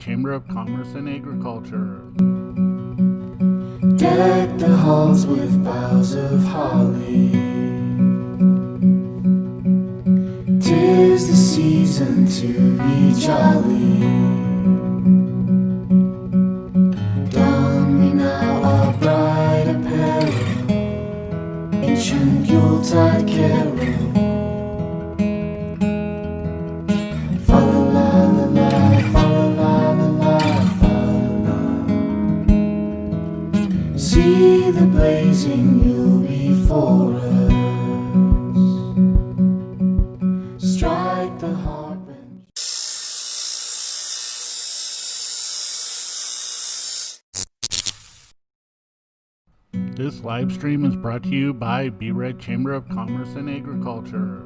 Chamber of Commerce and Agriculture. Deck the halls with boughs of holly. 'Tis the season to be jolly. Don we now our bright apparel, ancient Yuletide carol. See the blazing Yule before us. Strike the harp and This live stream is brought to you by Beaverhead Chamber of Commerce and Agriculture.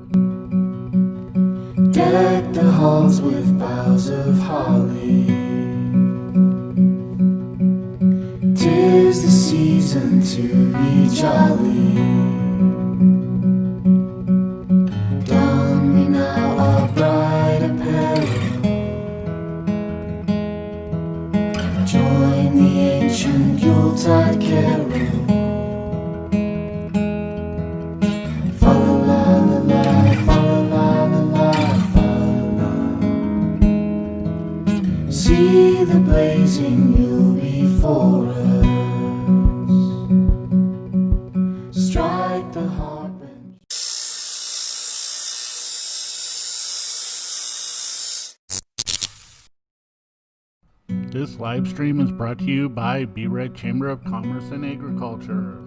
deck the halls with boughs of holly. 'Tis the season to be jolly. Don we now our bright apparel. Join the ancient Yuletide carol. See the blazing Yule before us. Strike the harp and This live stream is brought to you by Beaverhead Chamber of Commerce and Agriculture.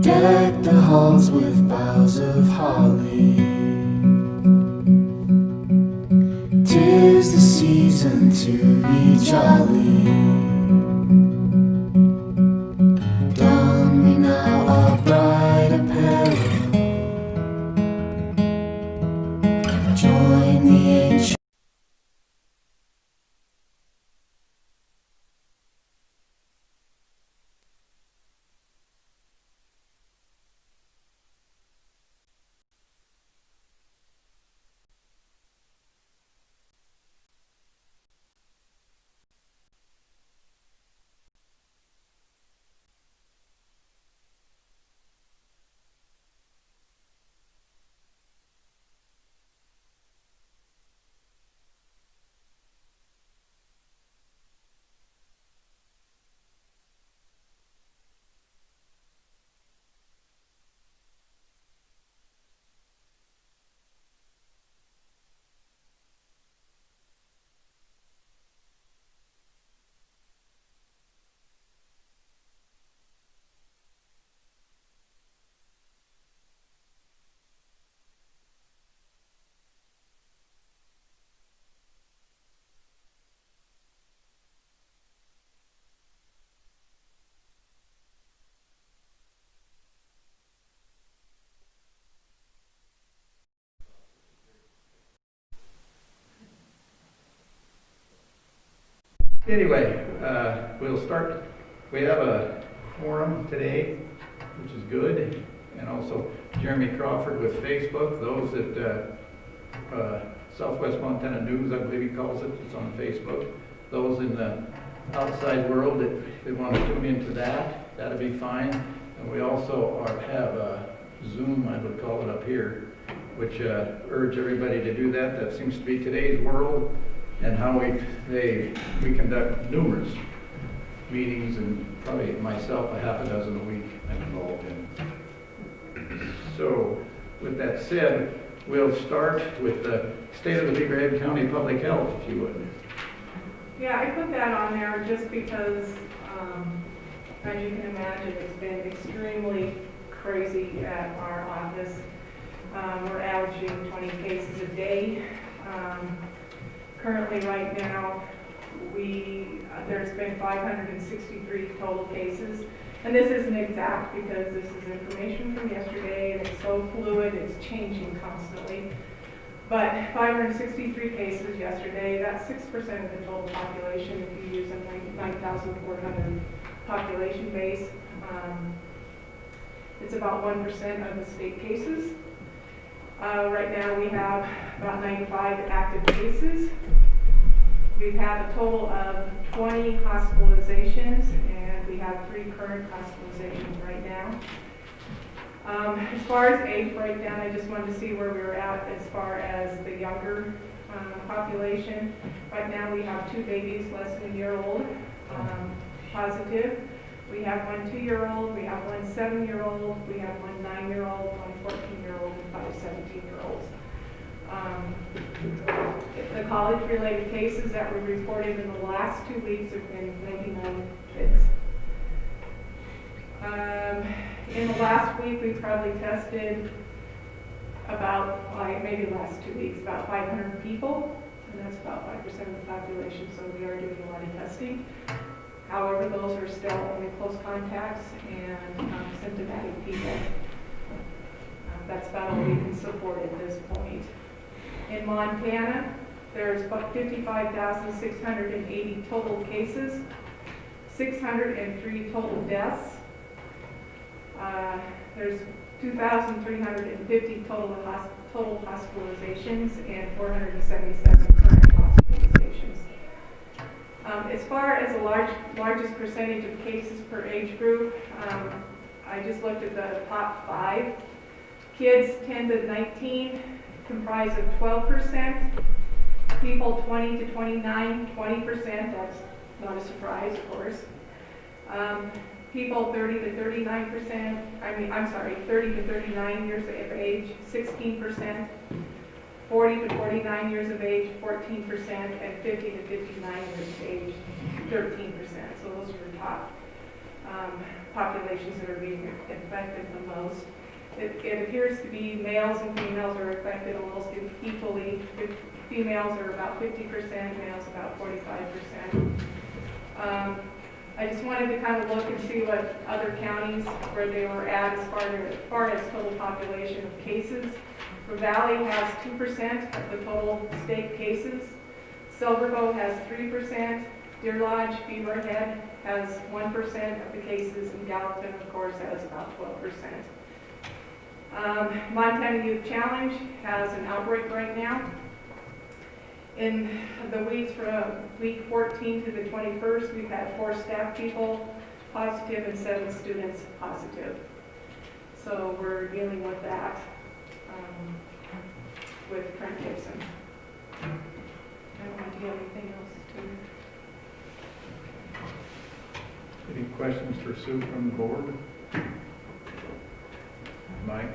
deck the halls with boughs of holly. 'Tis the season to be jolly. Don we now our bright apparel. Join the ancient Anyway, we'll start. We have a quorum today, which is good, and also Jeremy Crawford with Facebook. Those that Southwest Montana News, I believe he calls it, it's on Facebook. Those in the outside world that they want to tune into that, that'll be fine. And we also have a Zoom, I would call it up here, which urge everybody to do that. That seems to be today's world. And how we conduct numerous meetings, and probably myself a half a dozen a week I'm involved in. So with that said, we'll start with the state of the Beaverhead County Public Health, if you would. Yeah, I put that on there just because, as you can imagine, it's been extremely crazy at our office. We're averaging 20 cases a day. Currently, right now, there's been 563 total cases. And this isn't exact because this is information from yesterday and it's so fluid, it's changing constantly. But 563 cases yesterday, that's 6% of the total population if you use a 9,400 population base. It's about 1% of the state cases. Right now we have about 95 active cases. We've had a total of 20 hospitalizations, and we have 3 current hospitalizations right now. As far as age breakdown, I just wanted to see where we were at as far as the younger population. Right now we have 2 babies less than a year old positive. We have 1 2-year-old, we have 1 7-year-old, we have 1 9-year-old, 1 14-year-old, and 5 17-year-olds. The college-related cases that were reported in the last 2 weeks have been 99 kids. In the last week, we probably tested about, maybe the last 2 weeks, about 500 people, and that's about 5% of the population, so we are doing a lot of testing. However, those are still only close contacts and symptomatic people. That's about all we can support at this point. In Montana, there's about 55,680 total cases, 603 total deaths. There's 2,350 total hospitalizations and 477 current hospitalizations. As far as the largest percentage of cases per age group, I just looked at the top 5. Kids 10 to 19 comprise of 12%. People 20 to 29, 20%. That's not a surprise, of course. People 30 to 39%. 30 to 39 years of age, 16%. 40 to 49 years of age, 14%, and 50 to 59 years of age, 13%. So those are the top populations that are being affected the most. It appears to be males and females are affected almost equally. Females are about 50%, males about 45%. I just wanted to kind of look and see what other counties, where they were at as far as total population of cases. The Valley has 2% of the total state cases. Silver Bow has 3%. Deer Lodge, Beaverhead has 1% of the cases, and Gallatin, of course, has about 12%. Montana Youth Challenge has an outbreak right now. In the weeks from week 14 to the 21st, we've had 4 staff people positive and 7 students positive. So we're dealing with that with Trent Gibson. I don't know, do you have anything else to? Any questions for Sue from the board? Mike?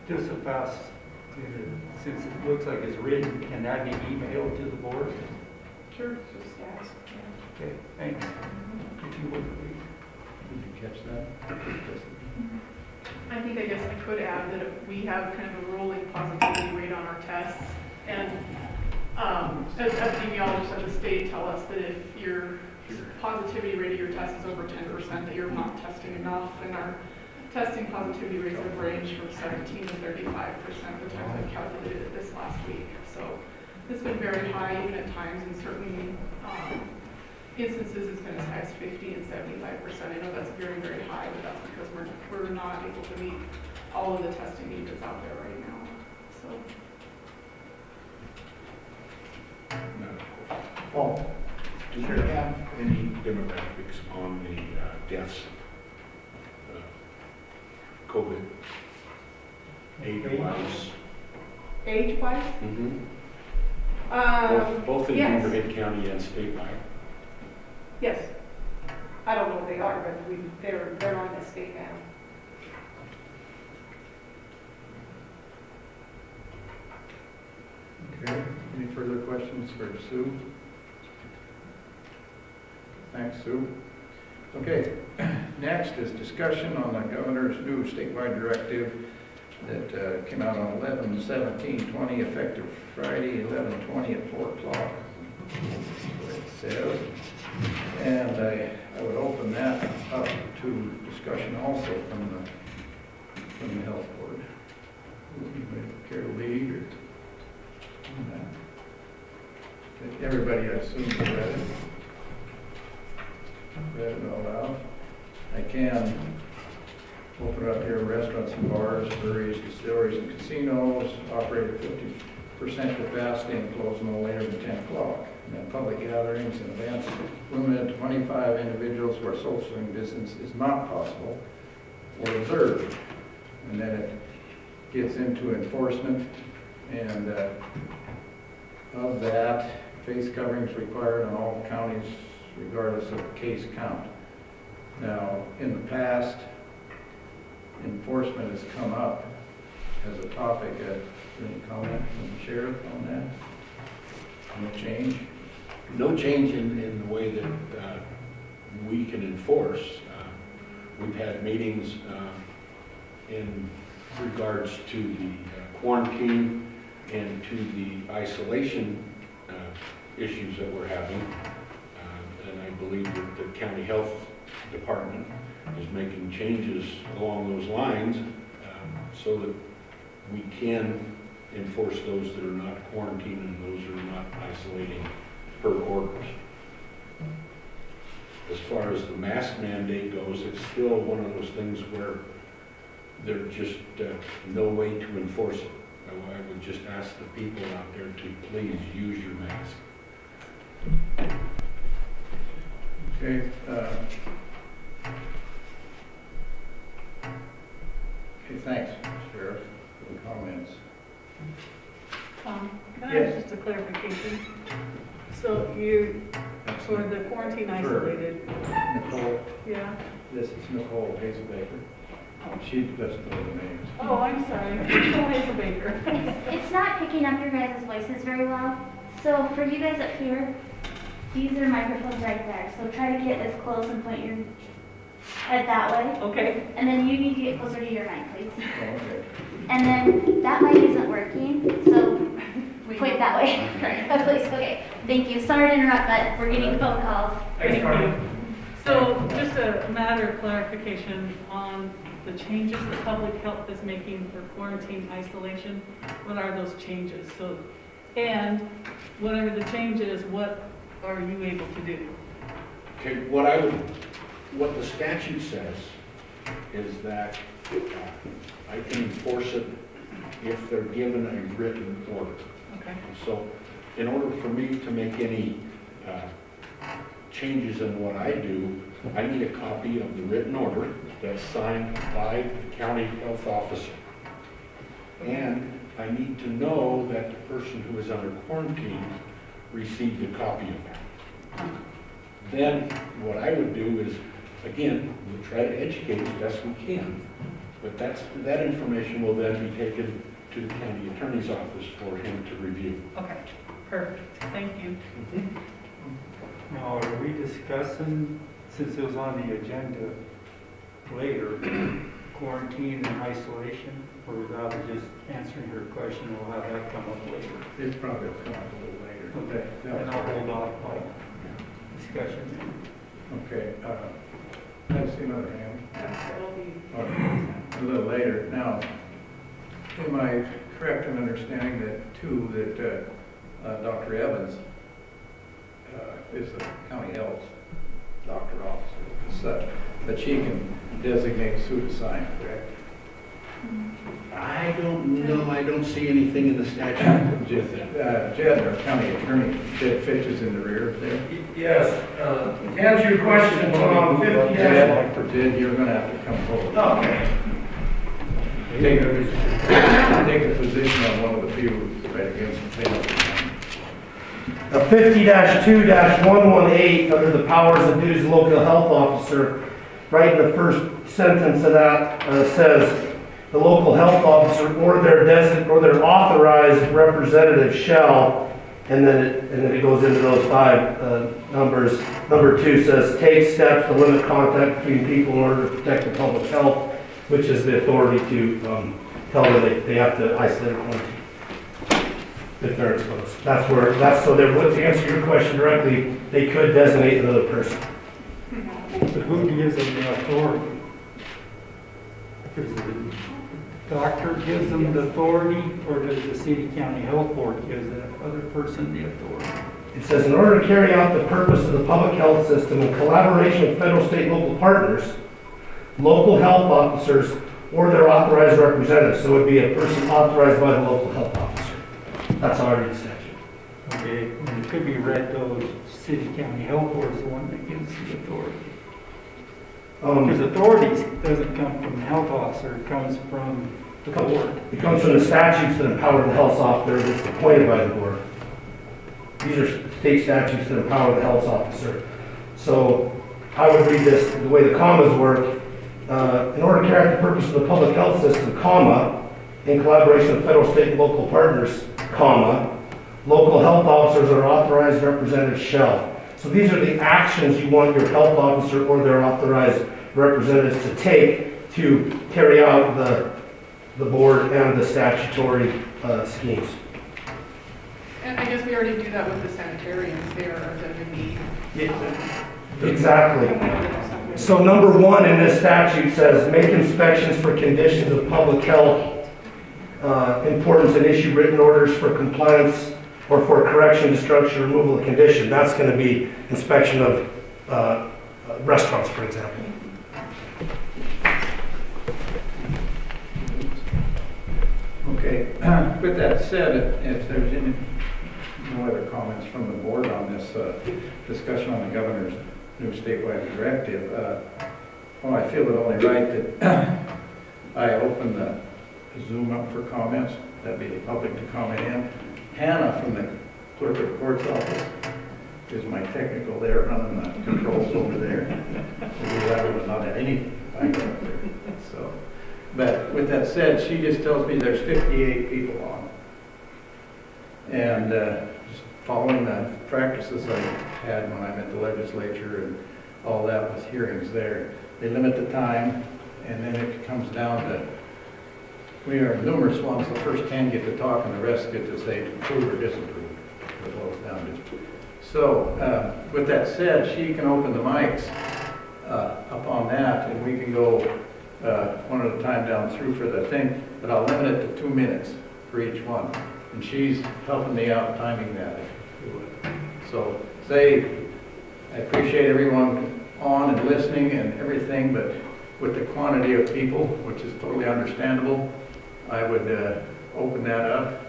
Just a pass, since it looks like it's written, can that be emailed to the board? Sure, just ask. Yeah. Okay, thanks. If you would, please. Did you catch that? I think I guess I could add that we have kind of a rolling positivity rate on our tests, and as epidemiologists at the state tell us that if your positivity rate of your test is over 10%, that you're not testing enough, and our testing positivity rates have ranged from 17 to 35% the time I calculated it this last week. So it's been very high even at times, and certain instances it's been as high as 50 and 75%. I know that's very, very high, but that's because we're not able to meet all of the testing needs that's out there right now. So. Paul? Do you have any demographics on the deaths, COVID, age-wise? Age-wise? Mm-hmm. Both in Yes. Beaverhead County and statewide? Yes. I don't know what they are, but they're on the state now. Okay, any further questions for Sue? Thanks, Sue. Okay, next is discussion on the governor's new statewide directive that came out on 11/17/20, effective Friday, 11/20 at 4 o'clock. It says, and I would open that up to discussion also from the health board. Anybody care to lead or on that? Everybody, I assume, read it. Read it all out. I can open up here: restaurants and bars, breweries, distilleries, and casinos operate at capacity and close no later than 10 o'clock. And then public gatherings and events limited to 25 individuals where social distance is not possible or observed. And then it gets into enforcement, and of that, face coverings required in all counties regardless of case count. Now, in the past, enforcement has come up as a topic. Any comment from the sheriff on that? No change? No change in the way that we can enforce. We've had meetings in regards to the quarantine and to the isolation issues that we're having. And I believe that the county health department is making changes along those lines so that we can enforce those that are not quarantined and those that are not isolating per orders. As far as the mask mandate goes, it's still one of those things where there's just no way to enforce it. I would just ask the people out there to please use your mask. Okay. Okay, thanks, Sheriff, for the comments. Can I Yes. have just a clarification? So you, for the quarantine isolated, Nicole, yeah? this is Nicole Hazelbaker. She doesn't know the names. Oh, I'm sorry, Nicole Hazelbaker. It's not picking up your guys' voices very well. So for you guys up here, these are microphones right there. So try to get as close and point your head that way. Okay. And then you need to get closer to your mic, please. Oh, okay. And then that mic isn't working, so point that way. Please, okay. Thank you. Sorry to interrupt, but we're getting phone calls. Thank you. So just a matter of clarification on the changes that public health is making for quarantine isolation. What are those changes? So, and whatever the change is, what are you able to do? Okay, what the statute says is that I can enforce it if they're given a written order. Okay. So in order for me to make any changes in what I do, I need a copy of the written order that's signed by the county health officer. And I need to know that the person who is under quarantine received a copy of that. Then what I would do is, again, we'll try to educate as best we can, but that information will then be taken to the county attorney's office for him to review. Okay, perfect. Thank you. Now, are we discussing, since it was on the agenda later, quarantine and isolation? Or without just answering her question, we'll have that come up later? It's probably will come up a little later. Okay, then I'll hold off my discussion. Okay, I see another hand. It'll be A little later. Now, am I correct in understanding that, too, that Dr. Evans is the county health doctor officer, as such, that she can designate pseudoscience, correct? I don't know, I don't see anything in the statute. Jed, our county attorney, Jed Fitch is in the rear there. Yes, to answer your question, Tom, 50 Jed, you're going to have to come forward. Okay. Take a position on one of the pews right against the table. 50-2-118, under the powers and duties of local health officer, right in the first sentence of that says, the local health officer or their authorized representative shall, and then it goes into those five numbers. Number 2 says, take steps to limit contact between people in order to protect the public health, which is the authority to tell them they have to isolate or quarantine if they're exposed. So to answer your question directly, they could designate another person. But who gives them the authority? Does the doctor gives them the authority, or does the city county health board give the other person the authority? It says, in order to carry out the purpose of the public health system in collaboration with federal, state, and local partners, local health officers or their authorized representatives. So it would be a person authorized by the local health officer. That's how I read the statute. Okay, and it could be read though, city county health board is the one that gives the authority. Because authority doesn't come from the health officer, it comes from the board. It comes from the statutes that empower the health officer that's appointed by the board. These are state statutes that empower the health officer. So I would read this the way the commas work. In order to carry out the purpose of the public health system, comma, in collaboration with federal, state, and local partners, comma, local health officers or authorized representatives shall. So these are the actions you want your health officer or their authorized representatives to take to carry out the board and the statutory schemes. And I guess we already do that with the sanitarians, they are the need. Exactly. So number 1 in this statute says, make inspections for conditions of public health importance and issue written orders for compliance or for correction, destruction, removal of condition. That's going to be inspection of restaurants, for example. Okay, with that said, if there's any, no other comments from the board on this discussion on the governor's new statewide directive, well, I feel it only right that I open the Zoom up for comments. That'd be the public to comment in. Hannah from the clerk of court's office is my technical there, running the controls over there. We would not have anything if I got up there. So, but with that said, she just tells me there's 58 people on. And just following the practices I had when I'm at the legislature and all that with hearings there, they limit the time, and then it comes down to, we are numerous ones, the first 10 get to talk and the rest get to say approve or disapprove. It boils down to. So with that said, she can open the mics upon that, and we can go one at a time down through for the thing, but I'll limit it to 2 minutes for each one. And she's helping me out timing that, if you would. So I appreciate everyone on and listening and everything, but with the quantity of people, which is totally understandable, I would open that up.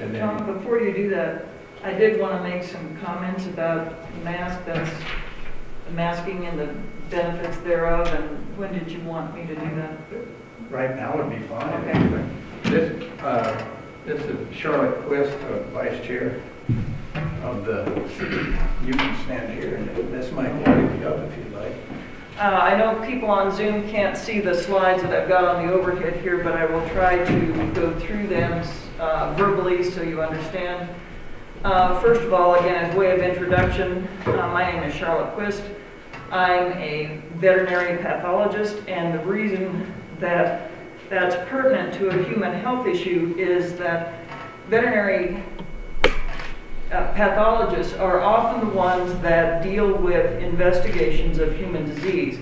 And then, Tom, before you do that, I did want to make some comments about the masking and the benefits thereof, and when did you want me to do that? right now would be fine. Okay. This is Charlotte Quist, Vice Chair of the, you can stand here, and this might pick you up if you'd like. I know people on Zoom can't see the slides that I've got on the overhead here, but I will try to go through them verbally so you understand. First of all, again, as way of introduction, my name is Charlotte Quist. I'm a veterinary pathologist, and the reason that that's pertinent to a human health issue is that veterinary pathologists are often the ones that deal with investigations of human disease.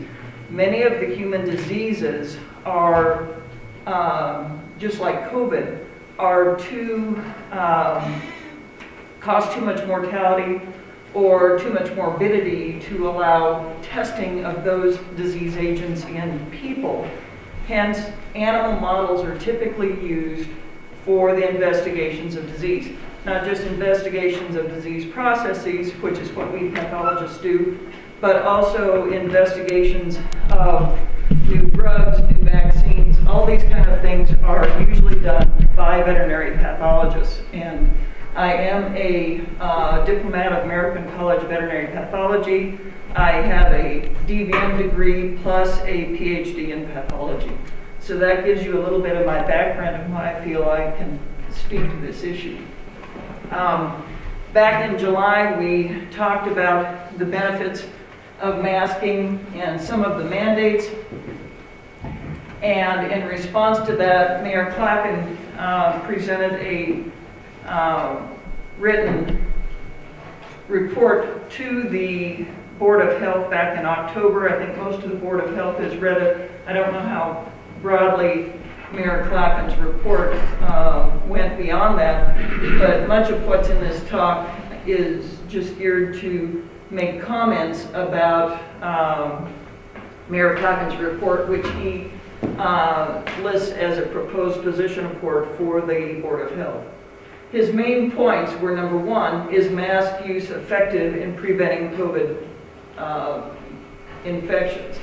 Many of the human diseases are, just like COVID, are cause too much mortality or too much morbidity to allow testing of those disease agents in people. Hence, animal models are typically used for the investigations of disease. Not just investigations of disease processes, which is what we pathologists do, but also investigations of new drugs, new vaccines. All these kind of things are usually done by veterinary pathologists. And I am a diplomat of American College of Veterinary Pathology. I have a DVM degree plus a PhD in pathology. So that gives you a little bit of my background and why I feel I can speak to this issue. Back in July, we talked about the benefits of masking and some of the mandates. And in response to that, Mayor Clappin presented a written report to the Board of Health back in October. I think most of the Board of Health has read it. I don't know how broadly Mayor Clappin's report went beyond that, but much of what's in this talk is just geared to make comments about Mayor Clappin's report, which he lists as a proposed position report for the Board of Health. his main points were, number one, is mask use effective in preventing COVID infections?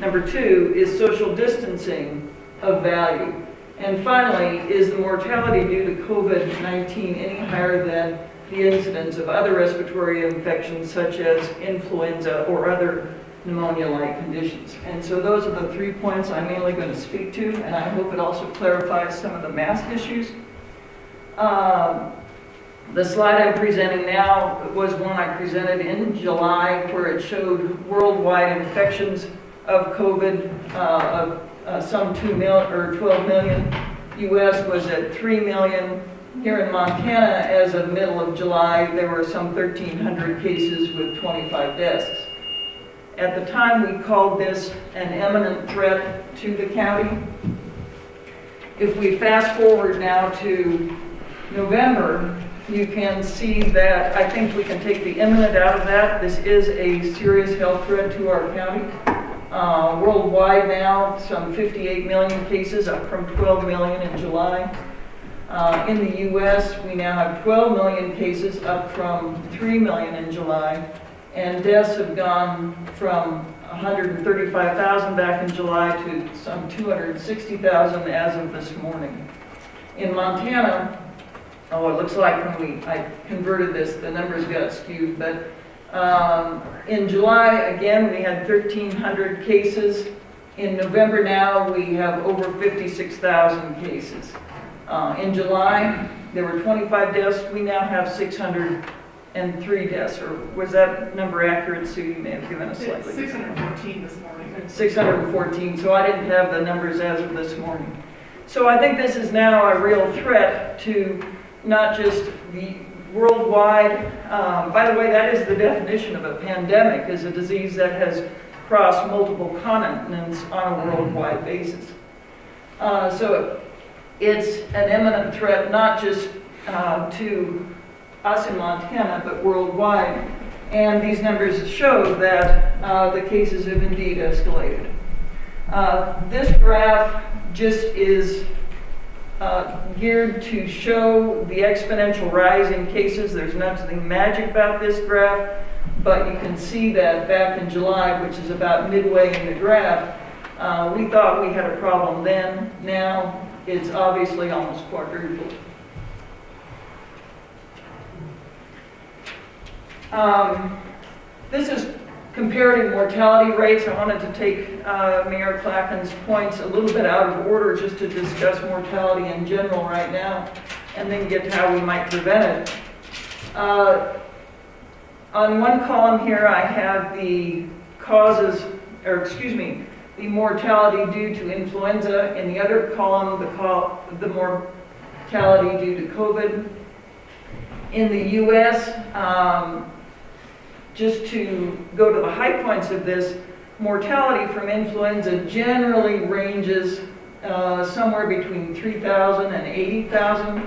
Number two, is social distancing of value? And finally, is the mortality due to COVID-19 any higher than the incidence of other respiratory infections such as influenza or other pneumonia-like conditions? And so those are the 3 points I'm mainly going to speak to, and I hope it also clarifies some of the mask issues. The slide I'm presenting now was one I presented in July, where it showed worldwide infections of COVID of some 2 million or 12 million. U.S. was at 3 million. Here in Montana, as of middle of July, there were some 1,300 cases with 25 deaths. At the time, we called this an imminent threat to the county. If we fast forward now to November, you can see that I think we can take the imminent out of that. This is a serious health threat to our county. Worldwide now, some 58 million cases, up from 12 million in July. In the U.S., we now have 12 million cases, up from 3 million in July. And deaths have gone from 135,000 back in July to some 260,000 as of this morning. In Montana, it looks like when I converted this, the numbers got skewed, but in July, again, we had 1,300 cases. In November now, we have over 56,000 cases. In July, there were 25 deaths. We now have 603 deaths. Or was that number accurate, Sue? You may have given us slightly. 614 this morning. 614, so I didn't have the numbers as of this morning. So I think this is now a real threat to not just the worldwide, by the way, that is the definition of a pandemic, is a disease that has crossed multiple continents on a worldwide basis. So it's an imminent threat, not just to us in Montana, but worldwide. And these numbers show that the cases have indeed escalated. This graph just is geared to show the exponential rise in cases. There's nothing magic about this graph, but you can see that back in July, which is about midway in the graph, we thought we had a problem then. Now it's obviously almost quadrupled. This is comparative mortality rates. I wanted to take Mayor Clacken's points a little bit out of order just to discuss mortality in general right now, and then get to how we might prevent it. On one column here, I have the causes, or excuse me, the mortality due to influenza. In the other column, the mortality due to COVID. In the U.S., just to go to the high points of this, mortality from influenza generally ranges somewhere between 3,000 and 80,000,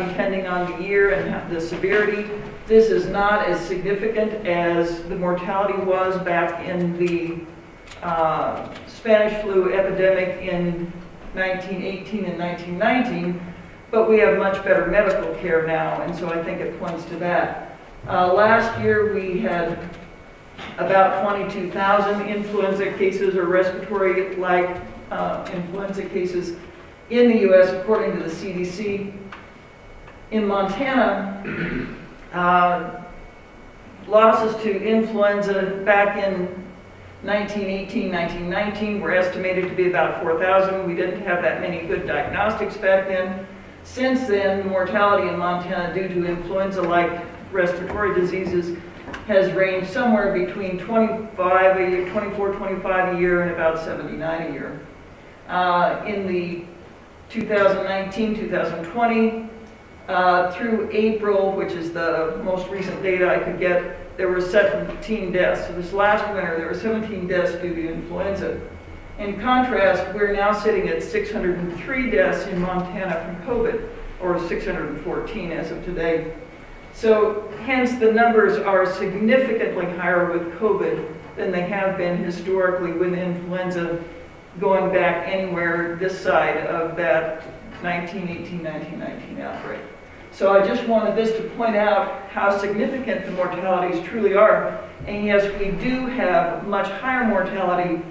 depending on the year and the severity. This is not as significant as the mortality was back in the Spanish flu epidemic in 1918 and 1919, but we have much better medical care now, and so I think it points to that. Last year we had about 22,000 influenza cases or respiratory-like influenza cases in the U.S. according to the CDC. In Montana, losses to influenza back in 1918, 1919 were estimated to be about 4,000. We didn't have that many good diagnostics back then. Since then, mortality in Montana due to influenza-like respiratory diseases has ranged somewhere between 24, 25 a year and about 79 a year. In the 2019, 2020, through April, which is the most recent data I could get, there were 17 deaths. So this last winter, there were 17 deaths due to influenza. In contrast, we're now sitting at 603 deaths in Montana from COVID, or 614 as of today. So hence the numbers are significantly higher with COVID than they have been historically with influenza, going back anywhere this side of that 1918, 1919 outbreak. So I just wanted this to point out how significant the mortalities truly are. And yes, we do have much higher mortality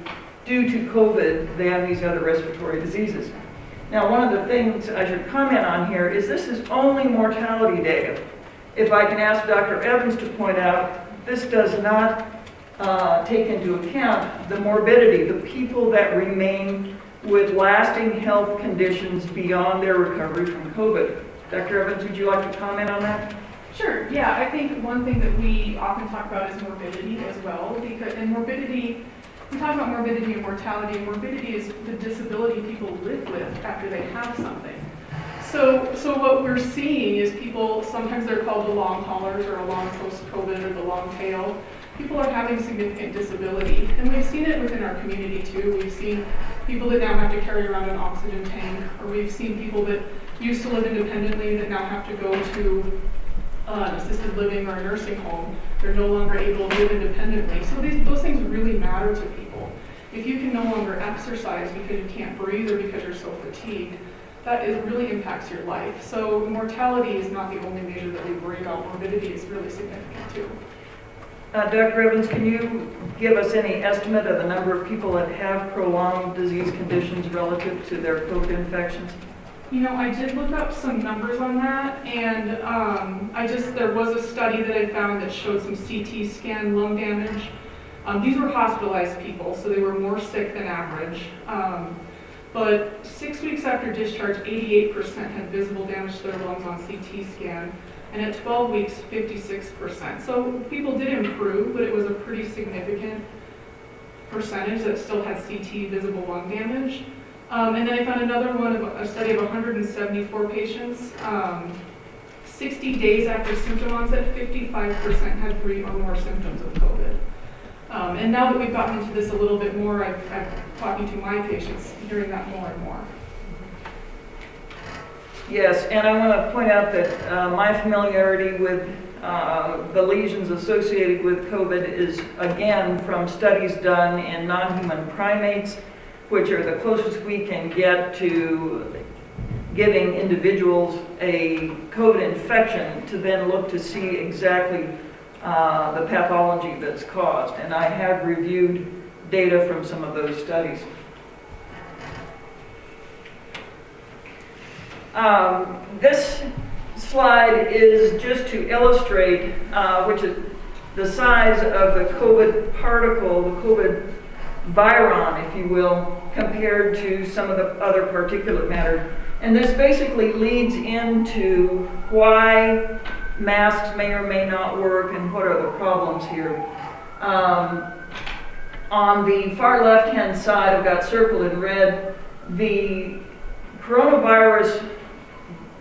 due to COVID than these other respiratory diseases. Now, one of the things I should comment on here is this is only mortality data. If I can ask Dr. Evans to point out, this does not take into account the morbidity, the people that remain with lasting health conditions beyond their recovery from COVID. Dr. Evans, would you like to comment on that? Sure, yeah, I think one thing that we often talk about is morbidity as well, because in morbidity, we talk about morbidity and mortality, and morbidity is the disability people live with after they have something. So what we're seeing is people, sometimes they're called the long haulers or a long post-COVID or the long tail. People are having significant disability, and we've seen it within our community too. We've seen people that now have to carry around an oxygen tank, or we've seen people that used to live independently that now have to go to an assisted living or a nursing home. They're no longer able to live independently. So those things really matter to people. If you can no longer exercise because you can't breathe or because you're so fatigued, that really impacts your life. So mortality is not the only measure that we worry about. Morbidity is really significant too. Dr. Evans, can you give us any estimate of the number of people that have prolonged disease conditions relative to their COVID infections? You know, I did look up some numbers on that, and there was a study that I found that showed some CT scan lung damage. These were hospitalized people, so they were more sick than average. But 6 weeks after discharge, 88% had visible damage to their lungs on CT scan, and at 12 weeks, 56%. So people did improve, but it was a pretty significant percentage that still had CT visible lung damage. And then I found another one, a study of 174 patients. 60 days after symptom onset, 55% had 3 or more symptoms of COVID. And now that we've gotten into this a little bit more, I'm talking to my patients, hearing that more and more. Yes, and I want to point out that my familiarity with the lesions associated with COVID is, again, from studies done in non-human primates, which are the closest we can get to giving individuals a COVID infection to then look to see exactly the pathology that's caused. And I have reviewed data from some of those studies. This slide is just to illustrate which is the size of the COVID particle, the COVID viron, if you will, compared to some of the other particulate matter. And this basically leads into why masks may or may not work and what are the problems here. On the far left-hand side, I've got circled in red, the coronavirus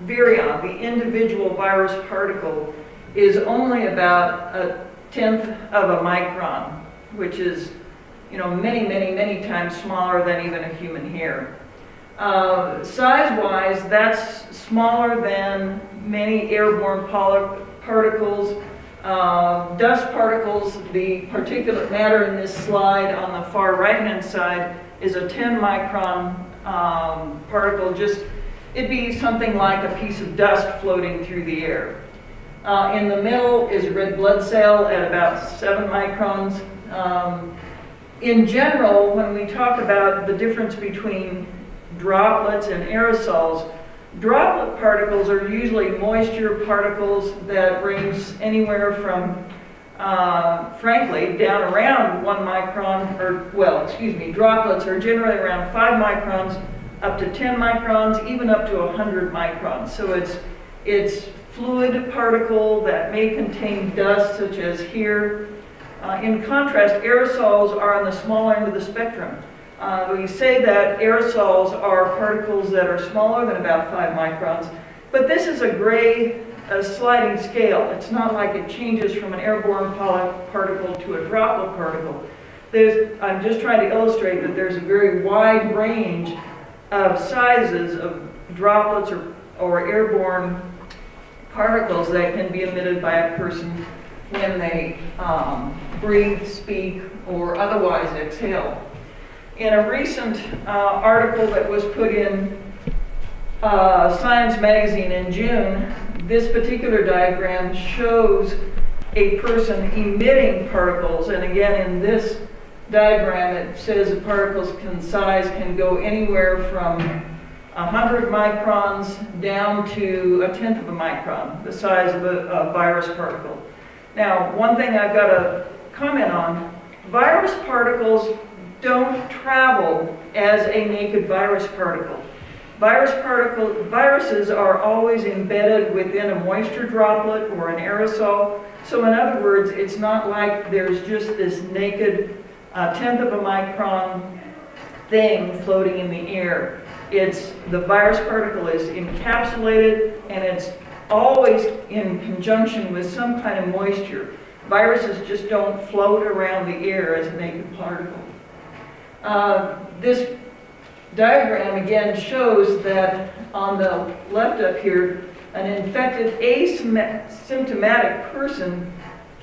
virion, the individual virus particle, is only about 1/10 of a micron, which is, you know, many, many, many times smaller than even a human hair. Size-wise, that's smaller than many airborne particles, dust particles. The particulate matter in this slide on the far right-hand side is a 10-micron particle. It'd be something like a piece of dust floating through the air. In the middle is a red blood cell at about 7 microns. In general, when we talk about the difference between droplets and aerosols, droplet particles are usually moisture particles that range anywhere from, frankly, down around 1 micron, droplets are generally around 5 microns, up to 10 microns, even up to 100 microns. So it's fluid particle that may contain dust, such as here. In contrast, aerosols are on the smaller end of the spectrum. We say that aerosols are particles that are smaller than about 5 microns, but this is a sliding scale. It's not like it changes from an airborne particle to a droplet particle. I'm just trying to illustrate that there's a very wide range of sizes of droplets or airborne particles that can be emitted by a person when they breathe, speak, or otherwise exhale. In a recent article that was put in Science magazine in June, this particular diagram shows a person emitting particles, and again, in this diagram, it says the particles size can go anywhere from 100 microns down to 1/10 of a micron, the size of a virus particle. Now, one thing I've got to comment on, virus particles don't travel as a naked virus particle. Viruses are always embedded within a moisture droplet or an aerosol. So in other words, it's not like there's just this naked 1/10 of a micron thing floating in the air. The virus particle is encapsulated, and it's always in conjunction with some kind of moisture. Viruses just don't float around the air as a naked particle. This diagram again shows that on the left up here, an infected asymptomatic person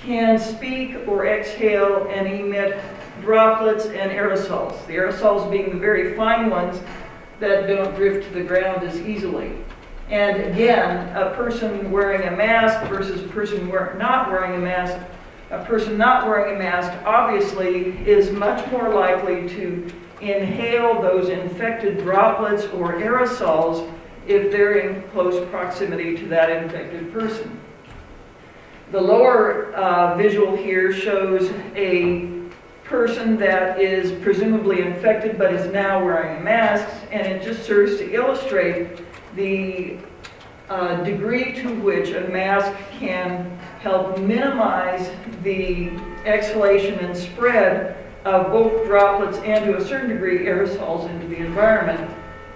can speak or exhale and emit droplets and aerosols. The aerosols being the very fine ones that don't drift to the ground as easily. And again, a person wearing a mask versus a person not wearing a mask, a person not wearing a mask obviously is much more likely to inhale those infected droplets or aerosols if they're in close proximity to that infected person. The lower visual here shows a person that is presumably infected but is now wearing a mask, and it just serves to illustrate the degree to which a mask can help minimize the exhalation and spread of both droplets and, to a certain degree, aerosols into the environment,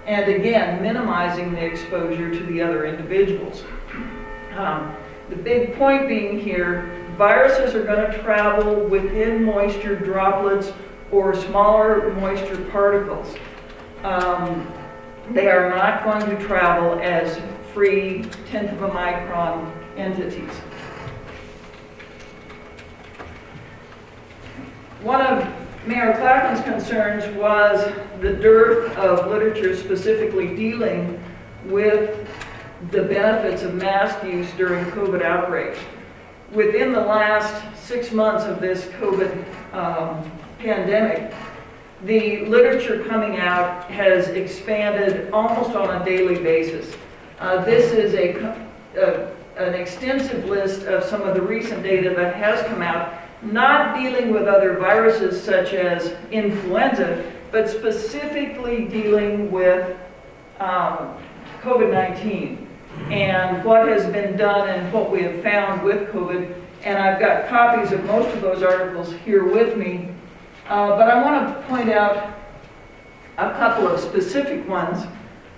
and again, minimizing the exposure to the other individuals. The big point being here, viruses are going to travel within moisture droplets or smaller moisture particles. They are not going to travel as free 1/10 of a micron entities. One of Mayor Claflin's concerns was the dearth of literature specifically dealing with the benefits of mask use during COVID outbreaks. Within the last 6 months of this COVID pandemic, the literature coming out has expanded almost on a daily basis. This is an extensive list of some of the recent data that has come out, not dealing with other viruses such as influenza, but specifically dealing with COVID-19 and what has been done and what we have found with COVID. And I've got copies of most of those articles here with me. But I want to point out a couple of specific ones.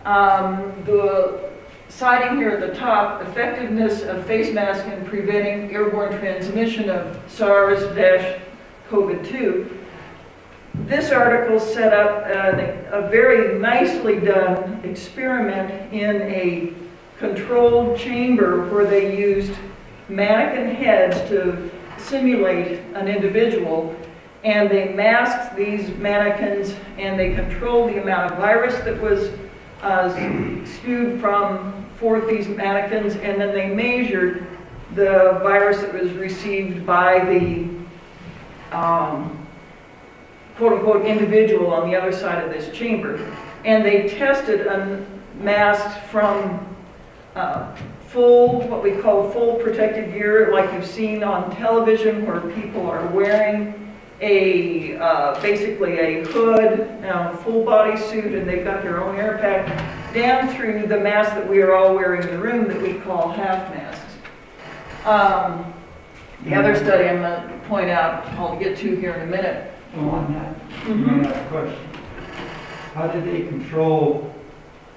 The citing here at the top, effectiveness of face mask in preventing airborne transmission of SARS-CoV-2. This article set up a very nicely done experiment in a controlled chamber where they used mannequin heads to simulate an individual, and they masked these mannequins and they controlled the amount of virus that was spewed from forth these mannequins, and then they measured the virus that was received by the quote-unquote individual on the other side of this chamber. And they tested masks from what we call full protective gear, like you've seen on television, where people are wearing basically a hood, full body suit, and they've got their own air pack, down through the mask that we are all wearing in the room that we call half masks. The other study I'm going to point out, I'll get to here in a minute. On that, that question, how did they control?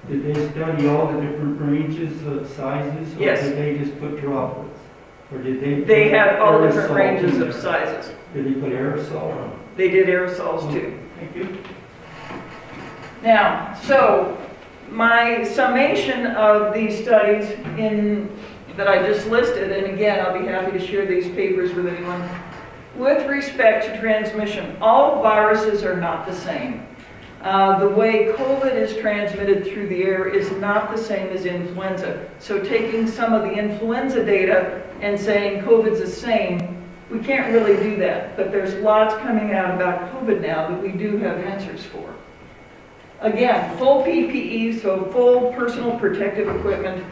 Did they study all the different ranges of sizes, or Yes. did they just put droplets? Or did they? They had all different aerosol ranges in of there? sizes. Did they put aerosol on? They did aerosols too. Thank you. Now, so my summation of these studies that I just listed, and again, I'll be happy to share these papers with anyone. With respect to transmission, all viruses are not the same. The way COVID is transmitted through the air is not the same as influenza. So taking some of the influenza data and saying COVID's the same, we can't really do that. But there's lots coming out about COVID now that we do have answers for. Again, full PPE, so full personal protective equipment,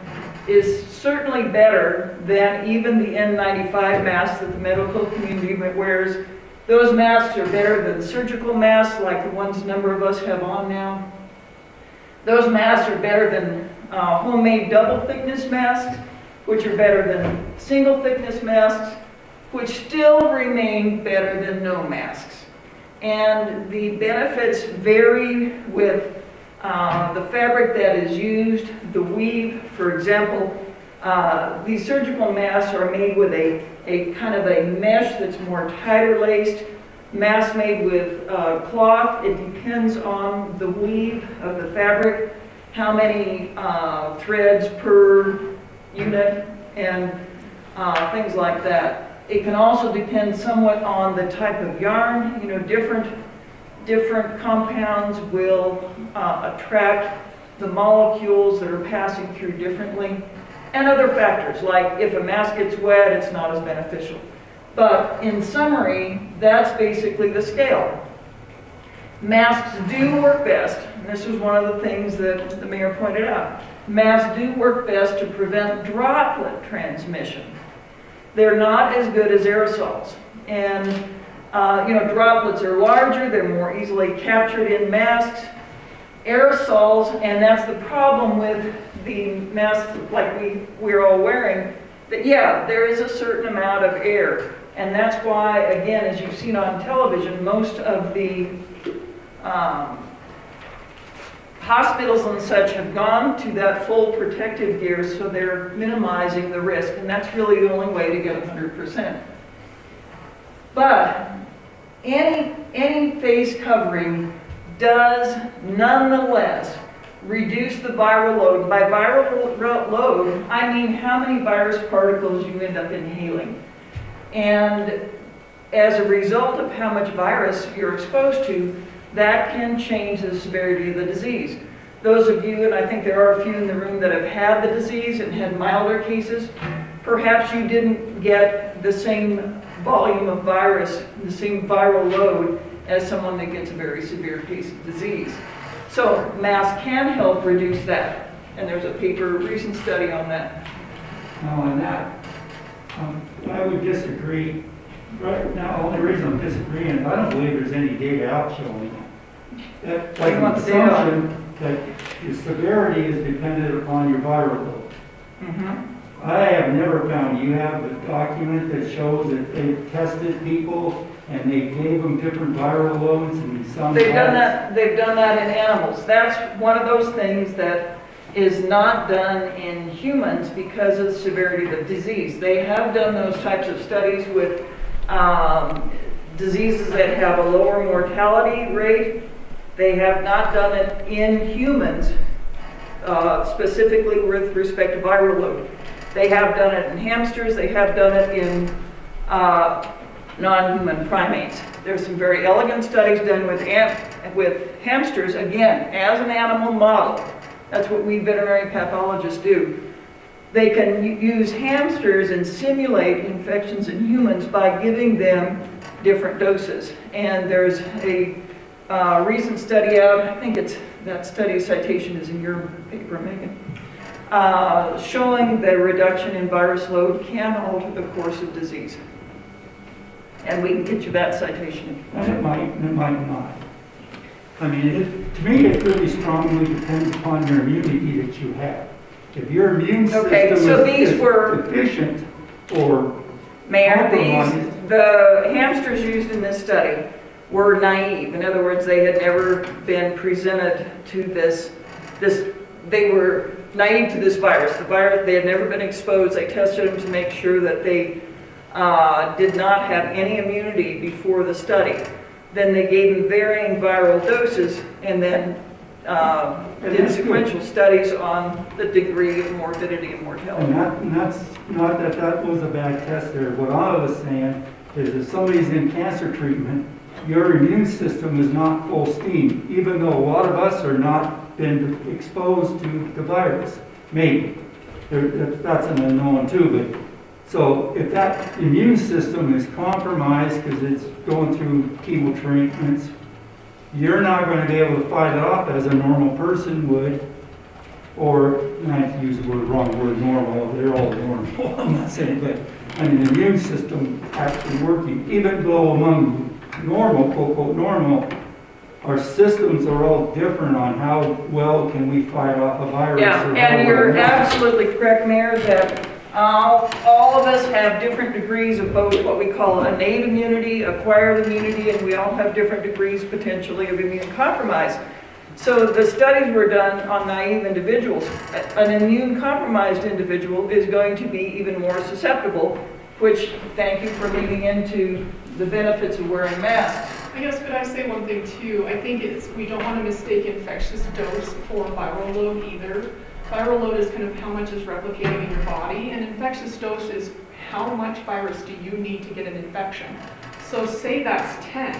is certainly better than even the N95 masks that the medical community wears. Those masks are better than surgical masks like the ones a number of us have on now. Those masks are better than homemade double thickness masks, which are better than single thickness masks, which still remain better than no masks. And the benefits vary with the fabric that is used, the weave. For example, these surgical masks are made with a kind of a mesh that's more tighter laced. Masks made with cloth, it depends on the weave of the fabric, how many threads per unit, and things like that. It can also depend somewhat on the type of yarn. You know, different compounds will attract the molecules that are passing through differently, and other factors, like if a mask gets wet, it's not as beneficial. But in summary, that's basically the scale. Masks do work best, and this was one of the things that the mayor pointed out. Masks do work best to prevent droplet transmission. They're not as good as aerosols. And you know, droplets are larger, they're more easily captured in masks. Aerosols, and that's the problem with the masks like we're all wearing, that yeah, there is a certain amount of air. And that's why, again, as you've seen on television, most of the hospitals and such have gone to that full protective gear, so they're minimizing the risk, and that's really the only way to get 100%. But any face covering does nonetheless reduce the viral load. By viral load, I mean how many virus particles you end up inhaling. And as a result of how much virus you're exposed to, that can change the severity of the disease. Those of you, and I think there are a few in the room that have had the disease and had milder cases, perhaps you didn't get the same volume of virus, the same viral load as someone that gets a very severe case of disease. So masks can help reduce that. And there's a recent study on that. Now on that, I would disagree. Right now, the only reason I'm disagreeing is I don't believe there's any data out showing that, like an assumption that the severity is dependent upon your viral load. I have never found, you have a document that shows that they've tested people and they gave them different viral loads and some they've done that in animals. That's one of those things that is not done in humans because of the severity of the disease. They have done those types of studies with diseases that have a lower mortality rate. They have not done it in humans, specifically with respect to viral load. They have done it in hamsters. They have done it in non-human primates. There's some very elegant studies done with hamsters, again, as an animal model. That's what we veterinary pathologists do. They can use hamsters and simulate infections in humans by giving them different doses. And there's a recent study out, I think that study citation is in your paper, Megan, showing that a reduction in virus load can alter the course of disease. And we can get you that citation. And it might not. I mean, to me, it really strongly depends upon your immunity that you have. If your immune system is deficient or Mayor, compromised, the hamsters used in this study were naive. In other words, they had never been presented to this, they were naive to this virus. The virus, they had never been exposed. They tested them to make sure that they did not have any immunity before the study. Then they gave them varying viral doses and then did sequential studies on the degree of morbidity and mortality. and that's not that was a bad test there. What I was saying is if somebody's in cancer treatment, your immune system is not full steam, even though a lot of us are not been exposed to the virus. Maybe. That's an unknown too, but so if that immune system is compromised because it's going through chemo treatments, you're not going to be able to fight it off as a normal person would, or, not to use the wrong word, normal, they're all normal, I'm not saying, but I mean, the immune system actually working, even though among normal, quote, quote, normal, our systems are all different on how well can we fight off a virus. Yeah, or and how you're well- absolutely correct, Mayor, that all of us have different degrees of both what we call innate immunity, acquired immunity, and we all have different degrees potentially of immune compromise. So the studies were done on naive individuals. An immune compromised individual is going to be even more susceptible, which, thank you for leading into the benefits of wearing masks. I guess could I say one thing too? I think we don't want to mistake infectious dose for viral load either. Viral load is kind of how much is replicating in your body, and infectious dose is how much virus do you need to get an infection. So say that's 10,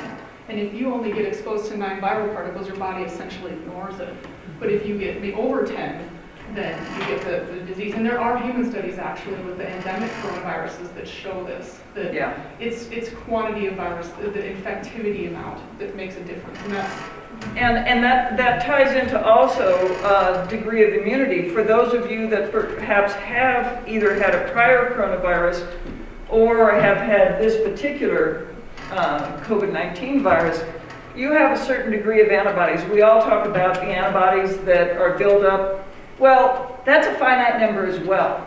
and if you only get exposed to 9 viral particles, your body essentially ignores it. But if you get over 10, then you get the disease. And there are human studies actually with the endemic coronaviruses that show this, that Yeah. it's quantity of virus, the infectivity amount that makes a difference. And that ties into also degree of immunity. For those of you that perhaps have either had a prior coronavirus or have had this particular COVID-19 virus, you have a certain degree of antibodies. We all talk about the antibodies that are built up. Well, that's a finite number as well.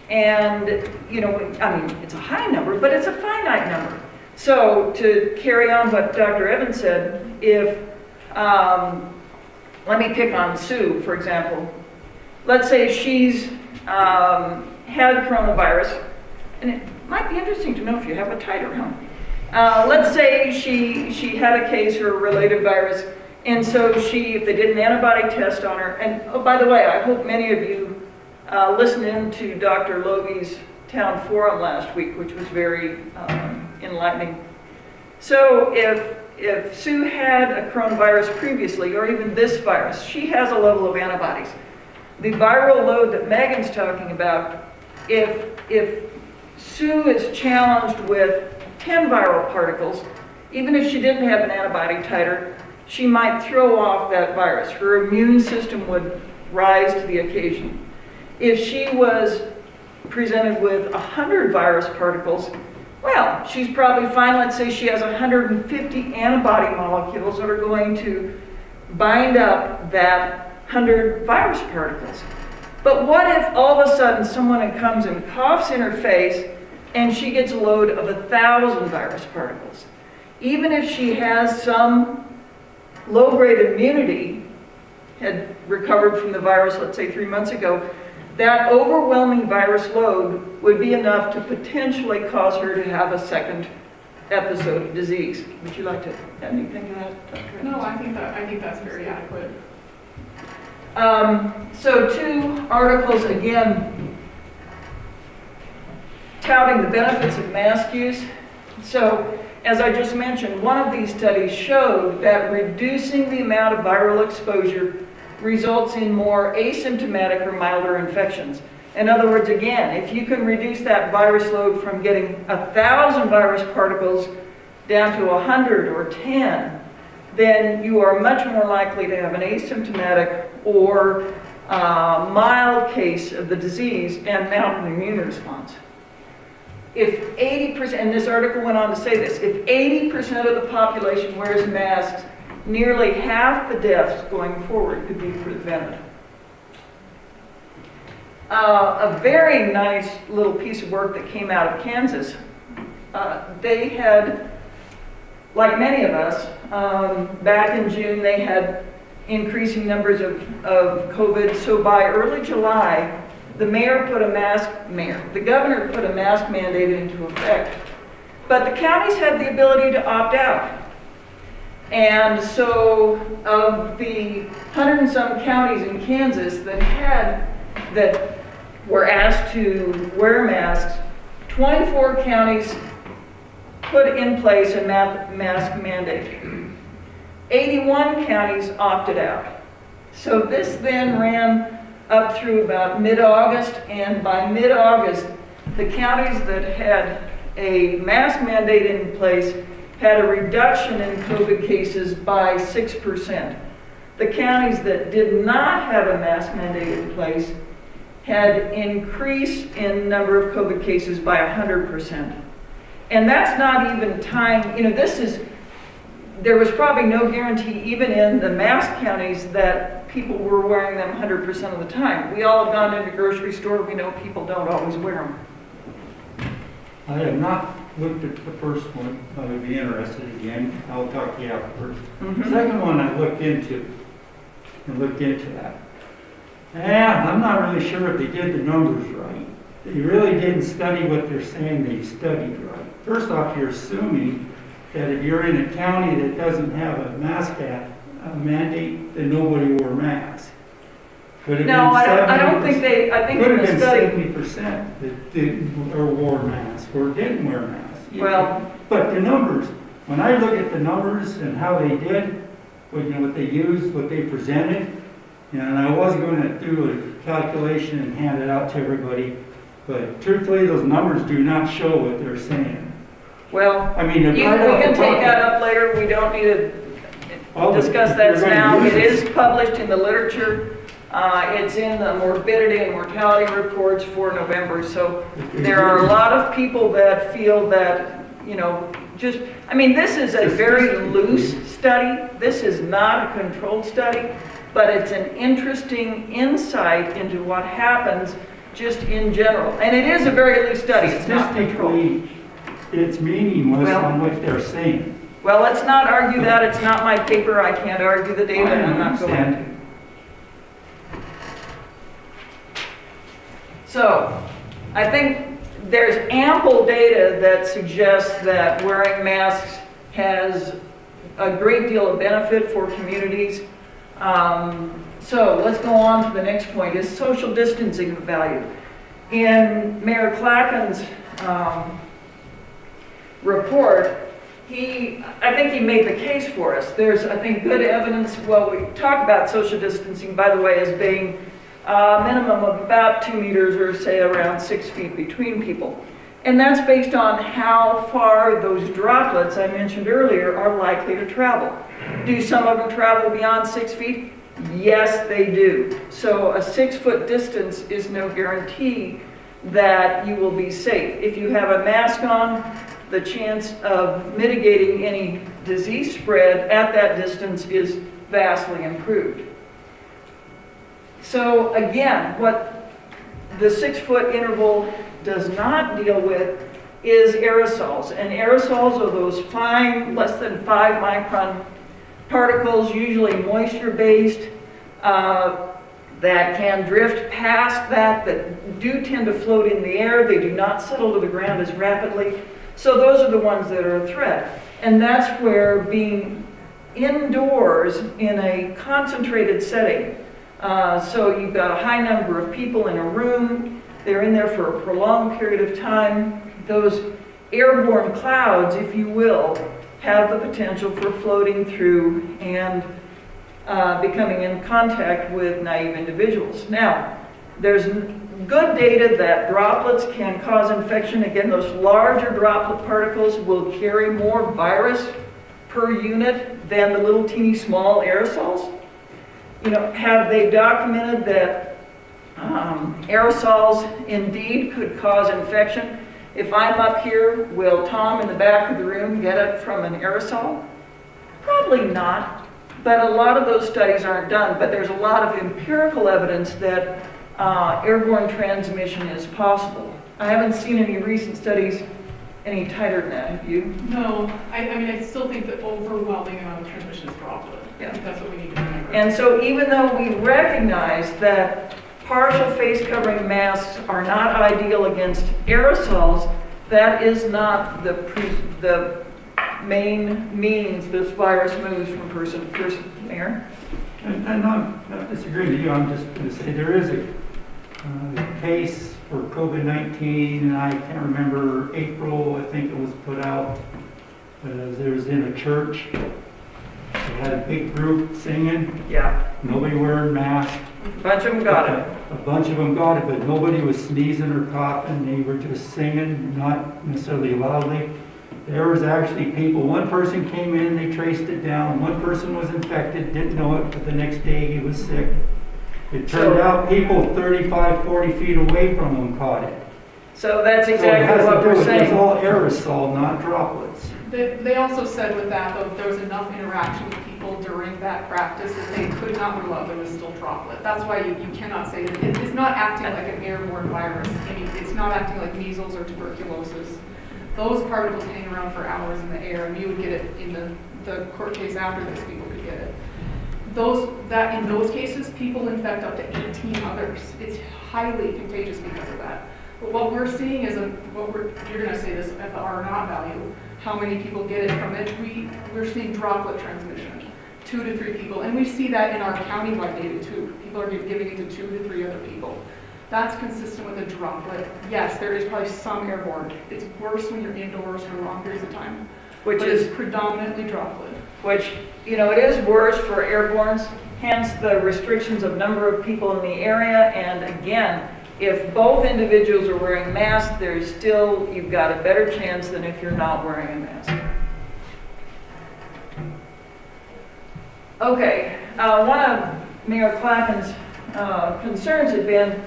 And, you know, I mean, it's a high number, but it's a finite number. So to carry on what Dr. Evans said, if let me pick on Sue, for example. Let's say she's had coronavirus, and it might be interesting to know if you have a titer, huh? Let's say she had a case or a related virus, and so if they did an antibody test on her, and oh, by the way, I hope many of you listened in to Dr. Lovy's town forum last week, which was very enlightening. So if Sue had a coronavirus previously, or even this virus, she has a level of antibodies. The viral load that Megan's talking about, if Sue is challenged with 10 viral particles, even if she didn't have an antibody titer, she might throw off that virus. Her immune system would rise to the occasion. If she was presented with 100 virus particles, well, she's probably fine. Let's say she has 150 antibody molecules that are going to bind up that 100 virus particles. But what if all of a sudden someone comes and coughs in her face and she gets a load of 1,000 virus particles? Even if she has some low-grade immunity, had recovered from the virus, let's say 3 months ago, that overwhelming virus load would be enough to potentially cause her to have a second episode of disease. Would you like to add anything to that, Dr. No, I think that's very adequate. So 2 articles, again, touting the benefits of mask use. So, as I just mentioned, one of these studies showed that reducing the amount of viral exposure results in more asymptomatic or milder infections. In other words, again, if you can reduce that virus load from getting 1,000 virus particles down to 100 or 10, then you are much more likely to have an asymptomatic or mild case of the disease and mount an immune response. If 80%, and this article went on to say this, if 80% of the population wears masks, nearly half the deaths going forward could be prevented. A very nice little piece of work that came out of Kansas. They had, like many of us, back in June they had increasing numbers of COVID. So by early July, the governor put a mask mandate into effect. But the counties had the ability to opt out. And so of the 100 and some counties in Kansas that were asked to wear masks, 24 counties put in place a mask mandate. 81 counties opted out. So this then ran up through about mid-August, and by mid-August, the counties that had a mask mandate in place had a reduction in COVID cases by 6%. The counties that did not have a mask mandate in place had increase in number of COVID cases by 100%. And that's not even tying, there was probably no guarantee even in the mask counties that people were wearing them 100% of the time. We all have gone into the grocery store, we know people don't always wear them. I have not looked at the first one. I would be interested again. I'll talk to you afterwards. Mhm. Second one I looked into that. And I'm not really sure if they did the numbers right. They really didn't study what they're saying they studied right. First off, you're assuming that if you're in a county that doesn't have a mask mandate, then nobody wore masks. No, I don't think they, I think Could in have the been study, 70% that didn't or wore masks or didn't wear masks. Well- But the numbers, when I look at the numbers and how they did, what they used, what they presented, and I was going to do a calculation and hand it out to everybody, but truthfully, those numbers do not show what they're saying. well, I mean, we can take that up later, we don't need to discuss that now. It is published in the literature. It's in the morbidity and mortality reports for November. So there are a lot of people that feel that, this is a very loose study. This is not a controlled study, but it's an interesting insight into what happens just in general. And it is a very loose study. It's not controlled. Statistically, it's meaningless on what they're saying. Well, let's not argue that. It's not my paper. I can't argue the data, and I'm not going to. So, I think there's ample data that suggests that wearing masks has a great deal of benefit for communities. So let's go on to the next point, is social distancing of value. In Mayor Clacken's report, I think he made the case for us. There's, I think, good evidence. Well, we talk about social distancing, by the way, as being a minimum of about 2 meters or say around 6 feet between people. And that's based on how far those droplets I mentioned earlier are likely to travel. Do some of them travel beyond 6 feet? Yes, they do. So a 6-foot distance is no guarantee that you will be safe. If you have a mask on, the chance of mitigating any disease spread at that distance is vastly improved. So again, what the 6-foot interval does not deal with is aerosols. And aerosols are those fine, less than 5 micron particles, usually moisture-based, that can drift past that do tend to float in the air. They do not settle to the ground as rapidly. So those are the ones that are a threat. And that's where being indoors in a concentrated setting, so you've got a high number of people in a room, they're in there for a prolonged period of time, those airborne clouds, if you will, have the potential for floating through and becoming in contact with naive individuals. Now, there's good data that droplets can cause infection. Again, those larger droplet particles will carry more virus per unit than the little teeny small aerosols. Have they documented that aerosols indeed could cause infection? If I'm up here, will Tom in the back of the room get it from an aerosol? Probably not, but a lot of those studies aren't done. But there's a lot of empirical evidence that airborne transmission is possible. I haven't seen any recent studies any tighter than that, have you? No, I still think the overwhelming amount of transmission is droplet. Yeah. I think that's what we need to remember. And so even though we recognize that partial face covering masks are not ideal against aerosols, that is not the main means this virus moves from person to person. Mayor? And I'm not disagreeing with you, I'm just going to say there is a case for COVID-19, and I can't remember, April, I think it was put out There was in a church. They had a big group singing, Yeah, nobody wearing masks. a bunch of them got it. A bunch of them got it, but nobody was sneezing or coughing. They were just singing, not necessarily loudly. There was actually people, one person came in, they traced it down. One person was infected, didn't know it, but the next day he was sick. It turned out people 35, 40 feet away from him caught it. So that's So it exactly has to what do we're with- It's saying. all aerosol, not droplets. They also said with that, though, there was enough interaction with people during that practice that they could not rule out there was still droplet. That's why you cannot say that. It's not acting like an airborne virus. I mean, it's not acting like measles or tuberculosis. Those particles hang around for hours in the air, and you would get it in the court case after this, people could get it. In those cases, people infect up to 18 others. It's highly contagious because of that. But what we're seeing is you're gonna say this at the R naught value, how many people get it from it. We're seeing droplet transmission, 2 to 3 people, and we see that in our countywide data too. People are giving it to 2 to 3 other people. That's consistent with a droplet. Yes, there is probably some airborne. It's worse when you're indoors for long periods of time, Which but is, it's predominantly droplet. which, you know, it is worse for airbornes, hence the restrictions of number of people in the area. And again, if both individuals are wearing masks, you've got a better chance than if you're not wearing a mask. Okay, one of Mayor Clappen's concerns had been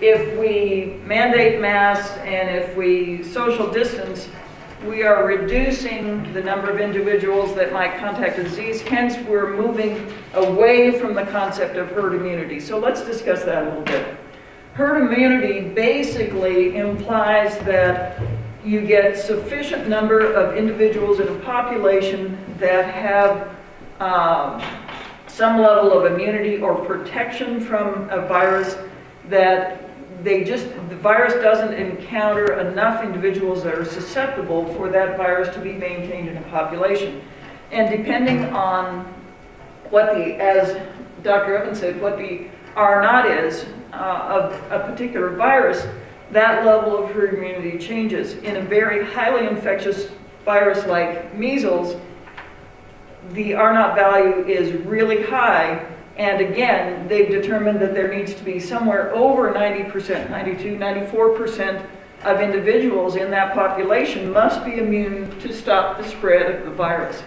if we mandate masks and if we social distance, we are reducing the number of individuals that might contact a disease. Hence, we're moving away from the concept of herd immunity. So let's discuss that a little bit. Herd immunity basically implies that you get sufficient number of individuals in a population that have some level of immunity or protection from a virus, that the virus doesn't encounter enough individuals that are susceptible for that virus to be maintained in a population. And depending on as Dr. Evans said, what the R naught is of a particular virus, that level of herd immunity changes. In a very highly infectious virus like measles, the R naught value is really high. And again, they've determined that there needs to be somewhere over 90%, 92, 94% of individuals in that population must be immune to stop the spread of the virus.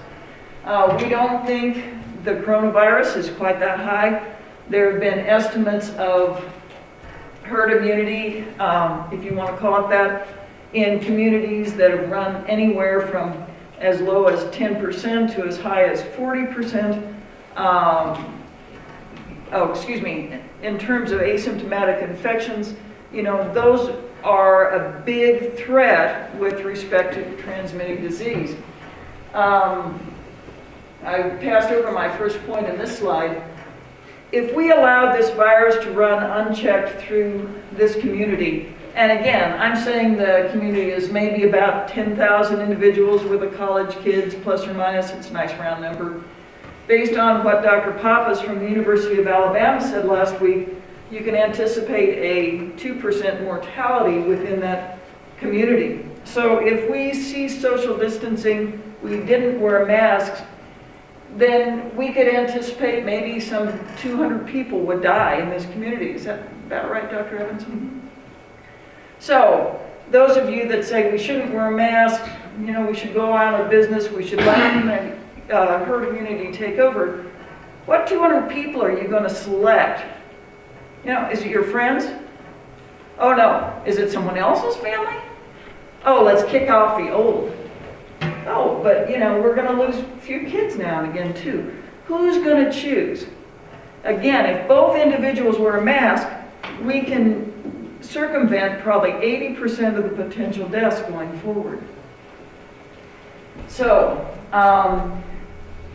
We don't think the coronavirus is quite that high. There have been estimates of herd immunity, if you want to call it that, in communities that have run anywhere from as low as 10% to as high as 40%. In terms of asymptomatic infections, you know, those are a big threat with respect to transmitting disease. I passed over my first point in this slide. If we allowed this virus to run unchecked through this community, and again, I'm saying the community is maybe about 10,000 individuals with the college kids, plus or minus, it's a nice round number. Based on what Dr. Pappas from the University of Alabama said last week, you can anticipate a 2% mortality within that community. So if we cease social distancing, we didn't wear masks, then we could anticipate maybe some 200 people would die in this community. Is that about right, Dr. Evanson? So those of you that say we shouldn't wear masks, you know, we should go out of business, we should let herd immunity take over, what 200 people are you going to select? You know, is it your friends? Oh no, is it someone else's family? Oh, let's kick off the old. Oh, but you know, we're going to lose a few kids now and again too. Who's going to choose? Again, if both individuals wear a mask, we can circumvent probably 80% of the potential deaths going forward. So,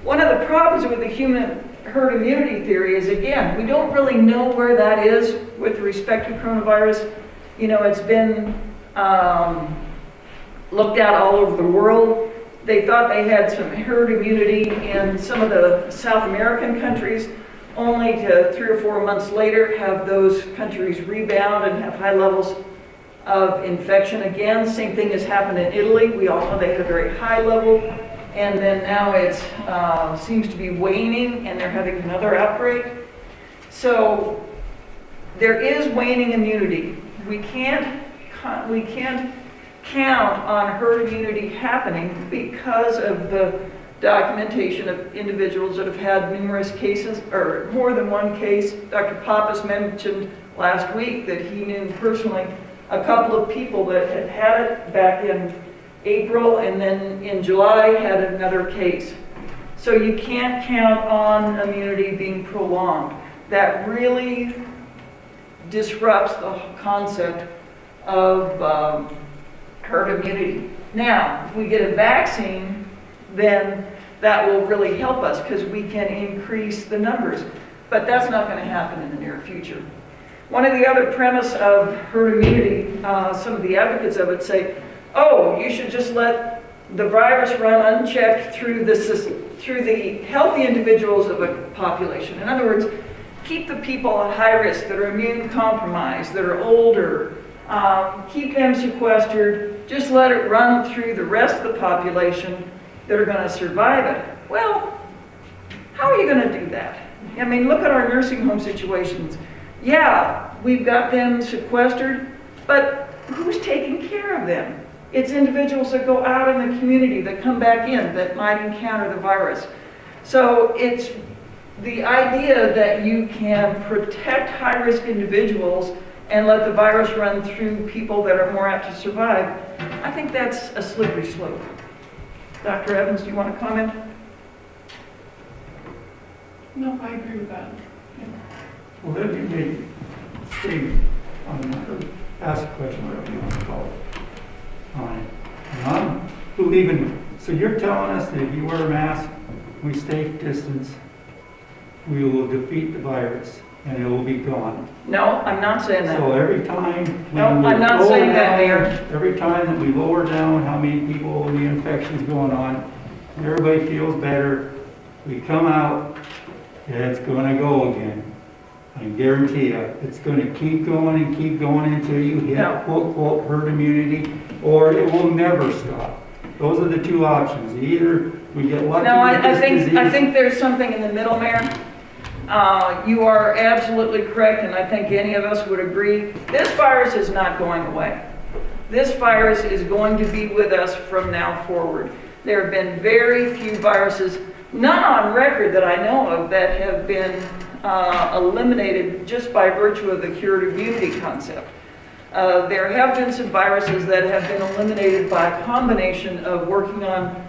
one of the problems with the human herd immunity theory is, again, we don't really know where that is with respect to coronavirus. You know, it's been looked at all over the world. They thought they had some herd immunity in some of the South American countries, only to 3 or 4 months later have those countries rebound and have high levels of infection again. Same thing has happened in Italy. We all know they had a very high level and then now it seems to be waning, and they're having another outbreak. So there is waning immunity. We can't count on herd immunity happening because of the documentation of individuals that have had numerous cases, or more than one case. Dr. Pappas mentioned last week that he knew personally a couple of people that had had it back in April, and then in July had another case. So you can't count on immunity being prolonged. That really disrupts the concept of herd immunity. Now, if we get a vaccine, then that will really help us because we can increase the numbers. But that's not going to happen in the near future. One of the other premise of herd immunity, some of the advocates of it say, oh, you should just let the virus run unchecked through the healthy individuals of a population. In other words, keep the people at high risk that are immune compromised, that are older, keep them sequestered, just let it run through the rest of the population that are going to survive it. Well, how are you going to do that? I mean, look at our nursing home situations. Yeah, we've got them sequestered, but who's taking care of them? It's individuals that go out in the community that come back in that might encounter the virus. So it's the idea that you can protect high-risk individuals and let the virus run through people that are more apt to survive. I think that's a slippery slope. Dr. Evans, do you want to comment? No, I agree with that. Yeah. Well, let me make a statement ask a question, whatever you want to call it, on it. And I'm believing, so you're telling us that if you wear a mask, we stay distance, we will defeat the virus and it will be gone. No, I'm not saying that. So every time No, I'm not saying that, Mayor. Every time that we lower down how many people the infection's going on, everybody feels better. We come out, it's going to go again. I guarantee you, it's going to keep going until you hit quote, quote, herd immunity, or it will never stop. Those are the two options. Either we get lucky with this disease. I think there's something in the middle, Mayor. You are absolutely correct, and I think any of us would agree. This virus is not going away. This virus is going to be with us from now forward. There have been very few viruses, none on record that I know of, that have been eliminated just by virtue of the cured immunity concept. There have been some viruses that have been eliminated by a combination of working on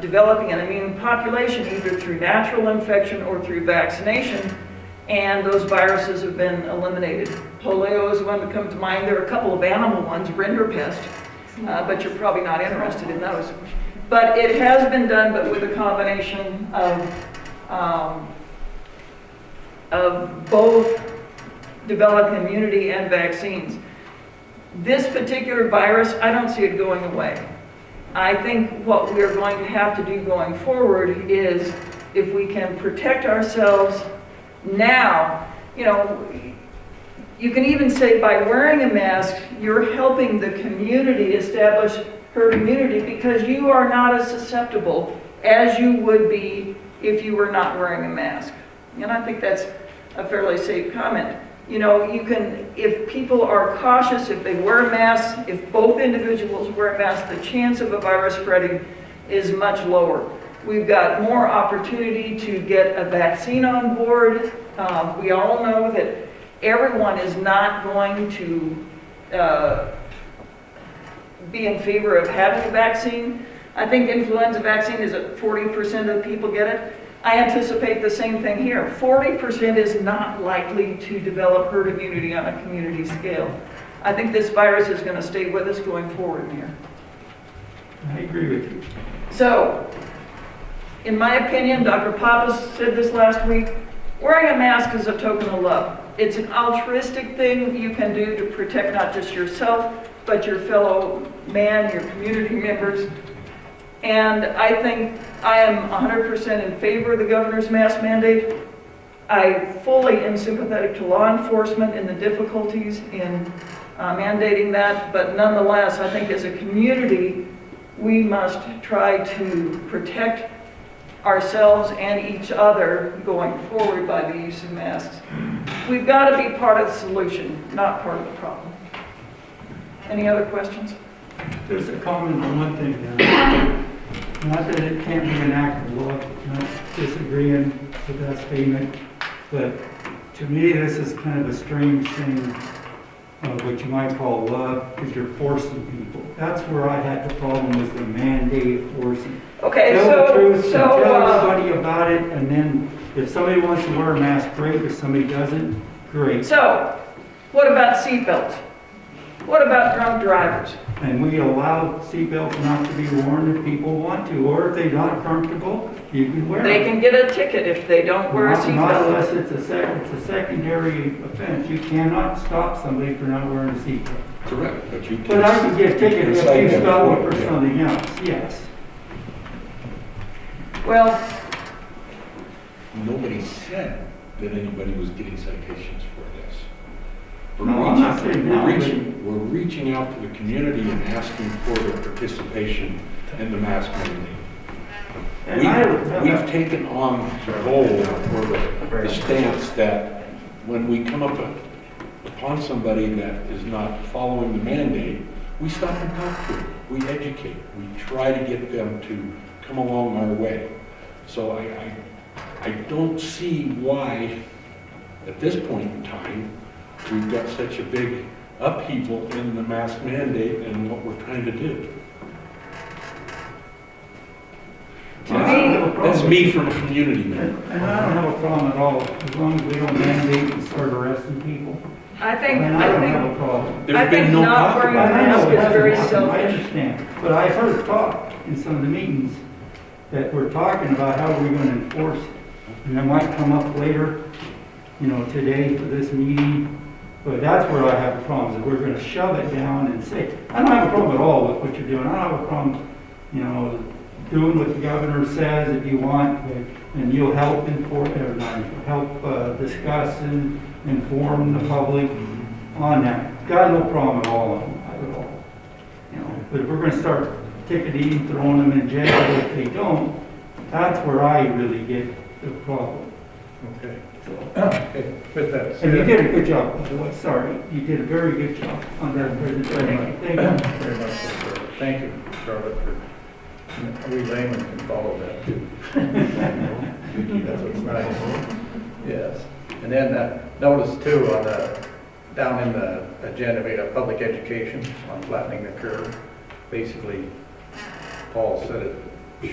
developing an immune population either through natural infection or through vaccination, and those viruses have been eliminated. Polio is one that comes to mind. There are a couple of animal ones, rinderpest, but you're probably not interested in those. But it has been done, but with a combination of both developing immunity and vaccines. This particular virus, I don't see it going away. I think what we're going to have to do going forward is, if we can protect ourselves now, you know, you can even say by wearing a mask, you're helping the community establish herd immunity because you are not as susceptible as you would be if you were not wearing a mask. And I think that's a fairly safe comment. You know, you can, if people are cautious, if they wear a mask, if both individuals wear a mask, the chance of a virus spreading is much lower. We've got more opportunity to get a vaccine on board. We all know that everyone is not going to be in favor of having a vaccine. I think influenza vaccine is at 40% of the people get it. I anticipate the same thing here. 40% is not likely to develop herd immunity on a community scale. I think this virus is going to stay with us going forward here. I agree with you. So, in my opinion, Dr. Pappas said this last week, wearing a mask is a token of love. It's an altruistic thing you can do to protect not just yourself, but your fellow man, your community members. And I think I am 100% in favor of the governor's mask mandate. I fully am sympathetic to law enforcement and the difficulties in mandating that, but nonetheless, I think as a community, we must try to protect ourselves and each other going forward by the use of masks. We've got to be part of the solution, not part of the problem. Any other questions? There's a comment on one thing now. Not that it can't be an act of love, not disagreeing with that statement, but to me, this is kind of a strange thing, what you might call love, because you're forcing people. That's where I had the problem, was the mandate of forcing. Okay, Tell the truth, and tell so, everybody about it, and then if somebody wants to wear a mask, great. If somebody doesn't, great. so, what about seatbelts? What about drunk drivers? And we allow seatbelts not to be worn if people want to, or if they're not comfortable, you can wear them. They can get a ticket if they don't wear a Not seatbelt. unless it's a secondary offense. You cannot stop somebody for not wearing a seatbelt. Correct, but you can. But I can get a ticket you if can cite you them stop for me it, for yeah. something else, yes. Well, Nobody said that anybody was getting citations for this. No, I'm not saying that, We're reaching out to the community and asking for their participation in the mask mandate. And We've taken on the goal or the stance that when we come upon somebody that is not following the mandate, we stop and talk to them. We educate. We try to get them to come along our way. So I don't see why, at this point in time, we've got such a big upheaval in the mask mandate and what we're trying to do. That's me from a community member. And I don't have a problem at all, as long as we don't mandate and start arresting people. I think, And I don't have a problem. There's been no not talk wearing a about I it. know mask it is hasn't very happened, I selfish. understand, but I heard talk in some of the meetings that we're talking about how we're gonna enforce it. And that might come up later, today for this meeting, but that's where I have the problems, that we're gonna shove it down and say, I don't have a problem at all with what you're doing, I don't have a problem, doing what the governor says if you want, and you'll help discuss and inform the public on that. Got no problem at all on that at all. But if we're gonna start ticketing, throwing them in jail if they don't, that's where I really get the problem. Okay. So, Okay, with that and you said, did a good job, by the way, sorry, you did a very good job on that presentation. Thank you. very much, so, thank you, Charlotte, for, we laymen can follow that too. That's what's nice. Yes. And then notice too, down in the agenda, we had public education on flattening the curve. Basically, Paul said it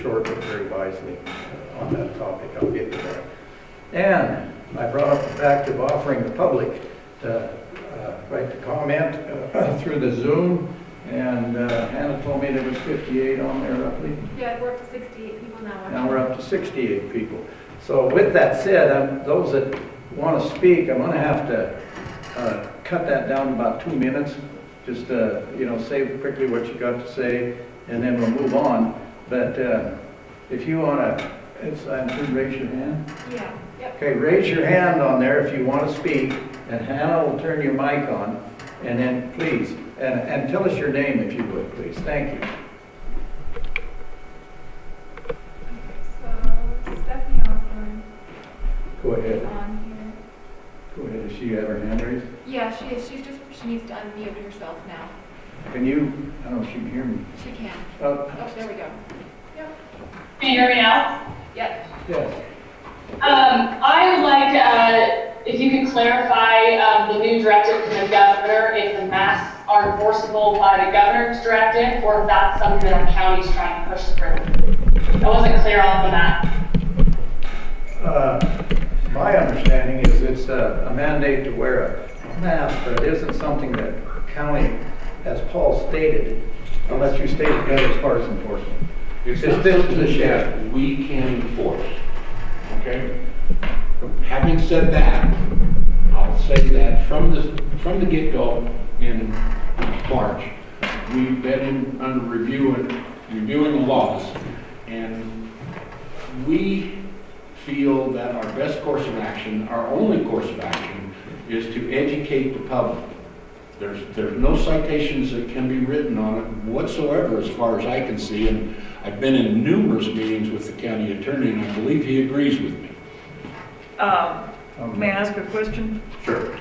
short but very wisely on that topic. I'll get to that. And I brought up the fact of offering the public to right to comment through the Zoom. And Hannah told me there was 58 on there roughly. Yeah, we're up to 68 people now. Now we're up to 68 people. So with that said, those that want to speak, I'm going to have to cut that down to about 2 minutes. Just, say quickly what you got to say, and then we'll move on. But if you want to, raise your hand. Yeah, yep. Okay, raise your hand on there if you want to speak, and Hannah will turn your mic on. And then please, and tell us your name if you would, please. Thank you. So, Stephanie Osborne Go is ahead. on here. Go ahead. Does she have her hand raised? Yeah, she is. She needs to unmute herself now. Can you, I don't know if she can hear me. She can. Oh, Oh, there we go. Yep. Can you hear me now? Yep. yes. I would like, if you could clarify the new directive from the governor, if the masks are enforceable by the governor's directive, or if that's something that our county's trying to push through. I wasn't clear on that. My understanding is it's a mandate to wear a mask, but it isn't something that county, as Paul stated, I'll let you state it as far as enforcement. It's This not is a something shift. that we can enforce, okay? Having said that, I'll say that from the get-go in March, we've been under reviewing the laws, and we feel that our best course of action, our only course of action, is to educate the public There's no citations that can be written on it whatsoever as far as I can see, and I've been in numerous meetings with the county attorney, and I believe he agrees with me. May I ask a question? Sure.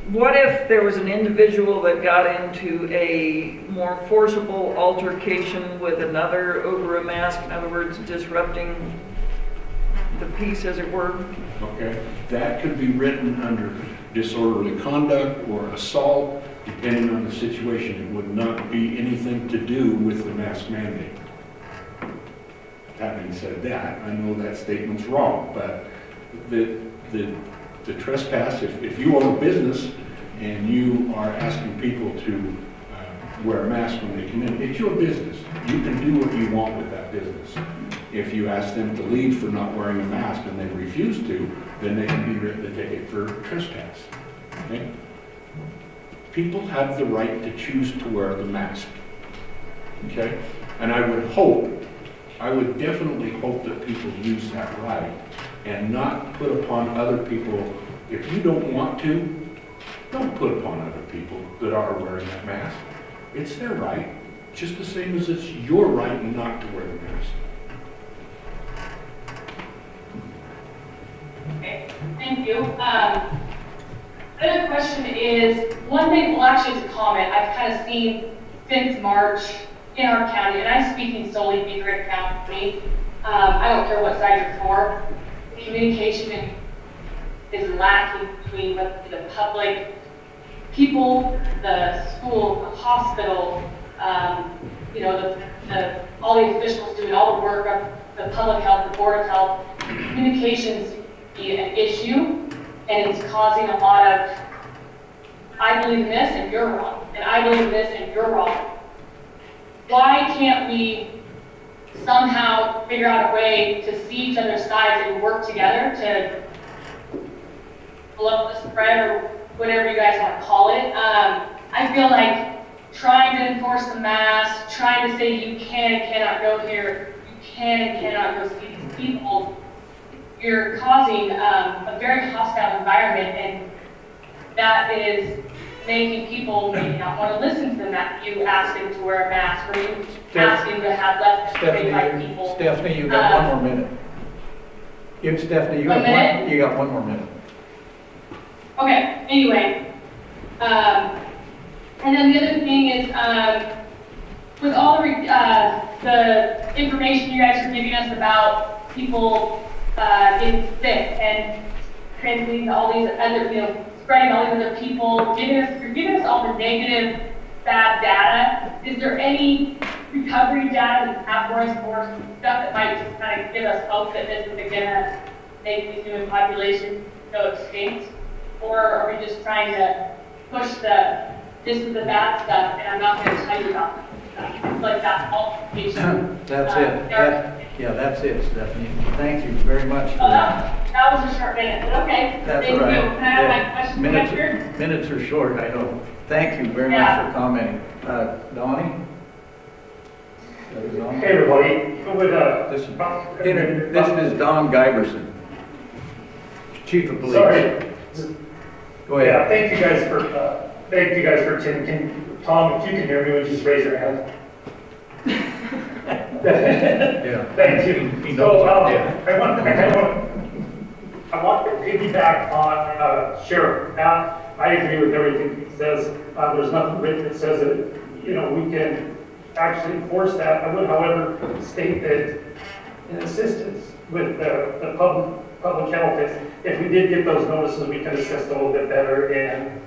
What if there was an individual that got into a more forcible altercation with another over a mask, in other words, disrupting the peace, as it were? Okay, that could be written under disorderly conduct or assault, depending on the situation. It would not be anything to do with the mask mandate. Having said that, I know that statement's wrong, but the trespass, if you own a business and you are asking people to wear a mask when they come in, it's your business. You can do what you want with that business. If you ask them to leave for not wearing a mask and they refuse to, then they can be written a ticket for trespass. Okay? People have the right to choose to wear the mask. Okay? And I would definitely hope that people use that right and not put upon other people. If you don't want to, don't put upon other people that are wearing that mask. It's their right, just the same as it's your right not to wear the mask. Okay, thank you. Another question is, one thing, well actually it's a comment, I've kind of seen since March in our county, and I'm speaking solely Beaverhead County, I don't care what side you're for, communication is lacking between the public, people, the school, the hospital, you know, all the officials doing all the work of the public health, the board of health. Communications be an issue, and it's causing a lot of, I believe in this and you're wrong, and I believe in this and you're wrong. Why can't we somehow figure out a way to see each other's sides and work together to blow up the spread or whatever you guys want to call it? I feel like trying to enforce the mask, trying to say you can and cannot go here, you can and cannot go see these people, you're causing a very hostile environment, and that is making people maybe not want to listen to them after you ask them to wear a mask, or you ask them to have less like people. Stephanie, you got one more minute. Stephanie, you got one more minute. Okay, anyway. And then the other thing is, with all the information you guys are giving us about people getting sick and transmitting to all these other, you know, spreading all these other people, you're giving us all the negative, bad data. Is there any recovery data that you have for us, or stuff that might just kind of give us hope that this is going to make the human population go extinct? Or are we just trying to push this is the bad stuff, and I'm not going to tell you about it? Like that's multiplication. That's it. That's it, Stephanie. Thank you very much for that. That was a short minute, but okay. That's Thank all right. you. Can I have my question answered? Minutes are short, I know. Thank you very much for commenting. Donnie? Hey, everybody. This is Don Giberson, Chief of Police. Sorry. Go ahead. Yeah, thank you guys for attending. Tom, if you can hear me, would you just raise your hand? Yeah. Thank you. He knows that. I want to piggyback on Sheriff Pat. I agree with everything he says. There's nothing written that says that, you know, we can actually enforce that. I would, however, state that in assistance with the public health, if we did get those notices, we could assist a little bit better in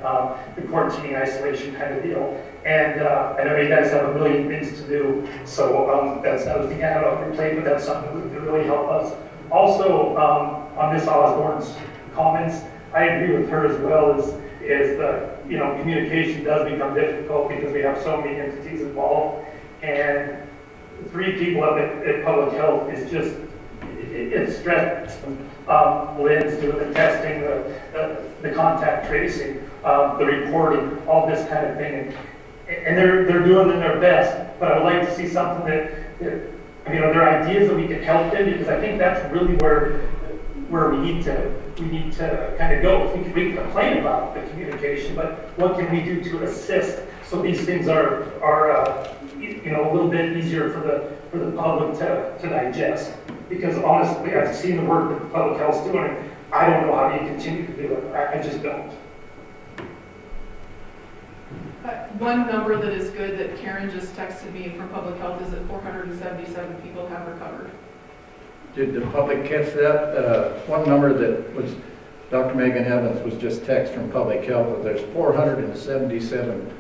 the quarantine isolation kind of deal. And I know you guys have a million things to do, so that's another thing I have on your plate, but that's something that would really help us. Also, on Ms. Osborne's comments, I agree with her as well, is the, you know, communication does become difficult because we have so many entities involved, and 3 people up at public health is just, it's stressful. Lynn's doing the testing, the contact tracing, the reporting, all this kind of thing, and they're doing their best. But I would like to see something that you know, there are ideas that we can help them, because I think that's really where where we need to kind of go. We can complain about the communication, but what can we do to assist so these things are a little bit easier for the public to digest? Because honestly, I've seen the work that the public health's doing, and I don't know how you continue to do it. I just don't. One number that is good that Karen just texted me from public health is that 477 people have recovered. Did the public catch that? One number that was, Dr. Megan Evans was just text from public health, that there's 477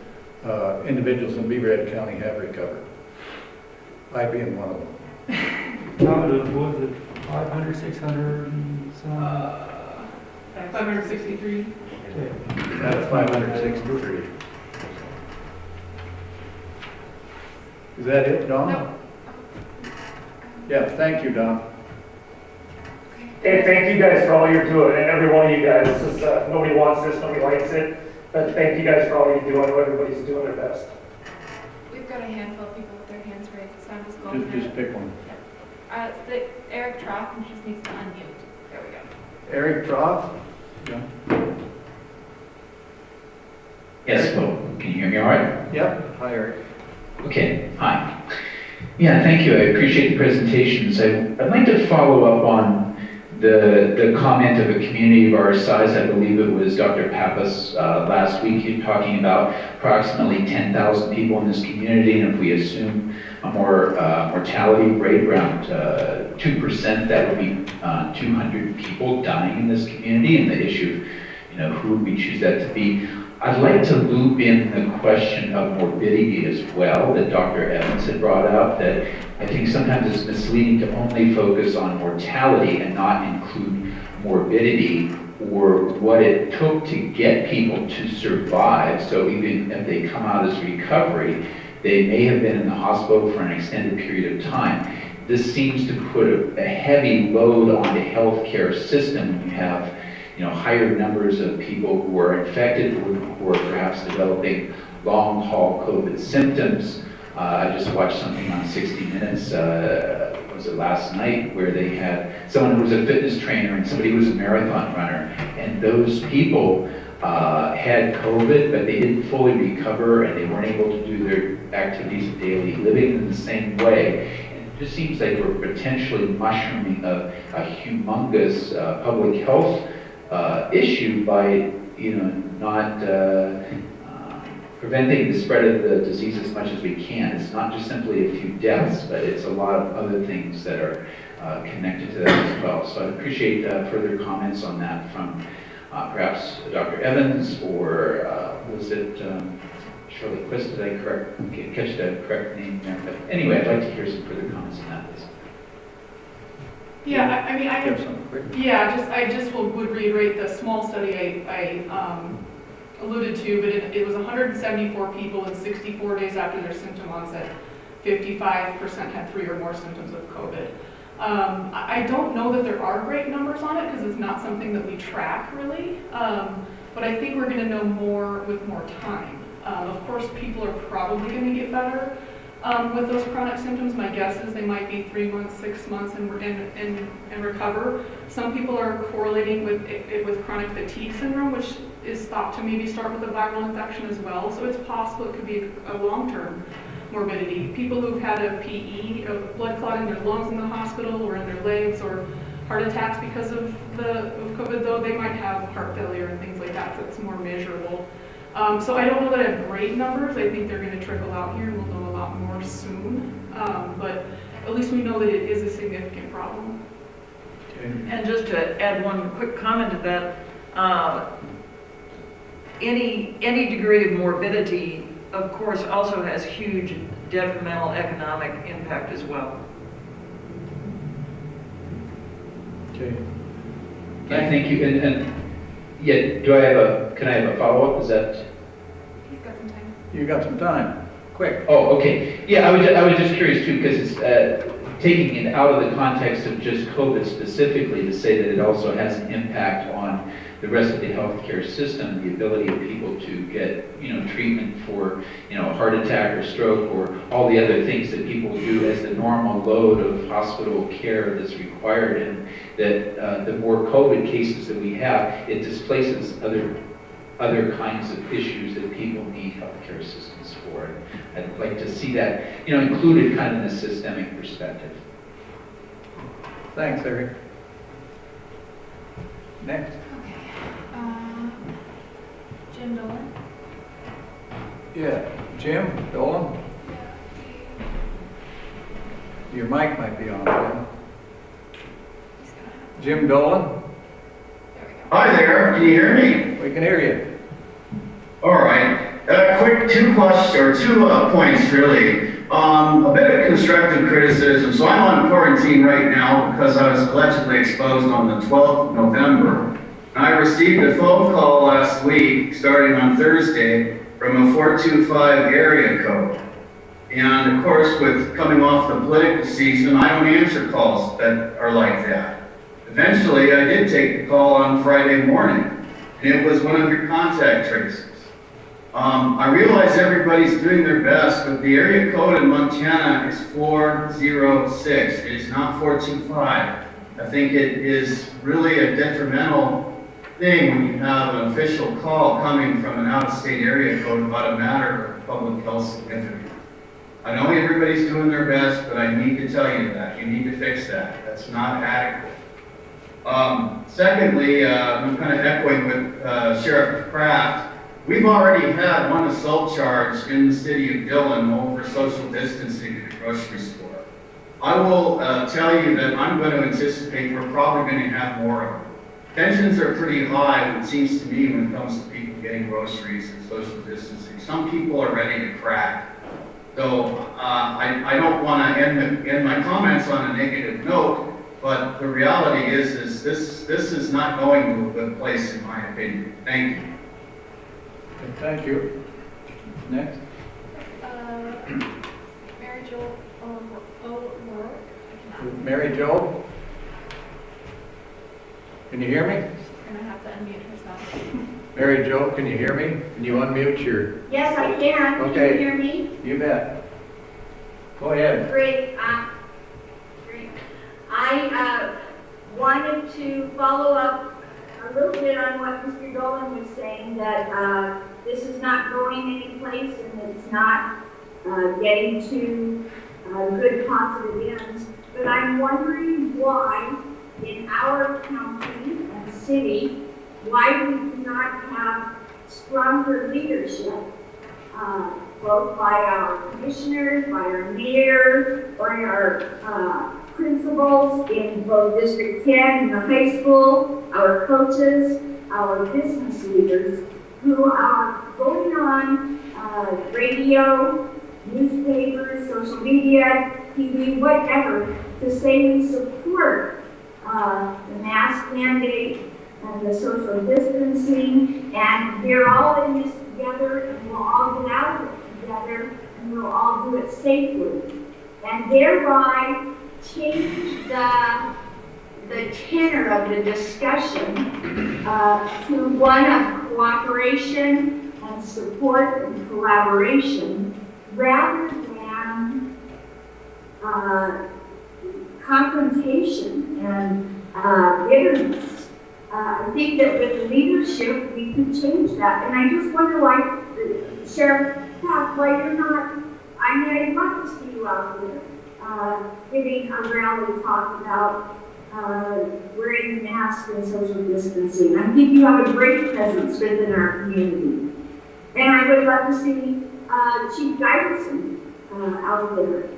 individuals in Beaverhead County have recovered. I being one of them. Out of, what was it, 500, 600 and some? 563. Okay. That's 563. Is that it, Don? No. Yeah, thank you, Don. Hey, thank you guys for all you're doing, and every one of you guys. This is, nobody wants this, nobody likes it, but thank you guys for all you do. I know everybody's doing their best. We've got a handful of people with their hands raised, so I'm just going Just pick one. It's Eric Troth, and she just needs to unmute. There we go. Eric Troth? Yeah. Yes, hello. Can you hear me all right? Yep. Hi, Eric. Okay, hi. Yeah, thank you. I appreciate the presentations. I'd like to follow up on the comment of a community of our size. I believe it was Dr. Pappas last week talking about approximately 10,000 people in this community, and if we assume a more mortality rate around 2%, that would be 200 people dying in this community, and the issue of, who we choose that to be. I'd like to loop in the question of morbidity as well that Dr. Evans had brought up, that I think sometimes it's misleading to only focus on mortality and not include morbidity or what it took to get people to survive. So even if they come out as recovery, they may have been in the hospital for an extended period of time. This seems to put a heavy load on the healthcare system when you have higher numbers of people who are infected or who are perhaps developing long-haul COVID symptoms. I just watched something on 60 Minutes, was it last night, where they had someone who was a fitness trainer and somebody who was a marathon runner, and those people had COVID, but they didn't fully recover and they weren't able to do their activities of daily living in the same way. It just seems like we're potentially mushrooming a humongous public health issue by not preventing the spread of the disease as much as we can. It's not just simply a few deaths, but it's a lot of other things that are connected to that as well. So I appreciate further comments on that from perhaps Dr. Evans, or was it Shirley Quist? Did I catch the correct name there? But anyway, I'd like to hear some further comments on that, please. Yeah, I just would reiterate the small study I alluded to, but it was 174 people, and 64 days after their symptom onset, 55% had 3 or more symptoms of COVID. I don't know that there are great numbers on it because it's not something that we track really, but I think we're going to know more with more time. Of course, people are probably going to get better with those chronic symptoms. My guess is they might be 3 months, 6 months and recover. Some people are correlating with chronic fatigue syndrome, which is thought to maybe start with a viral infection as well. So it's possible it could be a long-term morbidity. People who've had a PE, blood clot in their lungs in the hospital or in their legs, or heart attacks because of COVID, though, they might have heart failure and things like that, so it's more measurable. So I don't know that I have great numbers. I think they're going to trickle out here, and we'll know a lot more soon. But at least we know that it is a significant problem. And just to add one quick comment to that, any degree of morbidity, of course, also has huge detrimental economic impact as well. Okay. Yeah, thank you. And yeah, can I have a follow-up? Is that? He's got some time. You got some time. Quick. Oh, okay. Yeah, I was just curious too, because it's taking it out of the context of just COVID specifically to say that it also has an impact on the rest of the healthcare system, the ability of people to get, treatment for, heart attack or stroke or all the other things that people do as the normal load of hospital care that's required, and that the more COVID cases that we have, it displaces other kinds of issues that people need healthcare assistance for. I'd like to see that, included kind of in a systemic perspective. Thanks, Eric. Next. Jim Dillon. Yeah, Jim Dolan? Your mic might be on, Jim. Jim Dolan? Hi there, can you hear me? We can hear you. All right, quick two points really. A bit of constructive criticism. So I'm on quarantine right now because I was allegedly exposed on the 12th of November. I received a phone call last week, starting on Thursday, from a 425 area code. And of course, with coming off the political season, I don't answer calls that are like that. Eventually, I did take the call on Friday morning, and it was one of your contact tracers. I realize everybody's doing their best, but the area code in Montana is 406. It is not 425. I think it is really a detrimental thing when you have an official call coming from an out-of-state area code about a matter of public health significance. I know everybody's doing their best, but I need to tell you that. You need to fix that. That's not adequate. Secondly, I'm kind of echoing with Sheriff Kraft. We've already had one assault charge in the city of Dillon over social distancing at a grocery store. I will tell you that I'm going to anticipate we're probably going to have more of them. Tensions are pretty high, it seems to me, when it comes to people getting groceries and social distancing. Some people are ready to crack. So I don't want to end my comments on a negative note, but the reality is this is not going to a good place, in my opinion. Thank you. Thank you. Next. Mary Jo O'Rourke. Mary Jo? Can you hear me? She's gonna have to unmute herself. Mary Jo, can you hear me? Can you unmute your... Yes, I can. Okay. Can you hear me? You bet. Go ahead. Great. Great. I wanted to follow up a little bit on what Mr. Dolan was saying, that this is not going anyplace and it's not getting to good positive ends. But I'm wondering why in our county and city, why we do not have stronger leadership, both by our commissioners, by our mayor, by our principals in both District 10 and the high school, our coaches, our business leaders, who are going on radio, newspapers, social media, TV, whatever, to say we support the mask mandate and the social distancing, and we're all in this together, and we'll all get out of it together, and we'll all do it safely, and thereby change the tenor of the discussion to one of cooperation and support and collaboration, rather than confrontation and bitterness. I think that with leadership, we could change that. And I just wonder why, Sheriff Kraft, why you're not, I mean, I'd love to see you out there giving a rally talk about wearing masks and social distancing. I think you have a great presence within our community. And I would love to see Chief Giverson out there.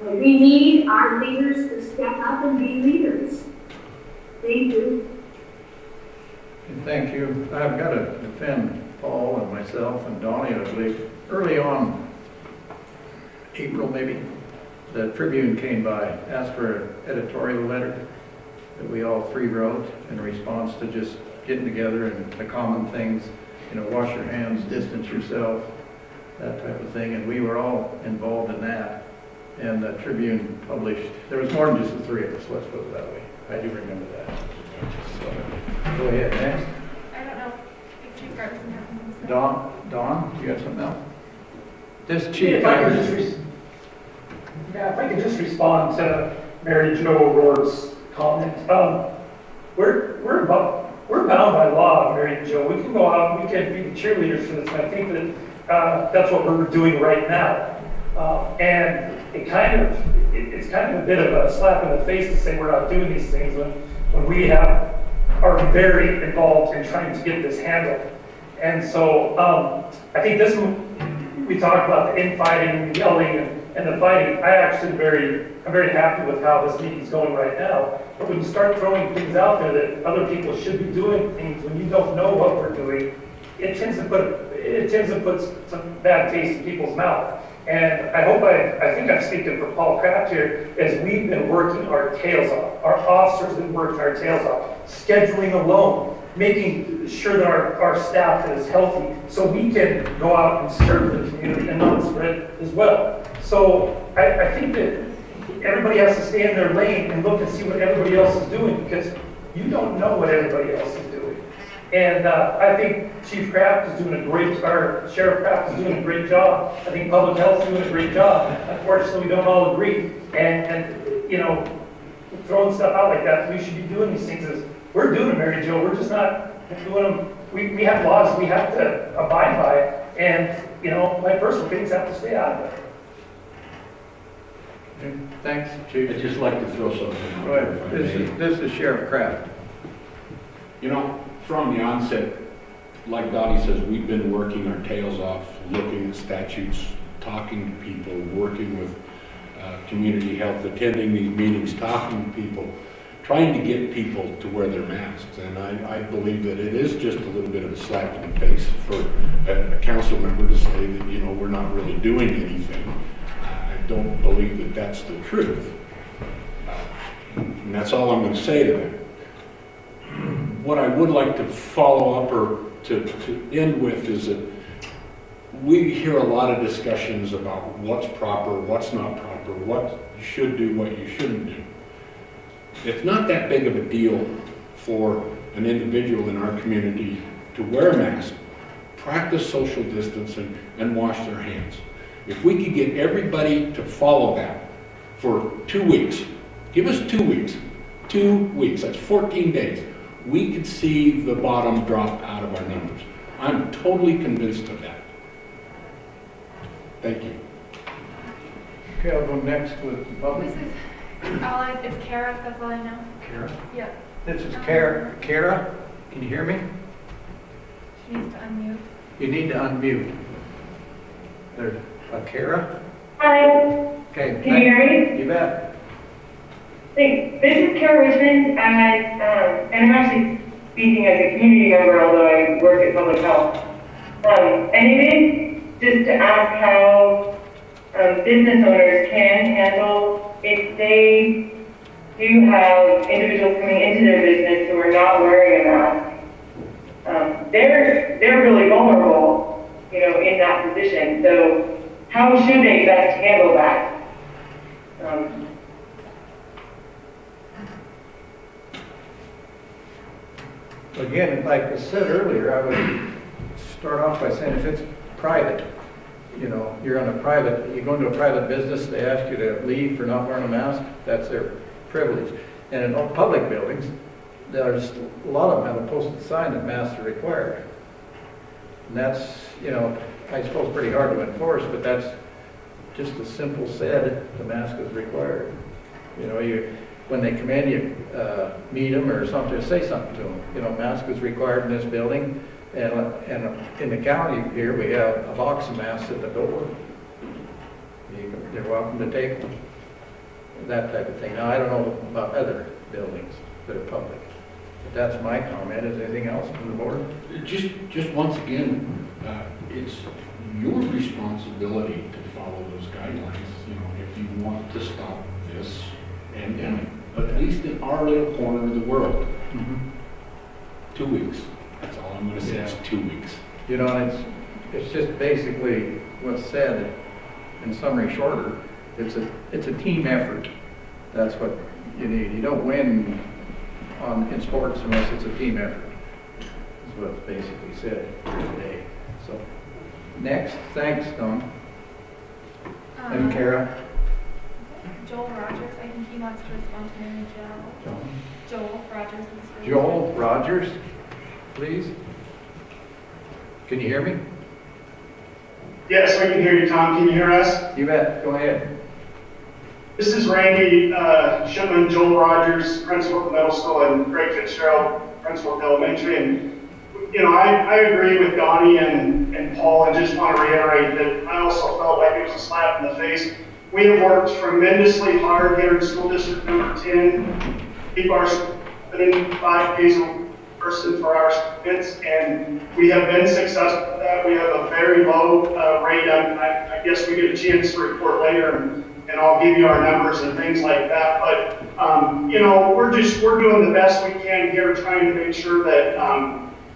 We need our leaders to step up and be leaders. Thank you. Thank you. I've got to defend Paul and myself and Donnie, I believe. Early on, April maybe, the Tribune came by, asked for an editorial letter that we all three wrote in response to just getting together and the common things, wash your hands, distance yourself, that type of thing. And we were all involved in that. And the Tribune published, there was more than just the three of us, let's put it that way. I do remember that. So, go ahead, next. I don't know if Chief Garrison has something to say. Dawn, do you got something else? This Yeah, Chief if I could Garrison. if I could just respond to Mary Jo O'Rourke's comment. We're bound by law, Mary Jo. We can go out, we can be the cheerleaders for this, and I think that that's what we're doing right now. And it's kind of a bit of a slap in the face to say we're not doing these things when we are very involved in trying to get this handled. And so I think this one, we talked about the infighting and the yelling and the fighting. I'm very happy with how this meeting's going right now. But when you start throwing things out there that other people should be doing things when you don't know what we're doing, it tends to put some bad taste in people's mouth. And I think I'm speaking for Paul Kraft here, as we've been working our tails off. Our officers have been working our tails off, scheduling alone, making sure that our staff is healthy so we can go out and serve the community and not spread as well. So I think that everybody has to stay in their lane and look and see what everybody else is doing, because you don't know what everybody else is doing. And I think Chief Kraft is doing or Sheriff Kraft is doing a great job. I think Public Health is doing a great job. Unfortunately, we don't all agree. And you know, throwing stuff out like that, we should be doing these things. We're doing them, Mary Jo. We're just not doing them. We have laws we have to abide by, and you know, my personal things have to stay out of it. Okay, thanks, Chief. I'd just like to throw something out Go there, ahead. if I may. This is Sheriff Kraft. You know, from the onset, like Dottie says, we've been working our tails off, looking at statutes, talking to people, working with community health, attending these meetings, talking to people, trying to get people to wear their masks. And I believe that it is just a little bit of a slap in the face for a council member to say that, you know, we're not really doing anything. I don't believe that that's the truth. And that's all I'm going to say to that. What I would like to follow up or to end with is that we hear a lot of discussions about what's proper, what's not proper, what you should do, what you shouldn't do. It's not that big of a deal for an individual in our community to wear a mask, practice social distancing, and wash their hands. If we could get everybody to follow that for 2 weeks, give us 2 weeks, 2 weeks, that's 14 days. We could see the bottom drop out of our numbers. I'm totally convinced of that. Thank you. Okay, I'll go next with the public. It's Kara, that's all I know. Kara? Yeah. This is Kara. Kara, can you hear me? She needs to unmute. You need to unmute. There's Kara? Hi, Okay. can you hear me? You bet. Thanks. This is Kara Richmond, and I'm actually speaking as a community member, although I work at Public Health. And it is just to ask how business owners can handle if they do have individuals coming into their business who are not wearing a mask. They're really vulnerable, you know, in that position. So how should they best handle that? Again, like I said earlier, I would start off by saying if it's private, you know, you go into a private business, they ask you to leave for not wearing a mask, that's their privilege. And in all public buildings, there's a lot of them have a posted sign that masks are required. And that's, you know, I suppose pretty hard to enforce, but that's just a simple said, the mask is required. You know, when they come in, you meet them or something, say something to them. You know, mask is required in this building, and in the county here, we have a box of masks at the door. You're welcome to take them, that type of thing. Now, I don't know about other buildings that are public, but that's my comment. Is anything else from the board? Just once again, it's your responsibility to follow those guidelines. You know, if you want to stop this, and at least in our little corner of the world, 2 weeks. That's all I'm going to say. It's 2 weeks. You know, and it's just basically what's said, in summary shorter, It's a team effort. That's what you need. You don't win in sports unless it's a team effort. That's what it's basically said here today. So, next, thanks, Don. And Kara. Joel Rogers, I think he wants to respond to Mary Jo. Joel Rogers. Joel Rogers, please. Can you hear me? Yes, I can hear you, Tom. Can you hear us? You bet. Go ahead. This is Randy Shipman, Joel Rogers, principal at the middle school, and Greg Fitzgerald, principal at elementary. And, you know, I agree with Donnie and Paul, and just want to reiterate that I also felt like it was a slap in the face. We have worked tremendously hard here in school district number 10, keep our students 5 days a person for our students, and we have been successful with that. We have a very low rate. I guess we get a chance to report later, and I'll give you our numbers and things like that. But you know, we're doing the best we can here, trying to make sure that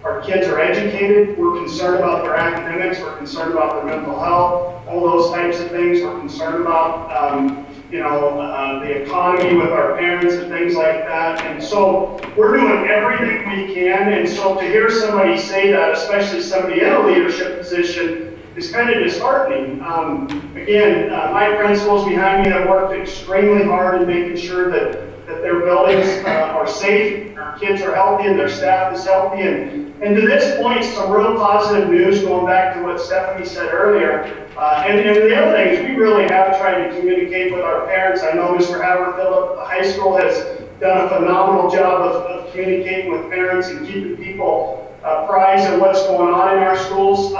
our kids are educated. We're concerned about their academics. We're concerned about their mental health, all those types of things. We're concerned about you know, the economy with our parents and things like that. And so we're doing everything we can. And so to hear somebody say that, especially somebody in a leadership position, is kind of disheartening. Again, my principals behind me have worked extremely hard in making sure that their buildings are safe, our kids are healthy, and their staff is healthy. And to this point, some real positive news, going back to what Stephanie said earlier. And the other thing is we really have tried to communicate with our parents. I know Mr. Haverfield at the high school has done a phenomenal job of communicating with parents and keeping people apprised of what's going on in our schools.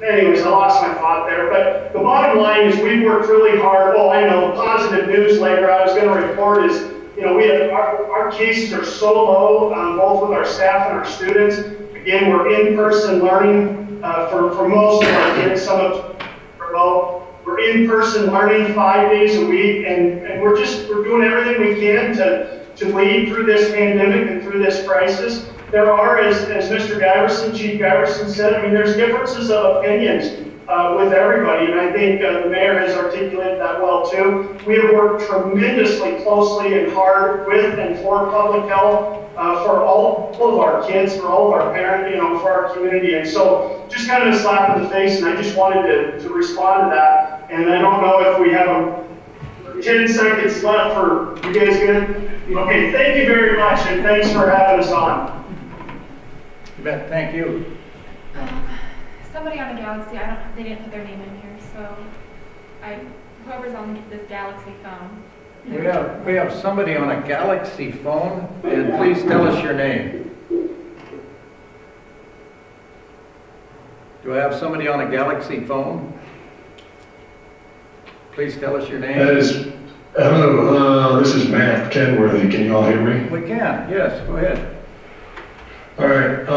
Anyways, I lost my thought there. But the bottom line is we've worked really hard. Oh, I know, positive news later I was going to report is, you know, we have our cases are so low, both with our staff and our students. Again, we're in-person learning for most of our kids. Some of remote. We're in-person learning 5 days a week, and we're doing everything we can to lead through this pandemic and through this crisis. There are, as Mr. Giverson, Chief Giverson said, I mean, there's differences of opinions with everybody, and I think the mayor has articulated that well too. We have worked tremendously closely and hard with and for public health, for all of our kids, for all of our parents, you know, for our community. And so just kind of a slap in the face, and I just wanted to respond to that. And I don't know if we have 10 seconds left for, you guys good? Okay, thank you very much, and thanks for having us on. You bet, thank you. Somebody on a Galaxy, they didn't put their name in here, so whoever's on this Galaxy phone. We have somebody on a Galaxy phone, and please tell us your name. Do I have somebody on a Galaxy phone? Please tell us your name. Hello, this is Matt Kenworthy. Can you all hear me? We can, yes, go ahead. All right.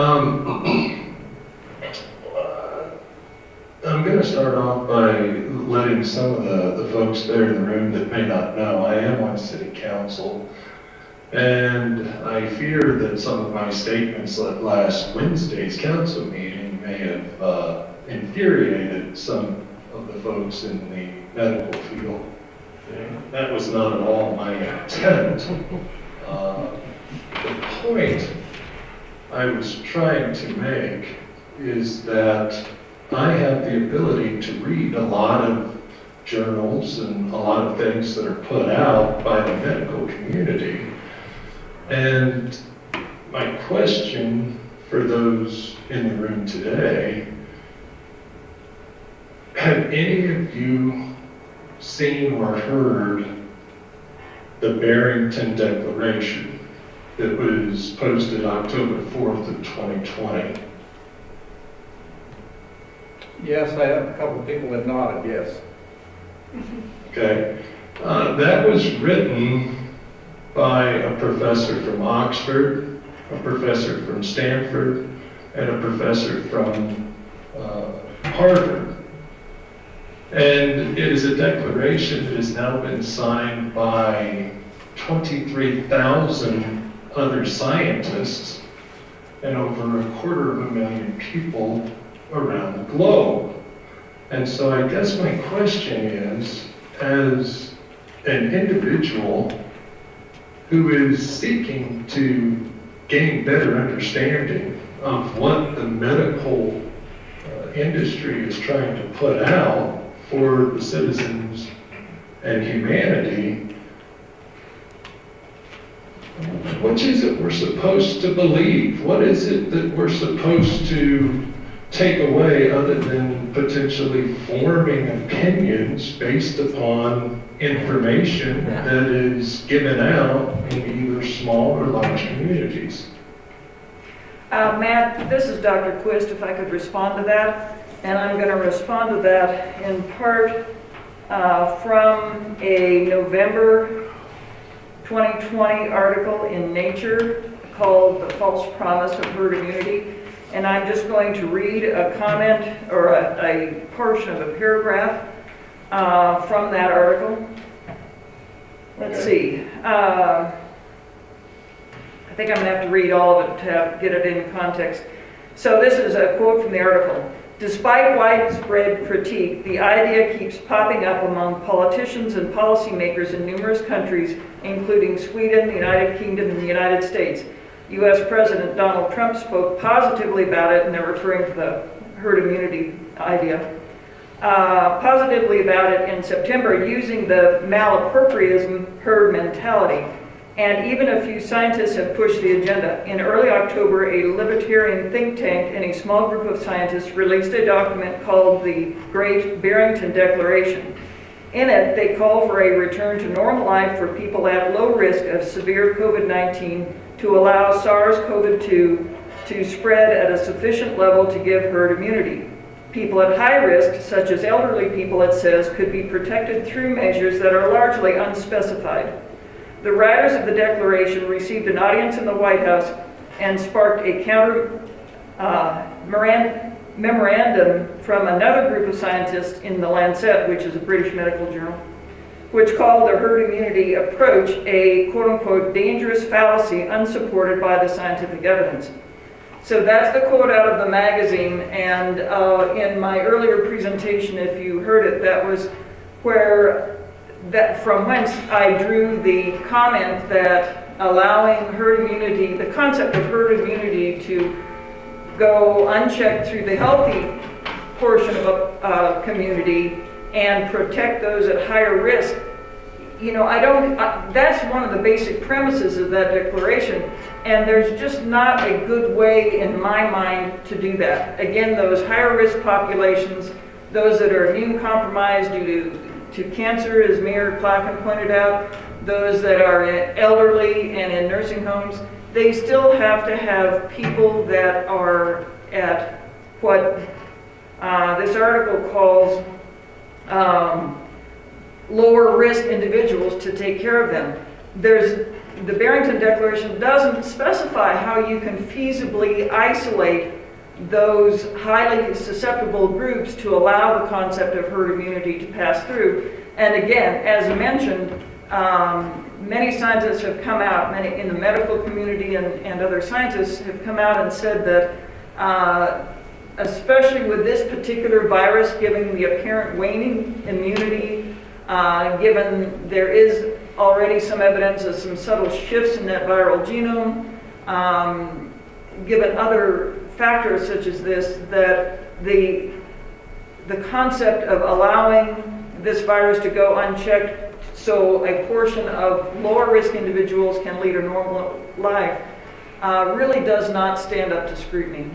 I'm going to start off by letting some of the folks there in the room that may not know, I am on city council, and I fear that some of my statements at last Wednesday's council meeting may have infuriated some of the folks in the medical field. That was not at all my intent. The point I was trying to make is that I have the ability to read a lot of journals and a lot of things that are put out by the medical community. And my question for those in the room today, have any of you seen or heard the Barrington Declaration that was posted October 4th of 2020? Yes, I have a couple of people that nodded, yes. Okay. That was written by a professor from Oxford, a professor from Stanford, and a professor from Harvard. And it is a declaration that has now been signed by 23,000 other scientists and over 250,000 people around the globe. And so I guess my question is, as an individual who is seeking to gain better understanding of what the medical industry is trying to put out for the citizens and humanity, which is it we're supposed to believe? What is it that we're supposed to take away other than potentially forming opinions based upon information that is given out in either small or large communities? Matt, this is Dr. Quist, if I could respond to that. And I'm going to respond to that in part from a November 2020 article in Nature called "The False Promise of Herd Immunity." And I'm just going to read a comment or a portion of a paragraph from that article. Let's see. I think I'm going to have to read all of it to get it in context. So this is a quote from the article. Despite widespread critique, the idea keeps popping up among politicians and policymakers in numerous countries, including Sweden, the United Kingdom, and the United States. U.S. President Donald Trump spoke positively about it, and they're referring to the herd immunity idea, positively about it in September using the malapropism herd mentality. And even a few scientists have pushed the agenda. In early October, a libertarian think tank and a small group of scientists released a document called the Great Barrington Declaration. In it, they call for a return to normal life for people at low risk of severe COVID-19 to allow SARS-CoV-2 to spread at a sufficient level to give herd immunity. People at high risk, such as elderly people, it says, could be protected through measures that are largely unspecified. The writers of the declaration received an audience in the White House and sparked a counter memorandum from another group of scientists in the Lancet, which is a British medical journal, which called the herd immunity approach a quote-unquote dangerous fallacy unsupported by the scientific evidence. So that's the quote out of the magazine, and in my earlier presentation, if you heard it, that was where from whence I drew the comment that allowing herd immunity, the concept of herd immunity to go unchecked through the healthy portion of a community and protect those at higher risk. You know, that's one of the basic premises of that declaration, and there's just not a good way in my mind to do that. Again, those higher risk populations, those that are immune compromised due to cancer, as Mayor Clacken pointed out, those that are elderly and in nursing homes, they still have to have people that are at what this article calls lower risk individuals to take care of them. The Barrington Declaration doesn't specify how you can feasibly isolate those highly susceptible groups to allow the concept of herd immunity to pass through. And again, as mentioned, many scientists have come out, many in the medical community and other scientists have come out and said that especially with this particular virus, given the apparent waning immunity, given there is already some evidence of some subtle shifts in that viral genome, given other factors such as this, that the concept of allowing this virus to go unchecked so a portion of lower risk individuals can lead a normal life really does not stand up to scrutiny.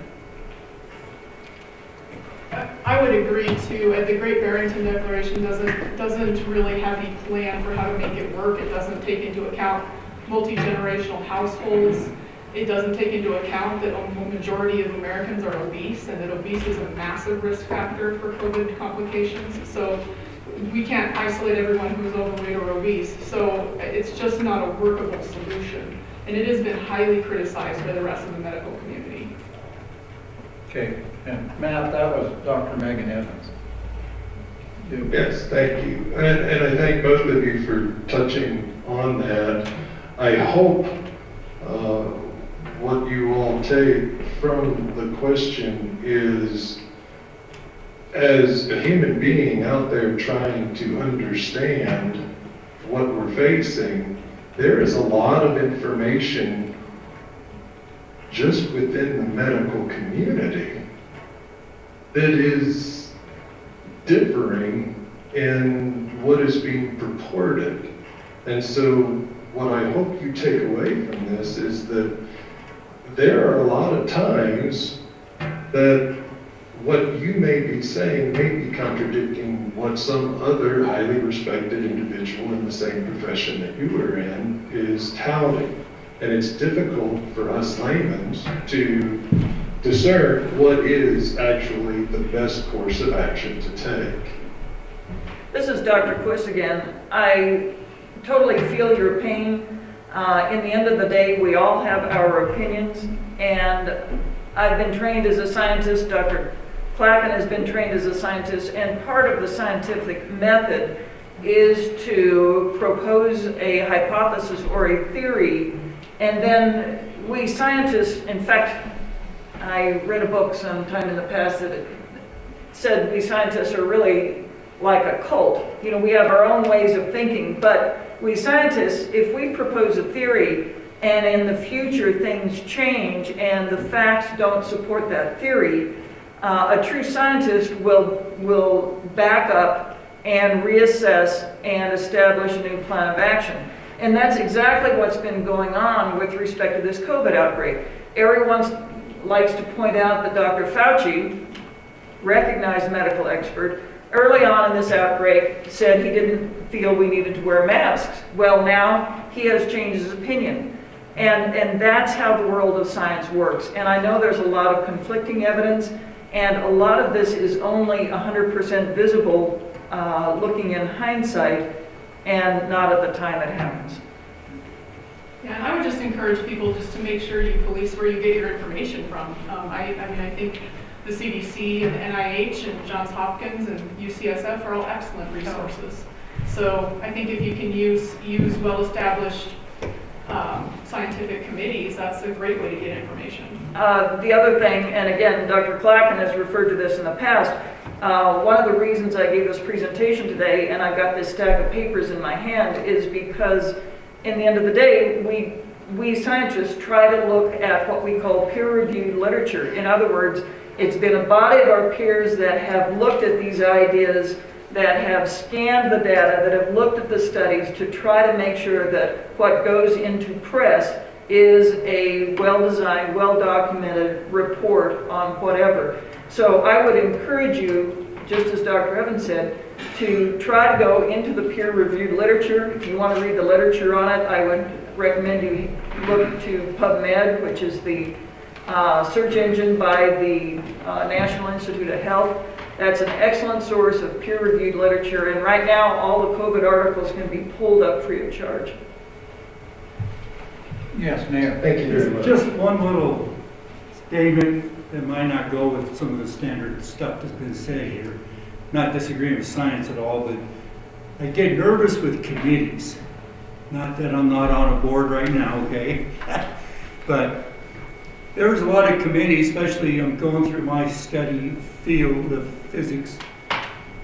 I would agree too. The Great Barrington Declaration doesn't really have a plan for how to make it work. It doesn't take into account multi-generational households. It doesn't take into account that a majority of Americans are obese, and that obese is a massive risk factor for COVID complications. So we can't isolate everyone who's overweight or obese. So it's just not a workable solution. And it has been highly criticized by the rest of the medical community. Okay, and Matt, that was Dr. Megan Evans. Yes, thank you. And I thank both of you for touching on that. I hope what you all take from the question is as a human being out there trying to understand what we're facing, there is a lot of information just within the medical community that is differing in what is being purported. And so what I hope you take away from this is that there are a lot of times that what you may be saying may be contradicting what some other highly respected individual in the same profession that you are in is touting. And it's difficult for us laymen to discern what is actually the best course of action to take. This is Dr. Quist again. I totally feel your pain. In the end of the day, we all have our opinions, and I've been trained as a scientist. Dr. Clacken has been trained as a scientist, and part of the scientific method is to propose a hypothesis or a theory, and then we scientists, in fact, I read a book sometime in the past that said we scientists are really like a cult. You know, we have our own ways of thinking, but we scientists, if we propose a theory and in the future things change and the facts don't support that theory, a true scientist will back up and reassess and establish a new plan of action. And that's exactly what's been going on with respect to this COVID outbreak. Everyone likes to point out that Dr. Fauci, recognized medical expert, early on in this outbreak said he didn't feel we needed to wear masks. Well, now he has changed his opinion. And that's how the world of science works. And I know there's a lot of conflicting evidence, and a lot of this is only 100% visible looking in hindsight and not at the time it happens. Yeah, and I would just encourage people just to make sure you police where you get your information from. I mean, I think the CDC and the NIH and Johns Hopkins and UCSF are all excellent resources. So I think if you can use well-established scientific committees, that's a great way to get information. The other thing, and again, Dr. Clacken has referred to this in the past, one of the reasons I gave this presentation today, and I've got this stack of papers in my hand, is because in the end of the day, we scientists try to look at what we call peer-reviewed literature. In other words, it's been a body of our peers that have looked at these ideas, that have scanned the data, that have looked at the studies to try to make sure that what goes into press is a well-designed, well-documented report on whatever. So I would encourage you, just as Dr. Evans said, to try to go into the peer-reviewed literature. If you want to read the literature on it, I would recommend you look to PubMed, which is the search engine by the National Institute of Health. That's an excellent source of peer-reviewed literature, and right now all the COVID articles can be pulled up free of charge. Yes, Mayor. Thank you very much. Just one little statement that might not go with some of the standard stuff that's been said here. Not disagreeing with science at all, but I get nervous with committees. Not that I'm not on a board right now, okay? But there's a lot of committees, especially I'm going through my study field of physics.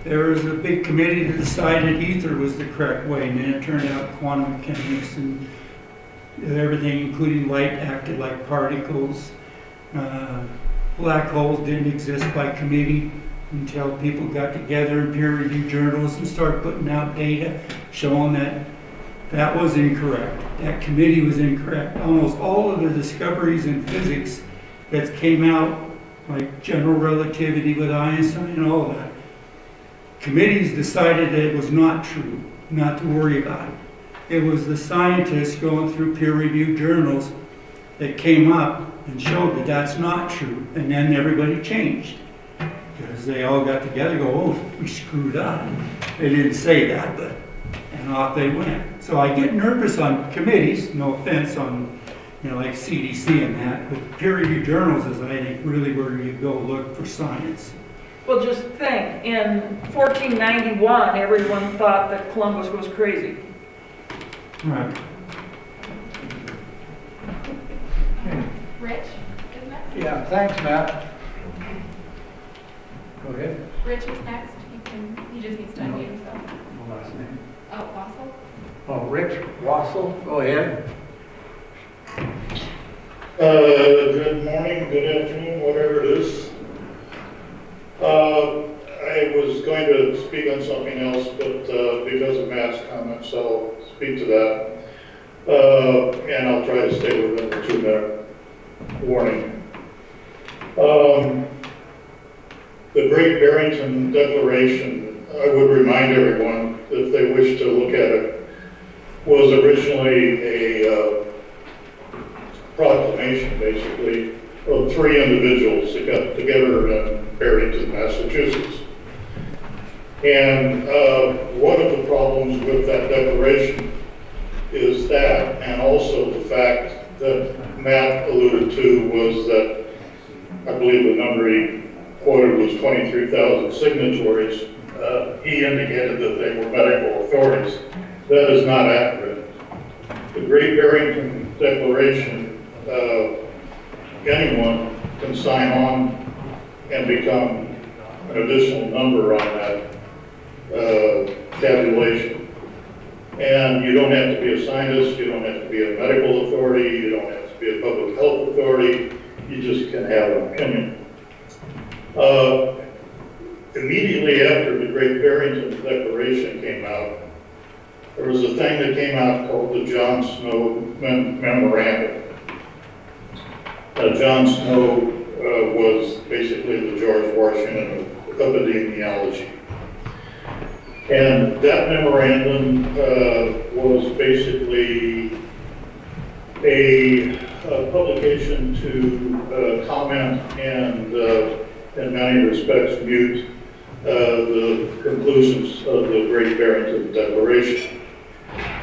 There was a big committee that decided ether was the correct way, and then it turned out quantum mechanics and everything, including light, acted like particles. Black holes didn't exist by committee until people got together in peer-reviewed journals and started putting out data showing that that was incorrect. That committee was incorrect. Almost all of the discoveries in physics that came out, like general relativity with Einstein and all that, committees decided that it was not true, not to worry about it. It was the scientists going through peer-reviewed journals that came up and showed that that's not true, and then everybody changed. Because they all got together and go, oh, we screwed up. They didn't say that, but, and off they went. So I get nervous on committees, no offense on, like CDC and that, but peer-reviewed journals is, I think, really where you go look for science. Well, just think, in 1491, everyone thought that Columbus was crazy. Right. Rich, isn't it? Yeah, thanks, Matt. Go ahead. Rich is next. He just needs to unmute himself. No last name. Oh, Wassel? Oh, Rich Wassel, go ahead. Good morning, good afternoon, whatever it is. I was going to speak on something else, but because of Matt's comments, I'll speak to that. And I'll try to stay within the 2-minute warning. The Great Barrington Declaration, I would remind everyone, if they wish to look at it, was originally a proclamation, basically, of 3 individuals that got together in Barrington, Massachusetts. And one of the problems with that declaration is that, and also the fact that Matt alluded to, was that I believe the number he quoted was 23,000 signatories. He indicated that they were medical authorities. That is not accurate. The Great Barrington Declaration, anyone can sign on and become an additional number on that tabulation. And you don't have to be a scientist, you don't have to be a medical authority, you don't have to be a public health authority, you just can have an opinion. Immediately after the Great Barrington Declaration came out, there was a thing that came out called the John Snow Memorandum. John Snow was basically the George Washington of epidemiology. And that memorandum was basically a publication to comment and in many respects mute the conclusions of the Great Barrington Declaration.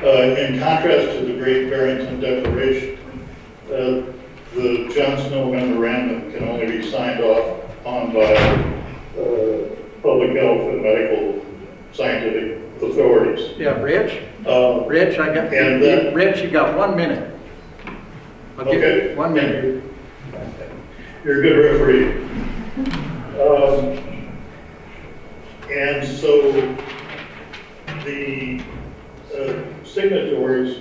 In contrast to the Great Barrington Declaration, the John Snow Memorandum can only be signed off on by public health and medical scientific authorities. Yeah, Rich, Rich, you got 1 minute. Okay. 1 minute. You're a good referee. And so the signatories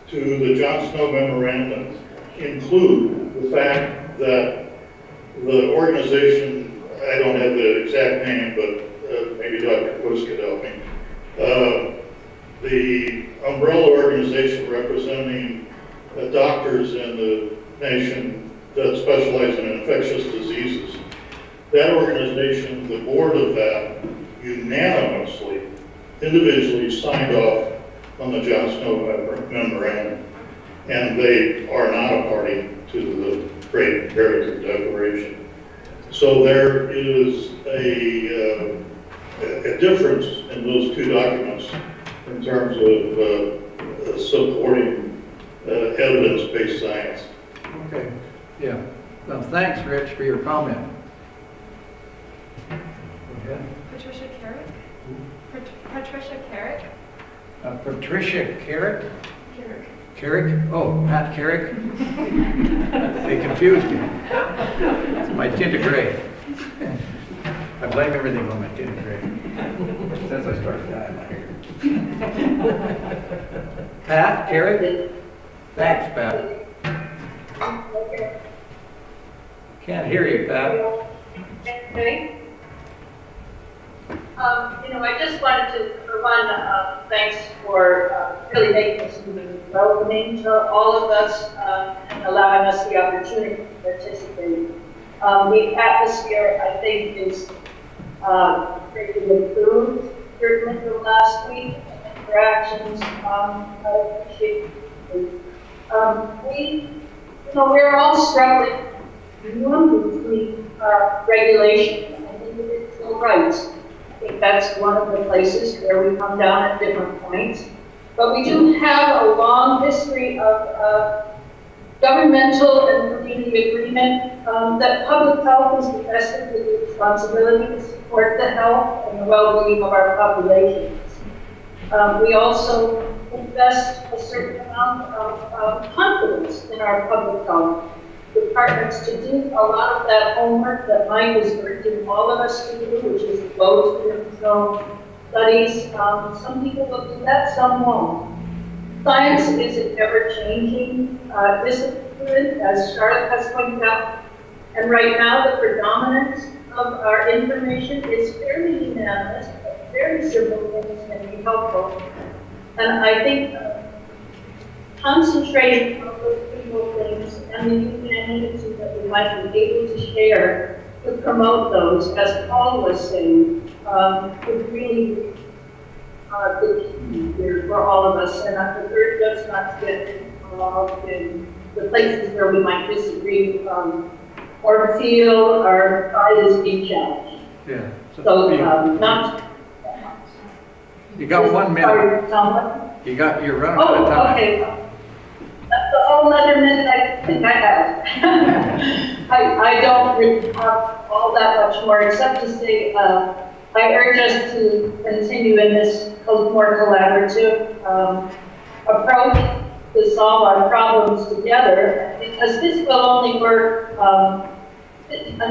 to the John Snow Memorandum include the fact that the organization, I don't have the exact name, but maybe Dr. Bush could help me, the umbrella organization representing doctors in the nation that specialize in infectious diseases. That organization, the board of that, unanimously, individually signed off on the John Snow Memorandum, and they are not a party to the Great Barrington Declaration. So there is a difference in those 2 documents in terms of supporting evidence-based science. Okay, yeah. Well, thanks, Rich, for your comment. Go ahead. Patricia Carrick? Patricia Carrick? Patricia Carrick? Carrick. Carrick? Oh, Matt Carrick? They confused me. It's my tint of gray. I blame everything on my tint of gray. Since I started dyeing my hair. Pat Carrick? Thanks, Pat. Can't hear you, Pat. Okay. I just wanted to, for one, thanks for really making this welcoming to all of us and allowing us the opportunity to participate. The atmosphere, I think, is greatly improved, certainly from last week. Interactions, I appreciate it. We're all struggling between regulation and individual rights. I think that's one of the places where we come down at different points. But we do have a long history of governmental and community agreement that public health is invested with the responsibility to support the health and the well-being of our populations. We also invest a certain amount of confidence in our public health. departments to do a lot of that homework that Mike is urging all of us to do, which is go to the studies. Some people will do that, some won't. Science is an ever-changing discipline, as Charlotte has pointed out, and right now the predominance of our information is fairly unanimous, but very simple things can be helpful. And I think concentrating on those simple things and the humanity that we might be able to share to promote those, as Paul was saying, would really be the key here for all of us, and that the third does not get involved in the places where we might disagree or feel our pride is being challenged. Yeah. So, not. You got 1 minute. You're running out of time. Okay. That's a whole other minute I think I have. I don't really have all that much more except to say, I urge us to continue in this more collaborative approach to solve our problems together, because this will only work.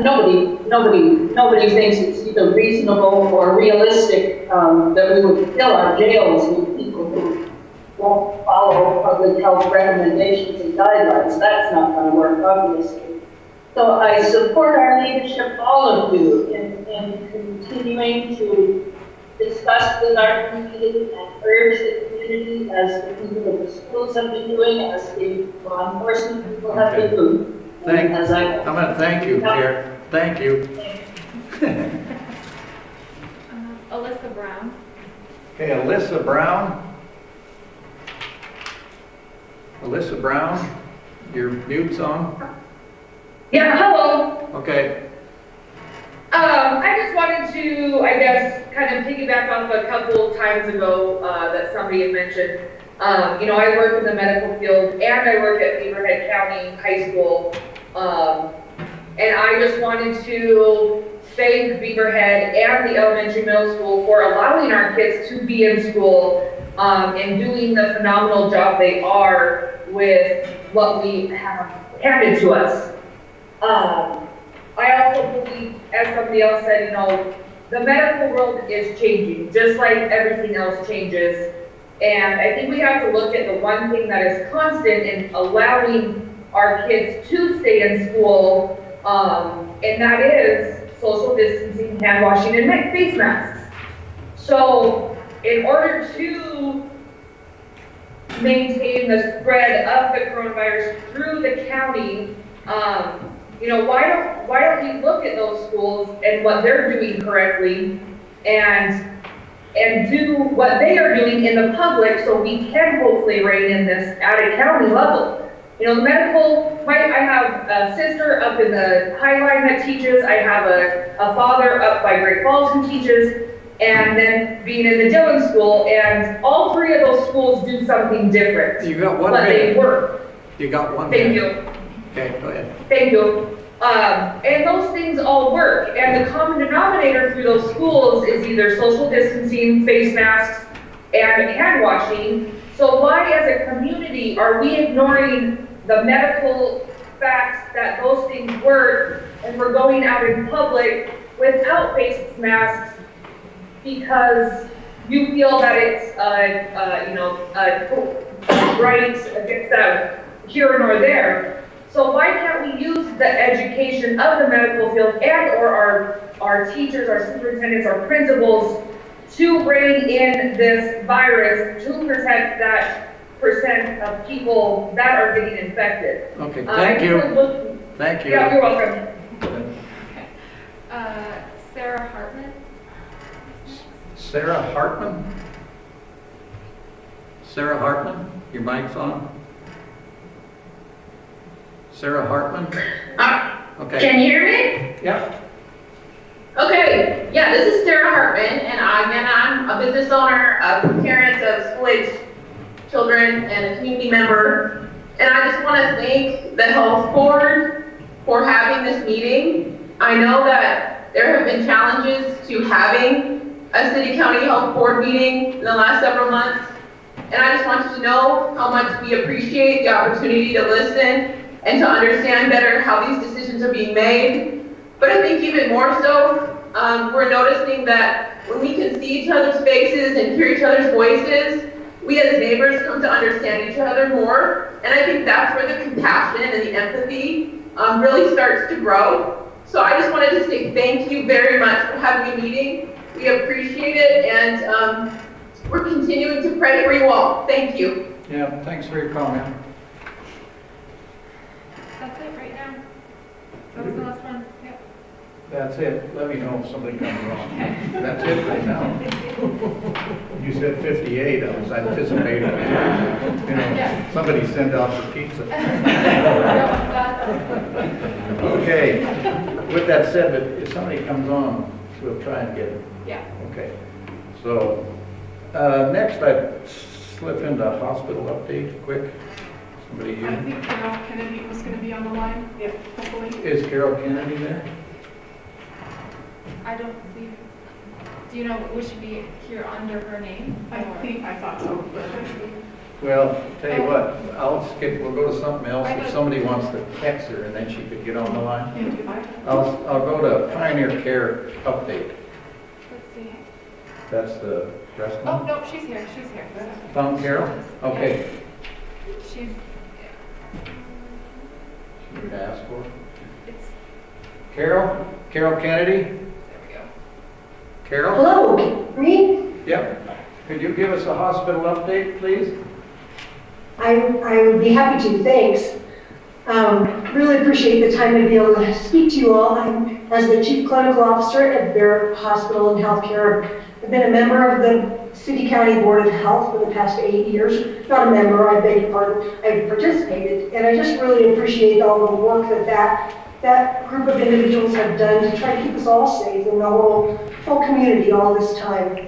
Nobody thinks it's either reasonable or realistic that we would fill our jails with people who won't follow public health recommendations and guidelines. That's not going to work, obviously. So I support our leadership, all of you, in continuing to discuss with our community and urge the community, as the people of the schools have been doing, as the law enforcement people have been doing. I'm going to thank you, Chair. Thank you. Alyssa Brown. Okay, Alyssa Brown. Alyssa Brown, your mute's on. Yeah, hello. Okay. I just wanted to, I guess, kind of piggyback off a couple times ago that somebody had mentioned. You know, I work in the medical field and I work at Beaverhead County High School. And I just wanted to thank Beaverhead and the elementary middle school for allowing our kids to be in school and doing the phenomenal job they are with what we have handed to us. I also believe, as somebody else said, you know, the medical world is changing, just like everything else changes. And I think we have to look at the one thing that is constant in allowing our kids to stay in school, and that is social distancing, hand washing, and face masks. So in order to maintain the spread of the coronavirus through the county, you know, why don't we look at those schools and what they're doing correctly and do what they are doing in the public, so we can hopefully rein in this at a county level. You know, I have a sister up in the High Line that teaches, I have a father up by Great Falls who teaches, and then being in the Dillon school, and all three of those schools do something different. You got 1 but minute. They work. You got 1 minute. Thank you. Okay, go ahead. Thank you. And those things all work, and the common denominator through those schools is either social distancing, face masks, and hand washing. So why as a community are we ignoring the medical facts that those things work, and we're going out in public without face masks because you feel that it's right against that here nor there? So why can't we use the education of the medical field and or our teachers, our superintendents, our principals to rein in this virus to protect that percent of people that are getting infected? Okay, thank you. Thank you. Yeah, you're welcome. Sarah Hartman. Sarah Hartman? Sarah Hartman, your mic's on. Sarah Hartman? Okay. Can you hear me? Yeah. Okay, yeah, this is Sarah Hartman, and I'm a business owner, a parent of school-age children, and a community member. And I just want to thank the health board for having this meeting. I know that there have been challenges to having a city-county health board meeting in the last several months. And I just want you to know how much we appreciate the opportunity to listen and to understand better how these decisions are being made. But I think even more so, we're noticing that when we can see each other's faces and hear each other's voices, we as neighbors come to understand each other more. And I think that's where the compassion and the empathy really starts to grow. So I just wanted to say thank you very much for having a meeting. We appreciate it, and we're continuing to pray for you all. Thank you. Yeah, thanks for your comment. That's it right now. That was the last one. Yep. That's it. Let me know if something comes wrong. That's it right now. You said 58. I was anticipating, somebody send out the pizza. Okay. With that said, but if somebody comes on, we'll try and get it. Yeah. Okay. So, next I slip into hospital update, quick. Somebody I here? think Carol Kennedy was going to be on the line, hopefully. Is Carol Kennedy there? I don't see. Do you know, would she be here under her name? I thought so. Well, tell you what, I'll skip, we'll go to something else. If somebody wants to text her and then she could get on the line. I'll go to Pioneer Care update. Let's see. That's the rest Oh, one? no, she's here. She's here. Found Carol? Okay. She's. Should we ask for? It's. Carol? Carol Kennedy? There we go. Carol? Hello, me? Yep. Could you give us a hospital update, please? I would be happy to, thanks. Really appreciate the time to be able to speak to you all. I'm, as the Chief Clinical Officer at Beaverhead Hospital and Healthcare, I've been a member of the City County Board of Health for the past 8 years. Not a member, I beg your pardon. I've participated, and I just really appreciate all the work that group of individuals have done to try to keep us all safe and the whole community all this time.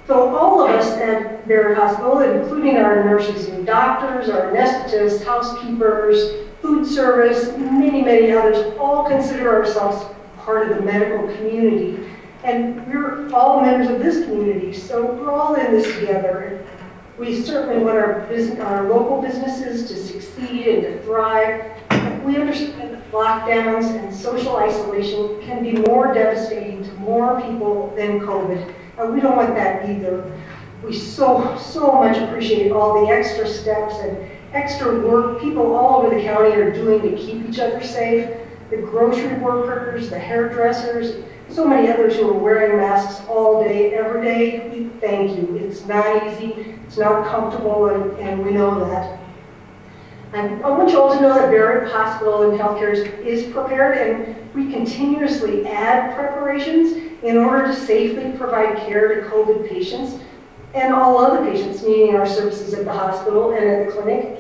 So all of us at Beaverhead Hospital, including our nurses and doctors, our anesthetists, housekeepers, food service, many, many others, all consider ourselves part of the medical community. And we're all members of this community, so we're all in this together. We certainly want our local businesses to succeed and to thrive. We understand that lockdowns and social isolation can be more devastating to more people than COVID. And we don't want that either. We so much appreciate all the extra steps and extra work people all over the county are doing to keep each other safe. The grocery workers, the hairdressers, so many others who are wearing masks all day, every day. We thank you. It's not easy, it's not comfortable, and we know that. I want you all to know that Beaverhead Hospital and Healthcare is prepared, and we continuously add preparations in order to safely provide care to COVID patients and all other patients needing our services at the hospital and at the clinic.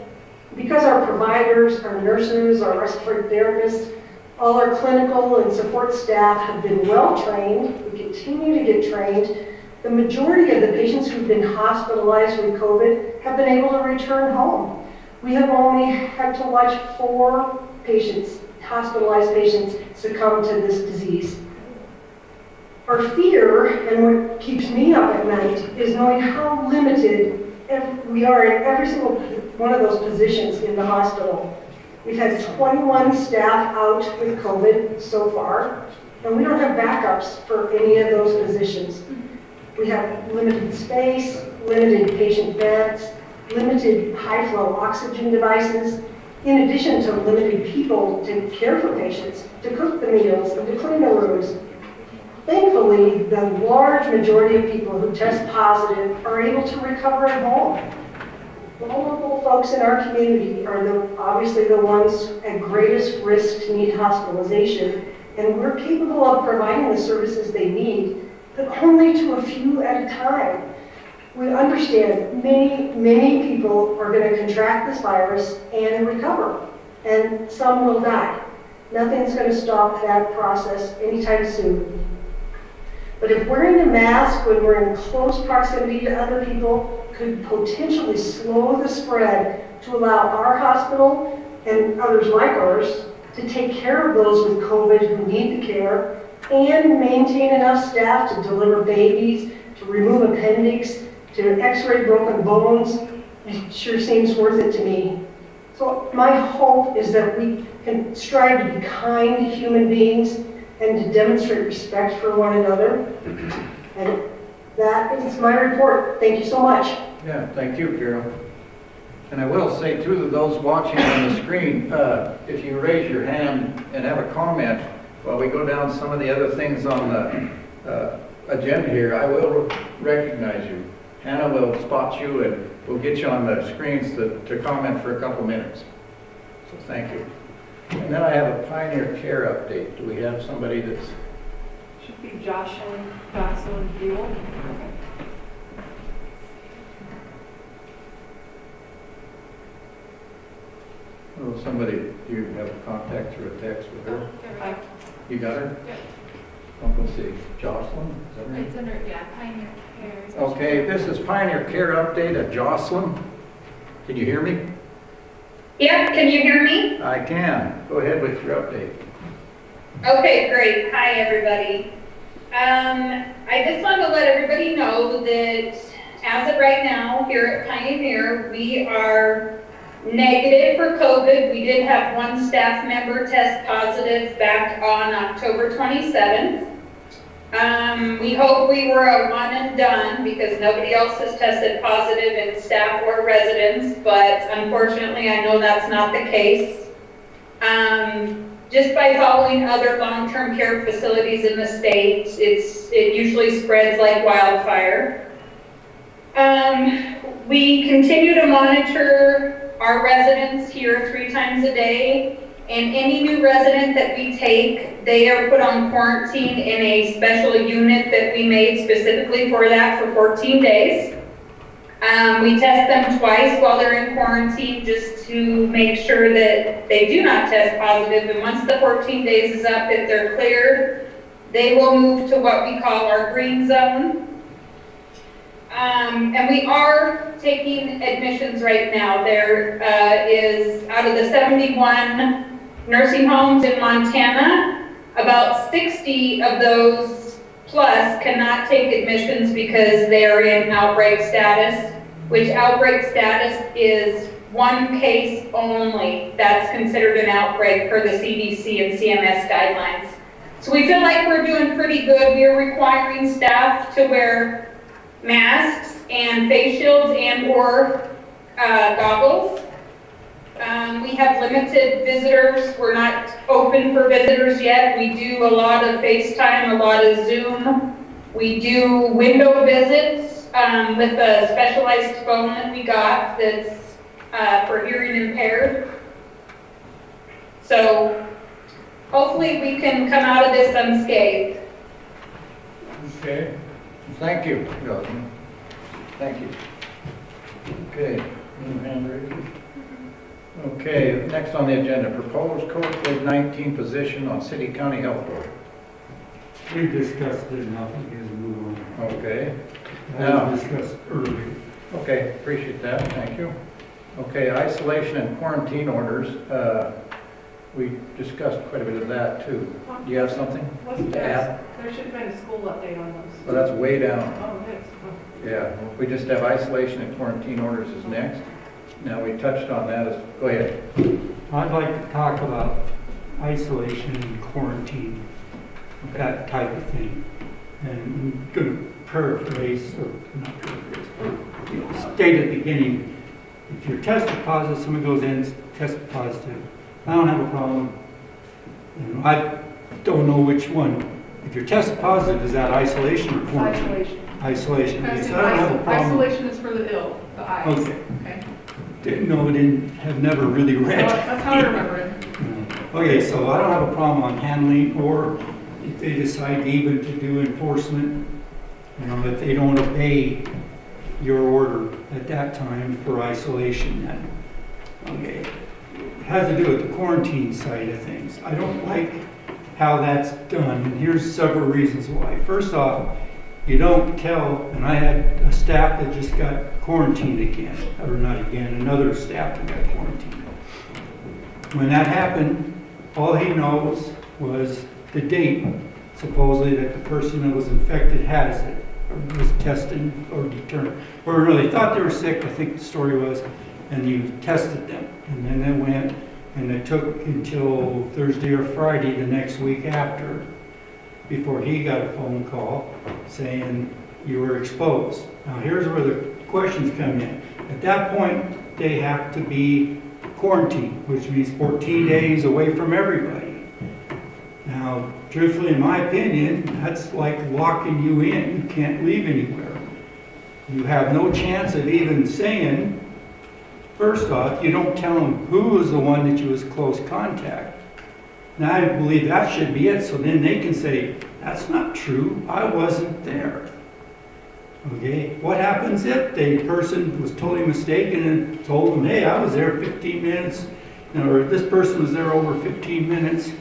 Because our providers, our nurses, our respiratory therapists, all our clinical and support staff have been well trained, we continue to get trained, the majority of the patients who've been hospitalized with COVID have been able to return home. We have only had to watch 4 patients, hospitalized patients, succumb to this disease. Our fear, and what keeps me up at night, is knowing how limited we are in every single one of those positions in the hospital. We've had 21 staff out with COVID so far, and we don't have backups for any of those positions. We have limited space, limited patient beds, limited high-flow oxygen devices, in addition to limited people to care for patients, to cook the meals, and to clean the rooms. Thankfully, the large majority of people who test positive are able to recover at home. Vulnerable folks in our community are obviously the ones at greatest risk to need hospitalization, and we're capable of providing the services they need, but only to a few at a time. We understand many people are going to contract this virus and recover, and some will die. Nothing's going to stop that process anytime soon. But if wearing a mask when we're in close proximity to other people could potentially slow the spread to allow our hospital and others like ours to take care of those with COVID who need the care and maintain enough staff to deliver babies, to remove appendix, to x-ray broken bones, it sure seems worth it to me. So my hope is that we can strive to be kind human beings and to demonstrate respect for one another. And that is my report. Thank you so much. Yeah, thank you, Carol. And I will say too, to those watching on the screen, if you raise your hand and have a comment while we go down some of the other things on the agenda here, I will recognize you. Hannah will spot you and we'll get you on the screens to comment for a couple minutes. So thank you. And then I have a Pioneer Care update. Do we have somebody that's... Should be Jocelyn Buell. Oh, somebody, do you have a contact through a text with her? You got her? Yep. Let's see, Jocelyn? Is that her name? It's under, yeah, Pioneer Care. Okay, this is Pioneer Care update at Jocelyn. Can you hear me? Yep, can you hear me? I can. Go ahead with your update. Okay, great. Hi, everybody. I just want to let everybody know that as of right now, here at Pioneer, we are negative for COVID. We did have one staff member test positive back on October 27th. We hope we were a one and done because nobody else has tested positive in staff or residents, but unfortunately I know that's not the case. Just by following other long-term care facilities in the state, it usually spreads like wildfire. We continue to monitor our residents here 3 times a day, and any new resident that we take, they are put on quarantine in a special unit that we made specifically for that for 14 days. We test them twice while they're in quarantine just to make sure that they do not test positive, and once the 14 days is up, if they're cleared, they will move to what we call our green zone. And we are taking admissions right now. There is, out of the 71 nursing homes in Montana, about 60 of those plus cannot take admissions because they are in outbreak status, which outbreak status is 1 case only. That's considered an outbreak per the CDC and CMS guidelines. So we feel like we're doing pretty good. We are requiring staff to wear masks and face shields and or goggles. We have limited visitors. We're not open for visitors yet. We do a lot of FaceTime, a lot of Zoom. We do window visits with a specialized phone that we got that's for hearing impaired. So hopefully we can come out of this unscathed. Okay. Thank you, Jocelyn. Thank you. Okay. New hand raised. Okay, next on the agenda, proposed COVID-19 position on City County Health Board. We discussed it enough, we can move on. Okay. That was discussed earlier. Okay, appreciate that, thank you. Okay, isolation and quarantine orders. We discussed quite a bit of that too. Do you have something Wasn't to add? there should have been a school update on those. Well, that's way down. Oh, it is. Oh. Yeah, we just have isolation and quarantine orders is next. Now, we touched on that. Go ahead. I'd like to talk about isolation and quarantine, that type of thing. And I'm going to paraphrase, or not paraphrase, but state at the beginning, if you're tested positive, someone goes in, tested positive, I don't have a problem. You know, I don't know which one. If you're tested positive, is that isolation or quarantine? Isolation. Isolation. Because Yes, I don't have a problem. isolation is for the ill, the eyes. Okay. Didn't know, have never really read. That's how I remember it. Okay, so I don't have a problem on handling, or if they decide even to do enforcement, you know, if they don't obey your order at that time for isolation, then, okay. It has to do with the quarantine side of things. I don't like how that's done, and here's several reasons why. First off, you don't tell, and I had a staff that just got quarantined again, or not again, another staff that got quarantined. When that happened, all he knows was the date, supposedly, that the person that was infected has it, or was tested or determined, or really thought they were sick, I think the story was, and you tested them. And then they went, and it took until Thursday or Friday the next week after, before he got a phone call saying you were exposed. Now here's where the questions come in. At that point, they have to be quarantined, which means 14 days away from everybody. Now, truthfully, in my opinion, that's like locking you in. You can't leave anywhere. You have no chance of even saying, first off, you don't tell them who was the one that you was close contact. Now, I believe that should be it, so then they can say, that's not true, I wasn't there. Okay, what happens if the person was totally mistaken and told them, hey, I was there 15 minutes, or this person was there over 15 minutes,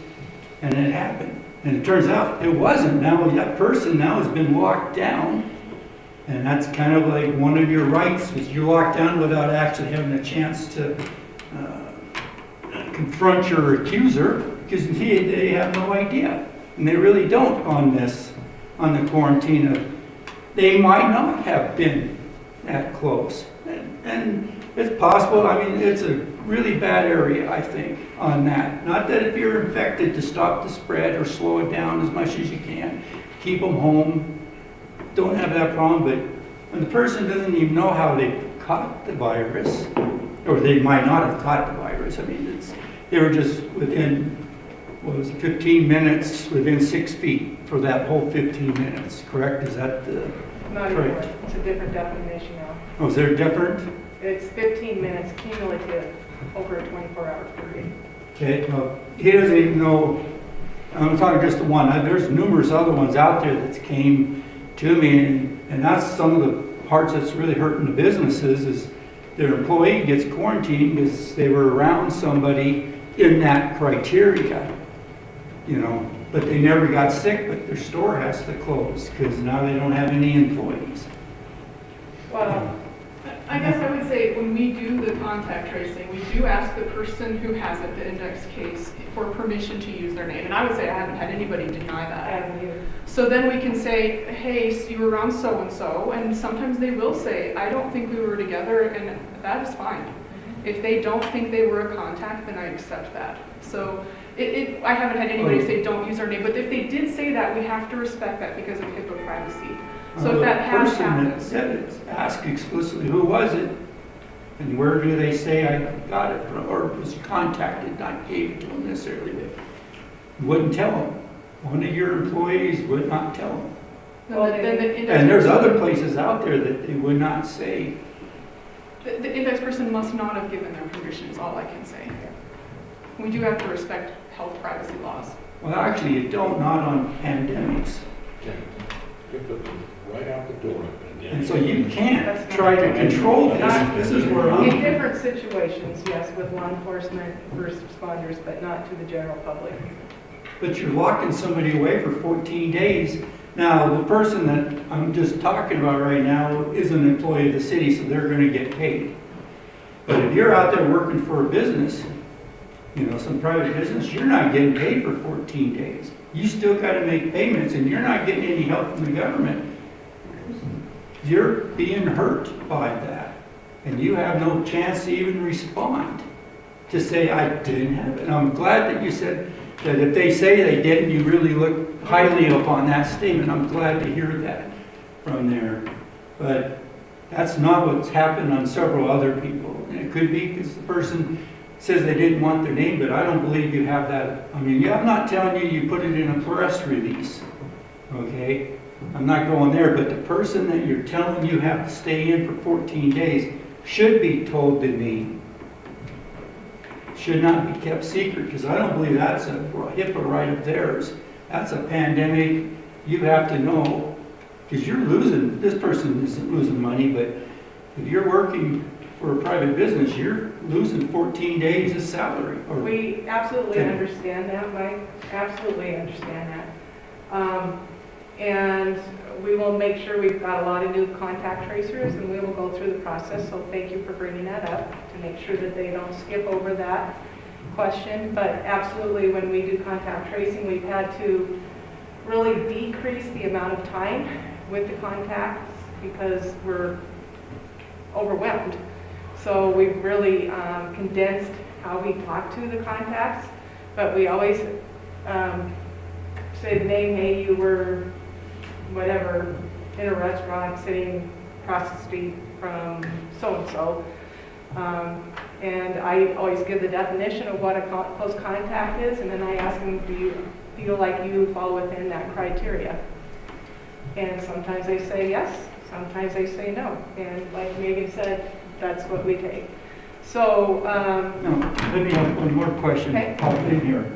and it happened. And it turns out it wasn't. Now that person now has been locked down, and that's kind of like one of your rights, is you're locked down without actually having a chance to confront your accuser, because they have no idea. And they really don't on this, on the quarantine of, they might not have been that close. And it's possible, I mean, it's a really bad area, I think, on that. Not that if you're infected, to stop the spread or slow it down as much as you can, keep them home, don't have that problem, but when the person doesn't even know how they caught the virus, or they might not have caught the virus, I mean, they were just within, what was it, 15 minutes, within 6 feet for that whole 15 minutes, correct? Is that the Not correct? anymore. It's a different definition now. Oh, is there different? It's 15 minutes cumulative over a 24-hour period. Okay, well, he doesn't even know, I'm talking just the one, there's numerous other ones out there that came to me, and that's some of the parts that's really hurting the businesses, is their employee gets quarantined because they were around somebody in that criteria, you know, but they never got sick, but their store has to close because now they don't have any employees. Well, I guess I would say when we do the contact tracing, we do ask the person who has it, the index case, for permission to use their name. And I would say I haven't had anybody deny that. So then we can say, hey, so you were around so-and-so, and sometimes they will say, I don't think we were together, and that is fine. If they don't think they were a contact, then I accept that. So I haven't had anybody say don't use our name, but if they did say that, we have to respect that because of HIPAA privacy. So if that has happened. The person that said it, ask explicitly, who was it? And where do they say I got it from, or was contacted, not gave it to them necessarily, but wouldn't tell them. One of your employees would not tell them. And there's other places out there that they would not say. The index person must not have given their permission is all I can say. We do have to respect health privacy laws. Well, actually, you don't, not on pandemics. Right out the door. And so you can't try to control this. This is where In I'm. different situations, yes, with law enforcement, first responders, but not to the general public. But you're locking somebody away for 14 days. Now, the person that I'm just talking about right now is an employee of the city, so they're going to get paid. But if you're out there working for a business, you know, some private business, you're not getting paid for 14 days. You still got to make payments, and you're not getting any help from the government. You're being hurt by that, and you have no chance to even respond to say, I didn't have it. And I'm glad that you said that if they say they didn't, you really look highly upon that statement. I'm glad to hear that from there. But that's not what's happened on several other people. And it could be because the person says they didn't want their name, but I don't believe you have that. I mean, I'm not telling you you put it in a press release, okay? I'm not going there, but the person that you're telling you have to stay in for 14 days should be told the name. Should not be kept secret, because I don't believe that's a HIPAA right of theirs. That's a pandemic. You have to know, because you're losing, this person isn't losing money, but if you're working for a private business, you're losing 14 days of salary. We absolutely understand that, Mike. Absolutely understand that. And we will make sure we've got a lot of new contact tracers, and we will go through the process. So thank you for bringing that up to make sure that they don't skip over that question. But absolutely, when we do contact tracing, we've had to really decrease the amount of time with the contacts because we're overwhelmed. So we've really condensed how we talk to the contacts, but we always say the name, hey, you were whatever, in a restaurant sitting across the street from so-and-so. And I always give the definition of what a close contact is, and then I ask them, do you feel like you fall within that criteria? And sometimes they say yes, sometimes they say no. And like Megan said, that's what we take. So, Now, let me have one more question Okay. pop in here.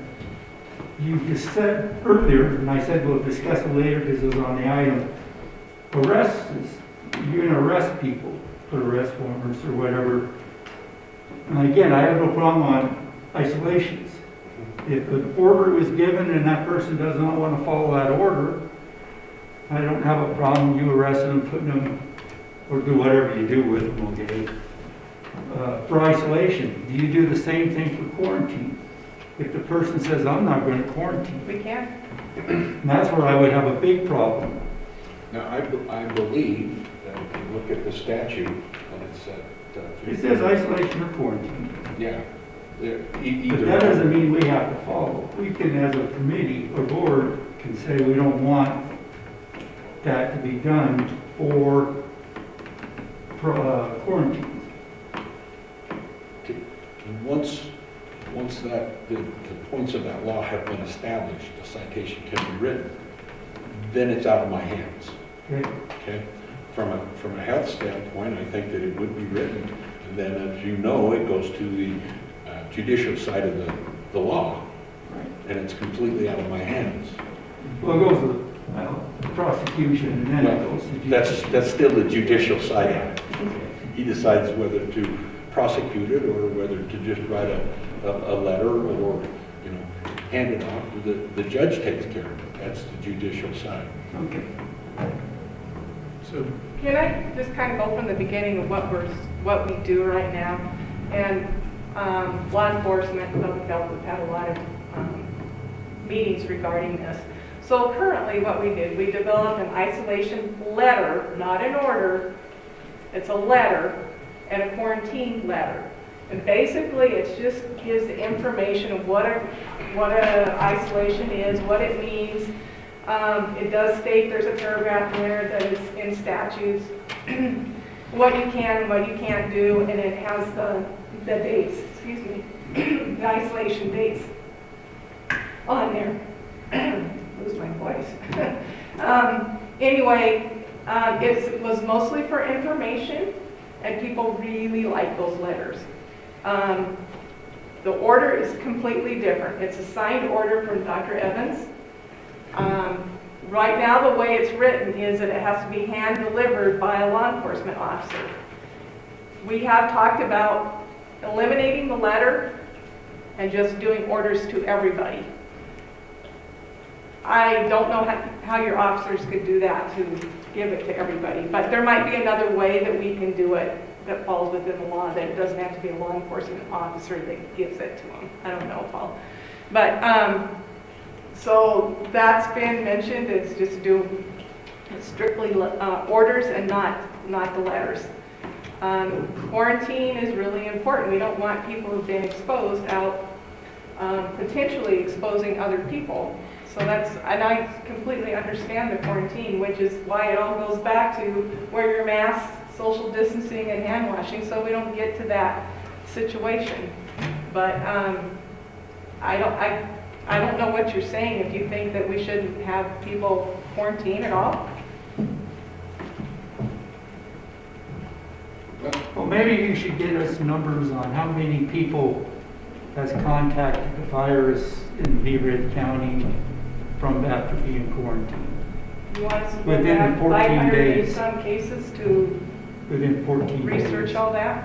You just said earlier, and I said we'll discuss it later because it was on the item, arrests, you're gonna arrest people for arrest warrants or whatever. And again, I have no problem on isolations. If an order was given and that person does not want to follow that order, I don't have a problem you arresting them, putting them, or do whatever you do with them, okay? For isolation, do you do the same thing for quarantine? If the person says, I'm not going to quarantine, we can. and that's where I would have a big problem. Now, I believe that if you look at the statute, and it's at... It says isolation or quarantine. Yeah. But Either that doesn't mean we have to follow. We can, as a committee or board, can say we don't want that to be done for quarantines. Once that the points of that law have been established, a citation can be written, then it's out of my hands. Okay. Okay? From a health standpoint, I think that it would be written, and then, as you know, it goes to the judicial side of the law, Right. and it's completely out of my hands. Well, it goes to prosecution and then it goes to judicial. That's still the judicial side of it. He decides whether to prosecute it or whether to just write a letter or, hand it off. The judge takes care of it. That's the judicial side. Okay. So, Can I just kind of go from the beginning of what we do right now? And law enforcement and public health have had a lot of meetings regarding this. So currently what we did, we developed an isolation letter, not an order. It's a letter and a quarantine letter. And basically it just gives the information of what a isolation is, what it means. It does state, there's a paragraph in there that is in statutes, what you can and what you can't do, and it has the dates, the isolation dates on there. Lose my voice. Anyway, it was mostly for information, and people really like those letters. The order is completely different. It's a signed order from Dr. Evans. Right now, the way it's written is that it has to be hand-delivered by a law enforcement officer. We have talked about eliminating the letter and just doing orders to everybody. I don't know how your officers could do that, to give it to everybody, but there might be another way that we can do it that falls within the law, that it doesn't have to be a law enforcement officer that gives it to them. I don't know, Paul. But, so that's been mentioned, it's just do strictly orders and not the letters. Quarantine is really important. We don't want people who've been exposed out potentially exposing other people. So and I completely understand the quarantine, which is why it all goes back to wear your mask, social distancing, and hand washing, so we don't get to that situation. But I don't know what you're saying, if you think that we shouldn't have people quarantine at all. Well, maybe you should get us numbers on how many people has contacted the virus in Beaverhead County from after being quarantined. You want us to look Within at 14 500 and days. some cases to Within 14 days. research all that?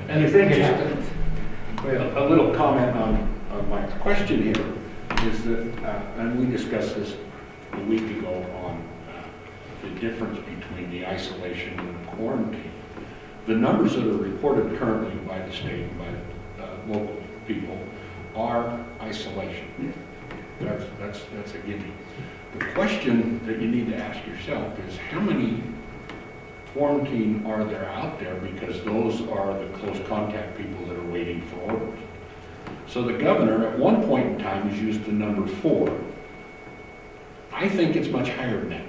And You think it just happens? a little comment on my question here is that, and we discussed this a week ago on the difference between the isolation and quarantine. The numbers that are reported currently by the state and by local people are isolation. That's a gimme. The question that you need to ask yourself is how many quarantine are there out there because those are the close contact people that are waiting for orders. So the governor at one point in time has used the number 4. I think it's much higher than that.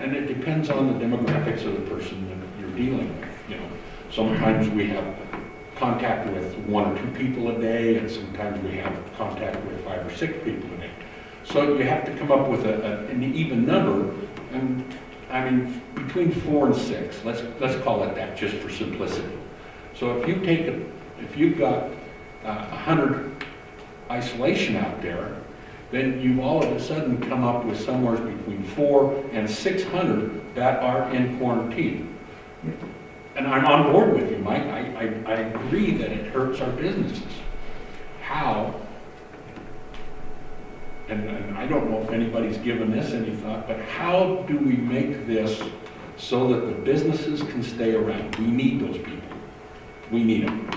And it depends on the demographics of the person that you're dealing with, you know. Sometimes we have contact with 1 or 2 people a day, and sometimes we have contact with 5 or 6 people a day. So you have to come up with an even number, and I mean, between 4 and 6, let's call it that, just for simplicity. So if you've got 100 isolation out there, then you've all of a sudden come up with somewhere between 400 and 600 that are in quarantine. And I'm on board with you, Mike. I agree that it hurts our businesses. How? And I don't know if anybody's given this any thought, but how do we make this so that the businesses can stay around? We need those people. We need them.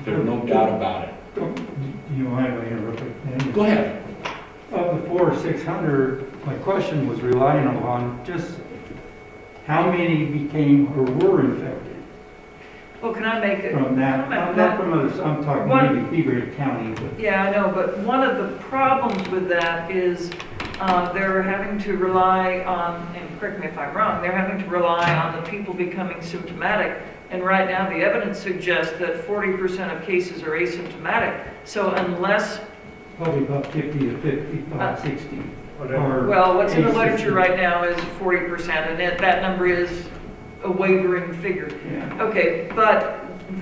There's no doubt about it. You mind if I interrupt? Go ahead. Of the 400 or 600, my question was relying on just how many became or were infected. Well, can I make it? From that, not from others, I'm talking maybe Beaverhead County. But. Yeah, I know, but one of the problems with that is they're having to rely on, and correct me if I'm wrong, they're having to rely on the people becoming symptomatic. And right now, the evidence suggests that 40% of cases are asymptomatic. So unless... Probably about 50 to 55, 60. Whatever. Well, what's in the literature right now is 40%, and that number is a wavering figure. Yeah. Okay, but,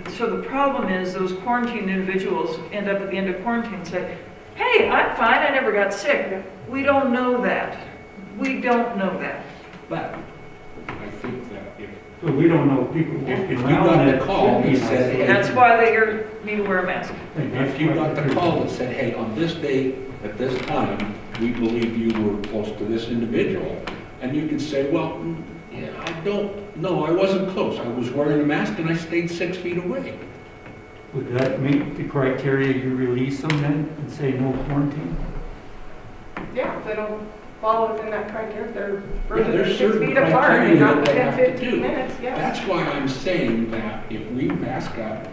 so the problem is those quarantined individuals end up at the end of quarantine and say, hey, I'm fine, I never got sick. We don't know that. We don't know that. But I think that so we don't know people if you got the call that said, hey, that's why they need to wear a mask. If you got the call that said, hey, on this date, at this time, we believe you were close to this individual, and you could say, well, yeah, I don't know, I wasn't close. I was wearing a mask and I stayed 6 feet away. Would that meet the criteria you release them then and say no quarantine? Yeah, if they don't fall within that criteria, they're further there's than 6 certain feet apart criteria and not that they 10, have to 15 do. minutes, yeah. That's why I'm saying that if we mask up,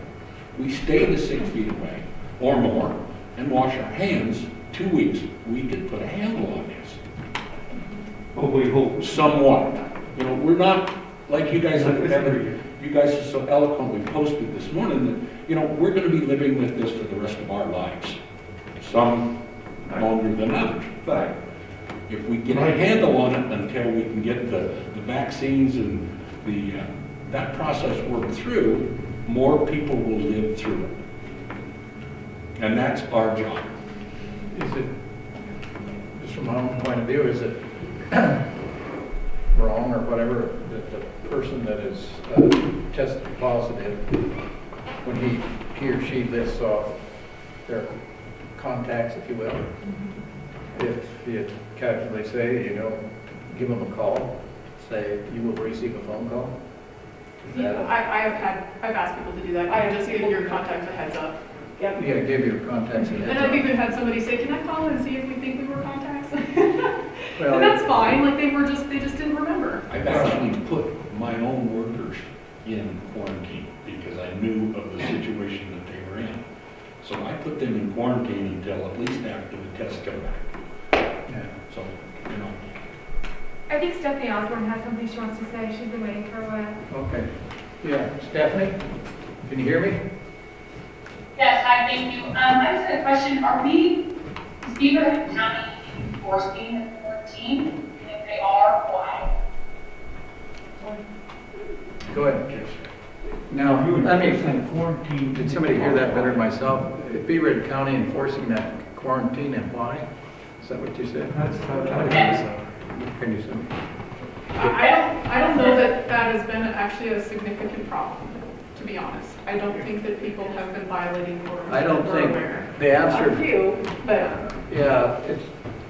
we stay the 6 feet away or more and wash our hands 2 weeks, we could put a handle on this. Oh, we hope. Somewhat. You know, we're not, like you guys have so eloquently posted this morning, that, you know, we're going to be living with this for the rest of our lives. Some longer than others. But if we get a handle on it until we can get the vaccines and that process worked through, more people will live through it. And that's our job. Is it, just from my own point of view, is it wrong or whatever that the person that is tested positive, when he or she lists off their contacts, if you will, if you casually say, you know, give them a call, say you will receive a phone call? Yeah, I've asked people to do that. I just give your contacts a heads up. Yeah, give your contacts a heads And up. I've even had somebody say, can I call and see if we think we were contacts? Well, and that's fine, like they just didn't remember. I've actually put my own workers in quarantine because I knew of the situation that they were in. So I put them in quarantine until at least after the tests come back. Yeah. So, you know. I think Stephanie Osborne has something she wants to say. She's been waiting for a while. Okay. Yeah, Stephanie, can you hear me? Yes, hi, thank you. I just had a question. Is Beaverhead County enforcing the quarantine? And if they are, why? Go ahead. Now, quarantine. Did somebody hear that better than myself? Is Beaverhead County enforcing that quarantine and why? Is that what you said? That's how Can you say? I don't know that has been actually a significant problem, to be honest. I don't think that people have been violating quarantine. I don't think the answer. A few, but. Yeah,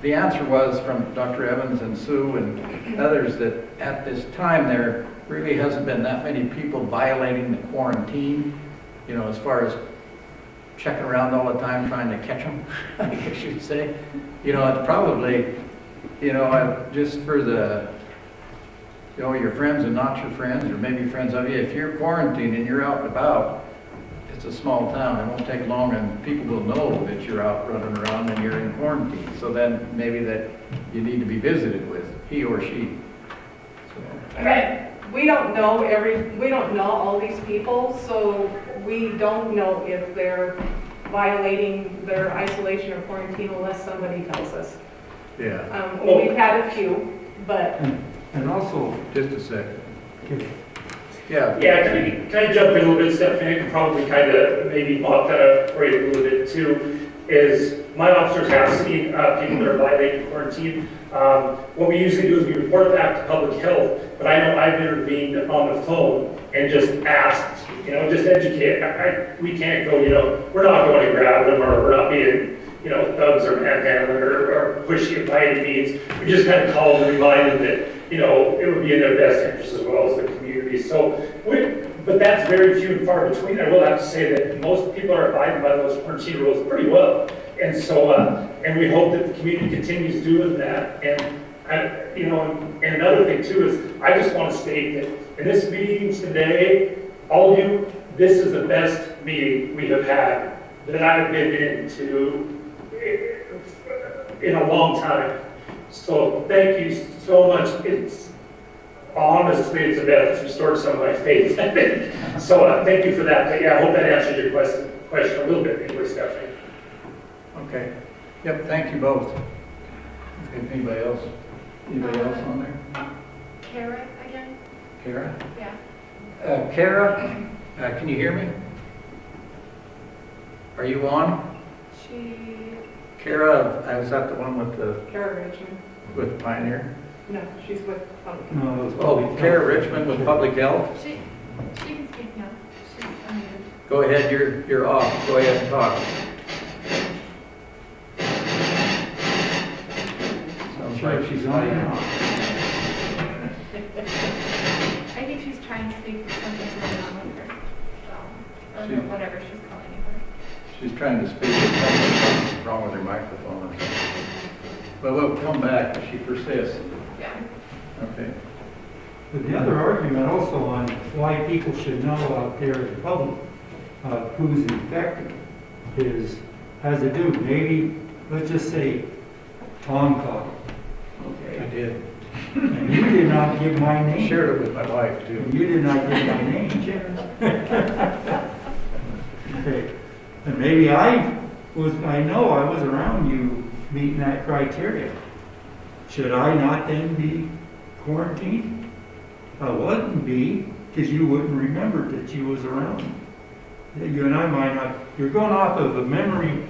the answer was from Dr. Evans and Sue and others that at this time there really hasn't been that many people violating the quarantine, you know, as far as checking around all the time trying to catch them, I guess you'd say. You know, it's probably, you know, just for the you know, your friends and not your friends, or maybe friends of you, if you're quarantined and you're out and about, it's a small town, it won't take long and people will know that you're out running around and you're in quarantine. So then maybe that you need to be visited with, he or she. So, Okay, we don't know all these people, so we don't know if they're violating their isolation or quarantine unless somebody tells us. yeah. We've had a few, but. And also, Just a second. okay, Yeah. Yeah, can I jump in a little bit, Stephanie? I can probably kind of maybe mop that up for you a little bit too, is my officers have seen people that are violating quarantine. What we usually do is we report that to public health, but I know I've intervened on the phone and just asked, you know, just educate. We can't go, you know, we're not going to grab them, or we're not being, you know, thugs or manhandling or pushy by any means. We just kind of called and reminded that, you know, it would be in their best interest as well as the community. So, but that's very few and far between. I will have to say that most people are abiding by those quarantine rules pretty well. And so, and we hope that the community continues doing that. And, you know, and another thing too is, I just want to state that in this meeting today, all of you, this is the best meeting we have had that I've been into in a long time. So thank you so much. It's honestly, it's the best. It's restored some of my faith. So thank you for that. But yeah, I hope that answers your question a little bit anyway, Stephanie. Okay. Yep, thank you both. Okay, anybody else? Anybody else on there? Kara again? Kara? Yeah. Kara, can you hear me? Are you on? Kara, is that the one with the... Kara Richmond. With Pioneer? No, she's with Public. no, it's Oh, Kara Richmond with Public Health? She can speak now. She's unmuted. Go ahead, you're off. Go ahead and talk. Sounds like she's on now. I think she's trying to speak, but something's going on with her. Or whatever she's calling it. She's trying to speak, but something's wrong with her microphone or something. But we'll come back if she persists. Yeah. Okay. but the other argument also on why people should know out there in public who's infected has to do, maybe, let's just say, Tom caught it. Okay. I did. And you did not give my name. Shared it with my wife too. And you did not give my name. Okay. And maybe I know I was around you meeting that criteria. Should I not then be quarantined? I wouldn't be, because you wouldn't remember that you was around. You and I might not, you're going off of a memory.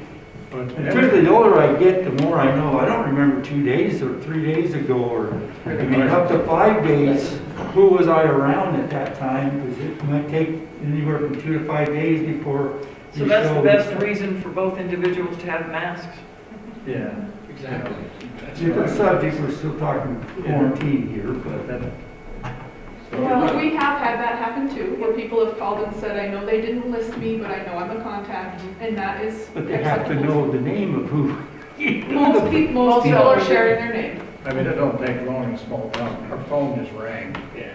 And truthfully, the older I get, the more I know. I don't remember 2 days or 3 days ago, or I mean, up to 5 days, who was I around at that time? Because it might take anywhere from 2 to 5 days before. So that's the best reason for both individuals to have masks. Yeah, exactly. Different subject, we're still talking quarantine here, but. Well, we have had that happen too, where people have called and said, I know they didn't list me, but I know I'm a contact, and that is But they have to know the name of who. Most people are sharing their name. I mean, it don't take long in a small town. Our phone just rang. Yeah.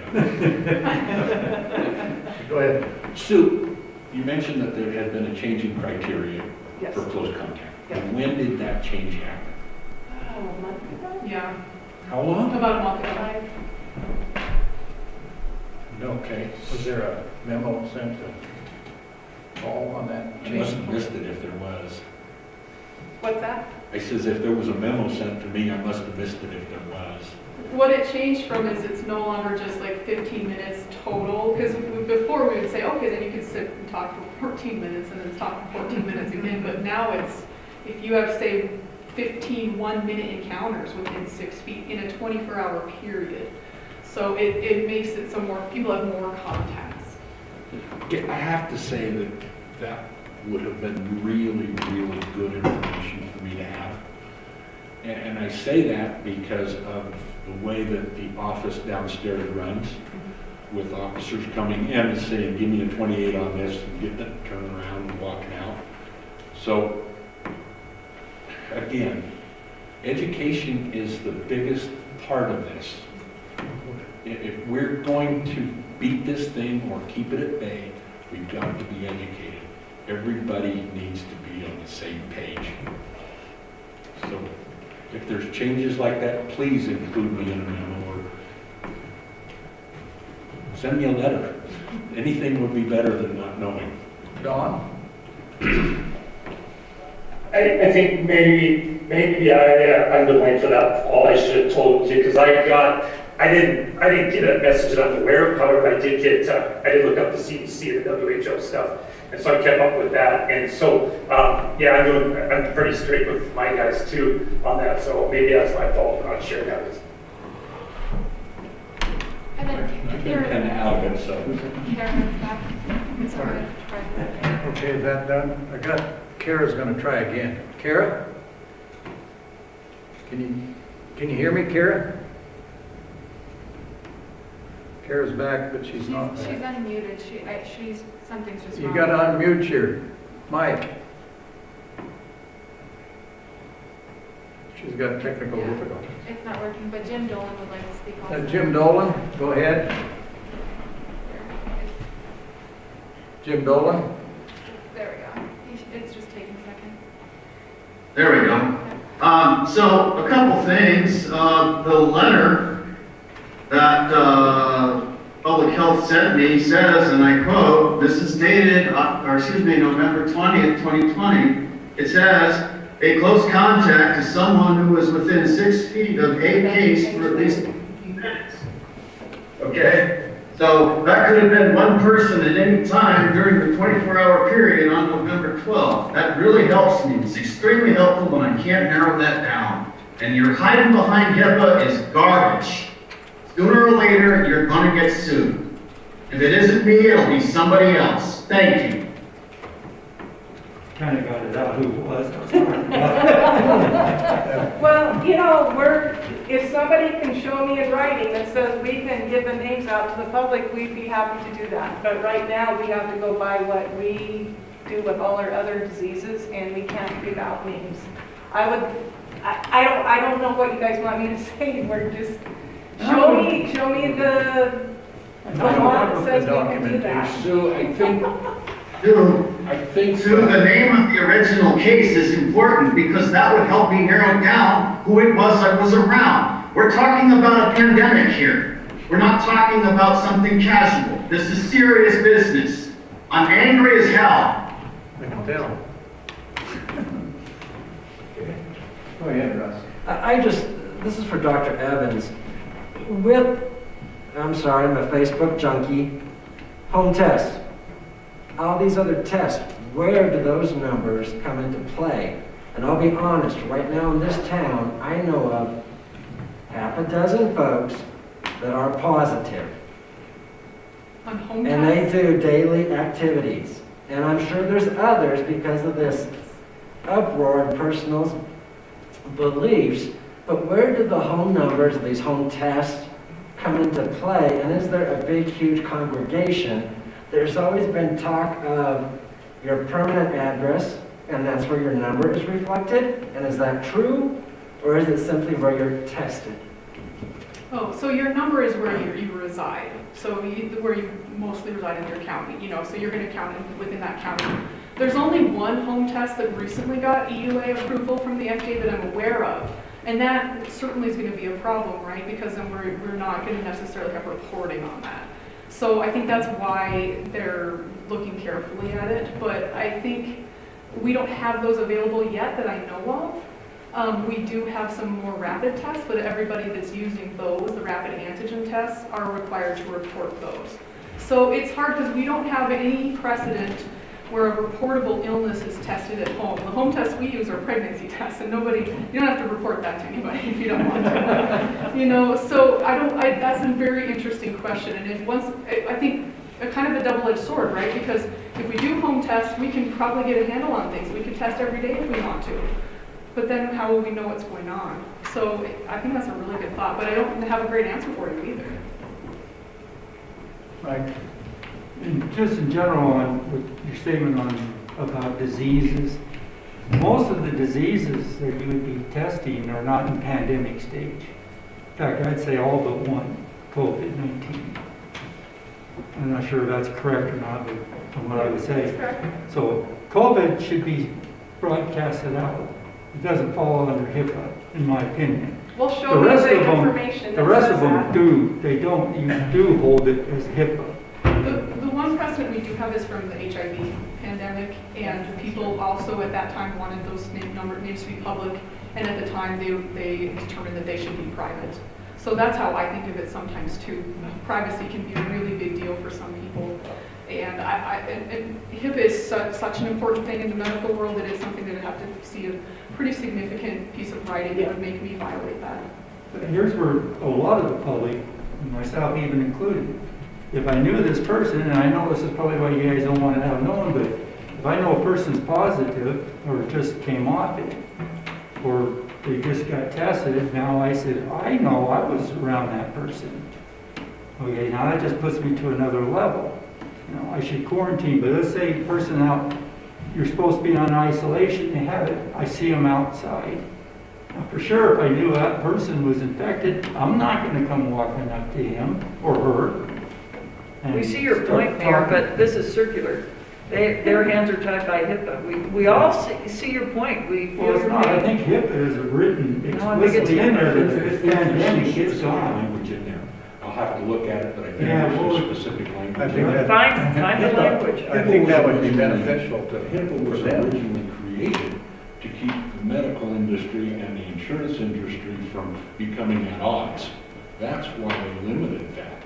Go ahead. Sue, you mentioned that there had been a change in criteria Yes. for close contact. Yep. And when did that change happen? A month ago? Yeah, How long? about a month ago. Okay. Was there a memo sent to Paul on that I must change? have missed it if there was. What's that? I says if there was a memo sent to me, I must have missed it if there was. What it changed from is it's no longer just like 15 minutes total, because before we would say, okay, then you can sit and talk for 14 minutes and then stop for 14 minutes again, but now it's, if you have, say, 15 one-minute encounters within 6 feet in a 24-hour period. So it makes it so more, people have more contacts. I have to say that that would have been really, really good information for me to have. And I say that because of the way that the office downstairs runs, with officers coming in and saying, give me a 28 on this, and getting it turned around and walking out. So, again, education is the biggest part of this. if we're going to beat this thing or keep it at bay, we've got to be educated. Everybody needs to be on the same page. So if there's changes like that, please include me in a memo or send me a letter. Anything would be better than not knowing. Don? I think maybe I'm to blame for that, Paul. I should have told you, because I didn't get a message that I'm aware of. However, I did look up the CDC and the WHO stuff, and so I kept up with that. And so, I'm pretty straight with my guys too on that. So maybe that's my fault for not sharing that with. And then there kind of out of it, so. Karen's back. Sorry. Okay, is that done? Kara's gonna try again. Kara? Can you hear me, Kara? Kara's back, but she's not She's back. unmuted. Something's just You wrong. gotta unmute your mic. She's got technical difficulties. It's not working, but Jim Dolan would like to speak also. Jim Dolan, go ahead. Jim Dolan? There we go. It's just taking a second. There we go. So a couple things. The letter that Public Health sent me says, and I quote, this is dated, November 20th, 2020. It says, a close contact is someone who is within 6 feet of a case for at least 15 minutes. Okay? So that could have been one person at any time during the 24-hour period on November 12th. That really helps me. It's extremely helpful when I can't narrow that down. And your hiding behind HIPAA is garbage. Sooner or later, you're going to get sued. If it isn't me, it'll be somebody else. Thank you. Kind of got it out who it was. Well, if somebody can show me in writing that says we can give the names out to the public, we'd be happy to do that. But right now, we have to go by what we do with all our other diseases, and we can't give out names. I don't know what you guys want me to say. We're just, show me the law that says we can do that. So I think Sue, the name of the original case is important because that would help me narrow down who it was that was around. We're talking about a pandemic here. We're not talking about something casual. This is serious business. I'm angry as hell. I can tell. Go ahead, Russ. This is for Dr. Evans. I'm sorry, I'm a Facebook junkie. Home tests. All these other tests, where do those numbers come into play? And I'll be honest, right now in this town, I know of half a dozen folks that are positive. On home And they tests? do daily activities. And I'm sure there's others because of this uproar in personal beliefs. But where do the home numbers of these home tests come into play? And is there a big, huge congregation? There's always been talk of your permanent address, and that's where your number is reflected. And is that true? Or is it simply where you're tested? Oh, so your number is where you reside. So where you mostly reside in your county, so you're going to count within that county. There's only one home test that recently got EUA approval from the FDA that I'm aware of. And that certainly is going to be a problem, right? Because then we're not going to necessarily have reporting on that. So I think that's why they're looking carefully at it. But I think we don't have those available yet that I know of. We do have some more rapid tests, but everybody that's using those, the rapid antigen tests, are required to report those. So it's hard because we don't have any precedent where a reportable illness is tested at home. The home tests we use are pregnancy tests, and you don't have to report that to anybody if you don't want to. So that's a very interesting question. And I think a kind of a double-edged sword, right? Because if we do home tests, we can probably get a handle on things. We can test every day if we want to. But then how will we know what's going on? So I think that's a really good thought, but I don't have a great answer for you either. Mike? And just in general, with your statement about diseases, most of the diseases that you would be testing are not in pandemic stage. In fact, I'd say all but one. COVID-19. I'm not sure if that's correct or not, but from what I would say. So COVID should be broadcasted out. It doesn't fall under HIPAA, in my opinion. We'll show you the information The that rest says of them that. do, they don't, you do hold it as HIPAA. The one precedent we do have is from the HIV pandemic, and people also at that time wanted those names to be public, and at the time they determined that they should be private. So that's how I think of it sometimes too. Privacy can be a really big deal for some people. And and HIPAA is such an important thing in the medical world that it's something that I'd have to see a pretty significant piece of writing that would make me violate that. But here's where a lot of the public, myself even included, if I knew this person, and I know this is probably why you guys don't want to have known, but if I know a person's positive or just came off it, or they just got tested, now I said, I know I was around that person. Okay, now that just puts me to another level. You know, I should quarantine, but let's say person out, you're supposed to be on isolation, they have it, I see them outside. Now for sure, if I knew that person was infected, I'm not gonna come walking up to him or her. We see your point, Mayor, but this is circular. Their hands are tied by HIPAA. We all see your point. We feel Well, it's your not, I pain. think HIPAA is written No, I think it's explicitly in there, that There's this pandemic some is specific gone. language in there. I'll have to look at it, but I think Yeah, there's well, some specific language. I think that- Find the language. I think that would be beneficial to HIPAA was for them. originally created to keep the medical industry and the insurance industry from becoming at odds. That's why they limited that.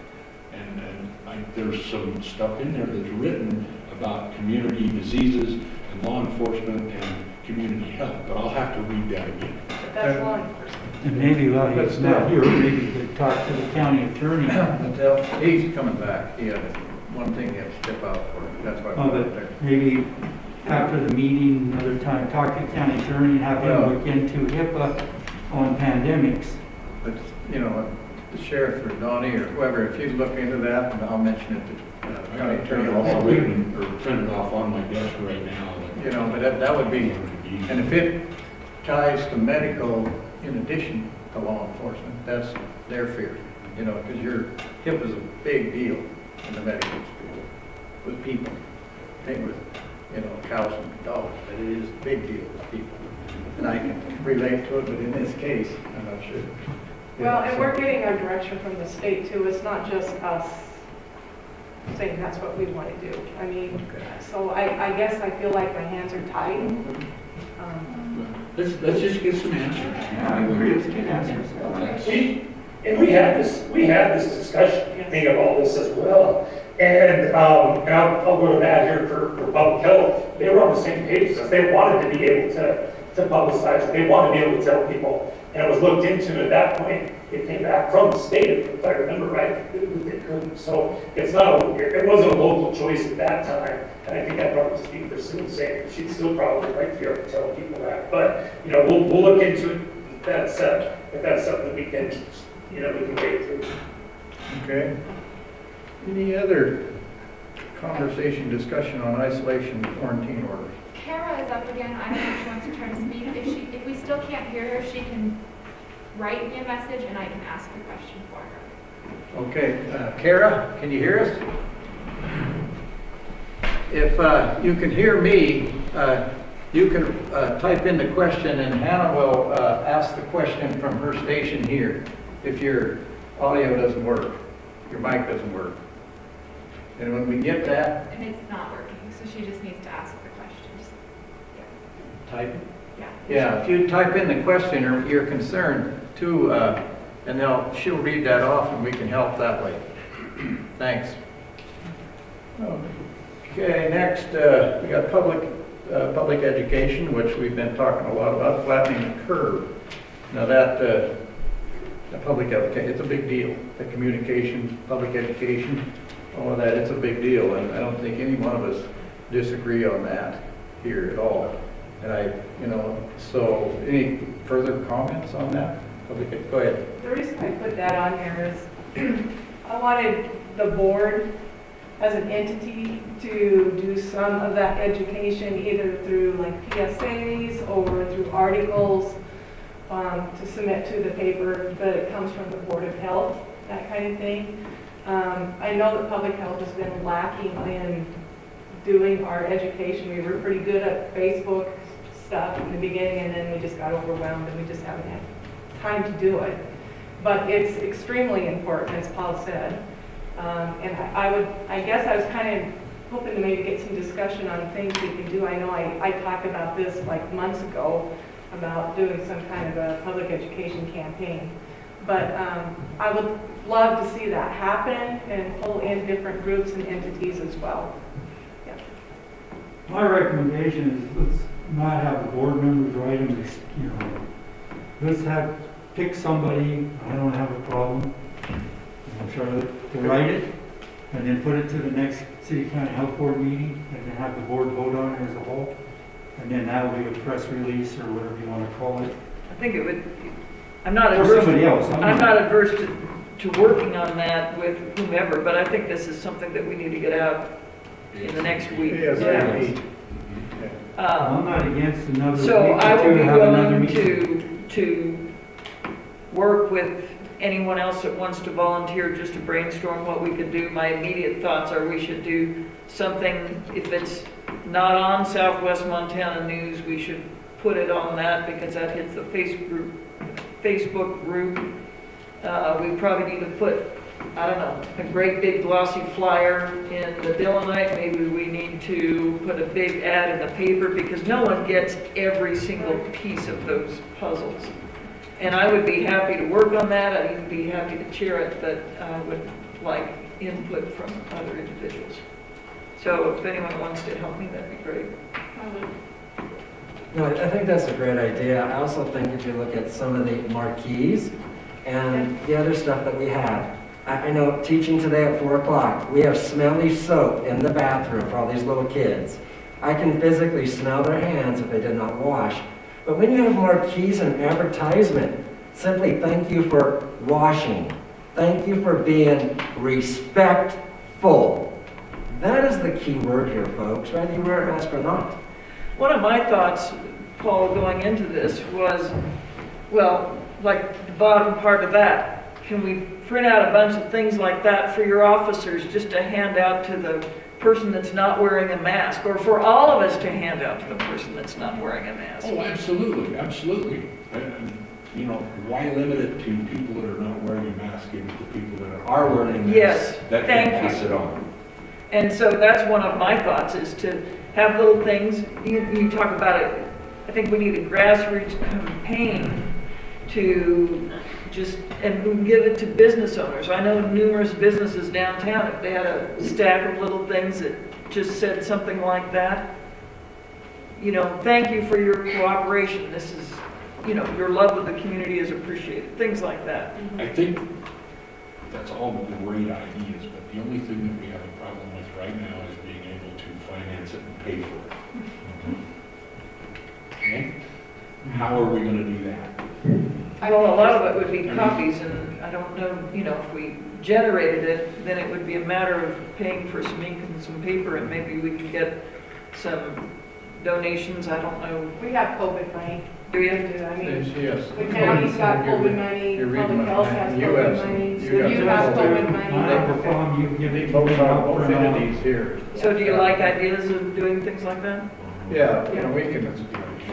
And there's some stuff in there that's written about community diseases and law enforcement and community health, but I'll have to read that again. But that's law enforcement. And maybe while he's not here, maybe you could talk to the county attorney. Until he's coming back, he had one thing he had to step out for, that's why Oh, we're but there. maybe after the meeting, another time, talk to the county attorney and have him look into HIPAA on pandemics. But, you know, the sheriff or Donnie or whoever, if you look into that, and I'll mention it to I county got it attorney printed off, also. written or printed off on my desk right now. You know, but that would be, and if it ties to medical in addition to law enforcement, that's their fear, you know, because your hip is a big deal in the medical field with people. Thing with, you know, cows and dogs, but it is a big deal with people. And I can relate to it, but in this case, I'm not sure. Well, and we're getting our direction from the state too. It's not just us saying that's what we want to do. I mean, so I guess I feel like my hands are tied. Let's just get some answers. Yeah, I agree, let's get answers. We had this discussion, thing of all this as well. And I'll go to Matt here for public health. They were on the same page as us. They wanted to be able to publicize it. They wanted to be able to tell people. And it was looked into at that point. It came back from the state, if I remember right. They couldn't. So it wasn't a local choice at that time. And I think I'd probably speak for Sue saying she'd still probably like to be able to tell people that. But, you know, we'll look into it if that's something we can, we can wait through. Okay. Any other conversation, discussion on isolation and quarantine orders? Kara is up again. I don't know if she wants to try to speak. If we still can't hear her, she can write me a message and I can ask the question for her. Okay, Kara, can you hear us? If you can hear me, you can type in the question and Hannah will ask the question from her station here if your audio doesn't work, your mic doesn't work. And when we get that... And it's not working, so she just needs to ask the questions. Type it? Yeah. Yeah, if you type in the question or your concern too, and she'll read that off and we can help that way. Thanks. Okay, next we got public education, which we've been talking a lot about, flattening the curve. Now that the public education, it's a big deal. The communication, public education, all of that, it's a big deal, and I don't think any one of us disagree on that here at all. And so any further comments on that? Go ahead. The reason I put that on here is I wanted the board as an entity to do some of that education either through like PSAs or through articles to submit to the paper, but it comes from the Board of Health. that kind of thing. I know that public health has been lacking in doing our education. We were pretty good at Facebook stuff in the beginning, and then we just got overwhelmed and we just haven't had time to do it. But it's extremely important, as Paul said. And I guess I was kind of hoping to maybe get some discussion on things we can do. I know I talked about this like months ago, about doing some kind of a public education campaign. But I would love to see that happen and pull in different groups and entities as well. Yeah. My recommendation is let's not have the board members write them, let's pick somebody, I don't have a problem, Charlotte, to write it, and then put it to the next City County Health Board meeting, and then have the board vote on it as a whole. And then that'll be a press release or whatever you want to call it. I think it would, I'm not Or adverse, somebody else. I'm not adverse to working on that with whomever, but I think this is something that we need to get out in the next week. Yes, Yeah. I'm not against another week So I or two will to be have another willing meeting. to work with anyone else that wants to volunteer just to brainstorm what we could do. My immediate thoughts are we should do something, if it's not on Southwest Montana News, we should put it on that because that hits the Facebook group. We probably need to put, I don't know, a great big glossy flyer in the Dillonite. Maybe we need to put a big ad in the paper because no one gets every single piece of those puzzles. And I would be happy to work on that. I'd even be happy to chair it, but I would like input from other individuals. So if anyone wants to help me, that'd be great. No, I think that's a great idea. I also think if you look at some of the marquees and the other stuff that we have, I know teaching today at 4 o'clock, we have smelly soap in the bathroom for all these little kids. I can physically smell their hands if they did not wash. But when you have marquees and advertisement, simply thank you for washing. Thank you for being respectful. That is the key word here, folks, whether you wear a mask or not. One of my thoughts, Paul, going into this was, well, like the bottom part of that, can we print out a bunch of things like that for your officers just to hand out to the person that's not wearing a mask, or for all of us to hand out to the person that's not wearing a mask? Oh, absolutely, absolutely. Why limit it to people that are not wearing a mask and to people that are wearing a mask? Yes, that thank can pass you. it on. And so that's one of my thoughts, is to have little things. You talk about it, I think we need a grassroots campaign to just, and we can give it to business owners. I know numerous businesses downtown, if they had a stack of little things that just said something like that, thank you for your cooperation. This is, your love of the community is appreciated. Things like that. I think that's all great ideas, but the only thing that we have a problem with right now is being able to finance it and pay for it. Okay? How are we going to do that? Well, a lot of it would be copies, and I don't know, if we generated it, then it would be a matter of paying for some ink and some paper, and maybe we could get some donations, I don't know. We have COVID money. Do you? I mean, Yes. the county's got COVID money, public health has COVID money, you have COVID money. You give Both entities here. So do you like ideas of doing things like that? Yeah, we can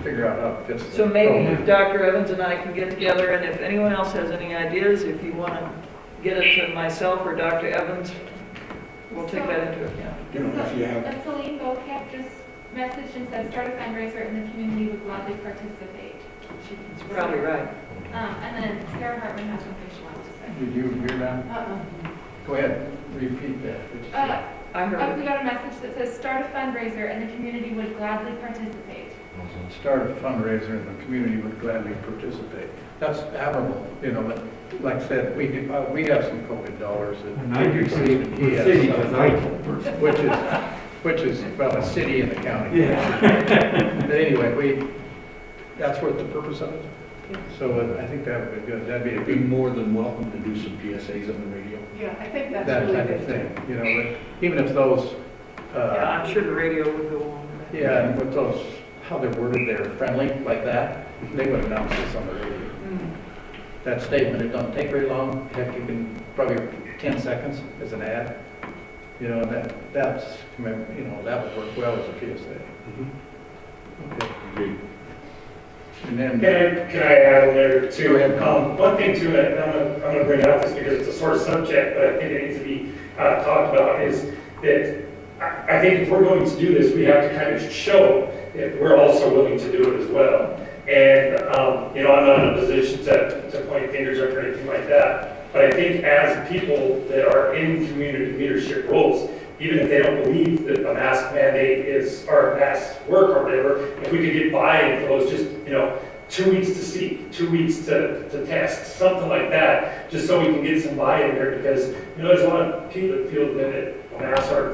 figure out how it fits. So maybe Dr. Evans and I can get together, and if anyone else has any ideas, if you want to get it to myself or Dr. Evans, we'll take that into account. If you have... Celine Bocap just messaged and said, start a fundraiser and the community would gladly participate. That's probably right. And then Sarah Hartman has something she wants to say. Did you hear that? Go ahead, repeat that. I heard We got a message that says, start a fundraiser and the community would gladly participate. Start a fundraiser and the community would gladly participate. That's admirable, but like I said, we have some COVID dollars And that I we do received, and he has city, some, because I told person. which is, well, a city in the county. Yeah. But anyway, that's what the purpose of it. So I think that would be good. That'd be a Be good, more than welcome to do some PSAs on the radio. Yeah, I think that's that really type good. of thing, but even if those, Yeah, I'm sure the radio would go along with that. yeah, and with those, how they're worded, they're friendly like that, they would announce this on the radio. That statement, it don't take very long, heck, you can probably 10 seconds as an ad. You know, that's, you know, that would work well as a PSA. Okay. Agreed. And then. Can I add in there too? Go ahead. One thing too, and I'm gonna bring out this because it's a sore subject, but I think it needs to be talked about, is that I think if we're going to do this, we have to kind of show that we're also willing to do it as well. And, you know, I'm not in a position to point fingers or anything like that, but I think as people that are in community leadership roles, even if they don't believe that a mask mandate is, or mask work or whatever, if we could get buy-in for those just, you know, 2 weeks to see, 2 weeks to test, something like that, just so we can get some buy-in there, because, you know, there's a lot of people that feel that masks are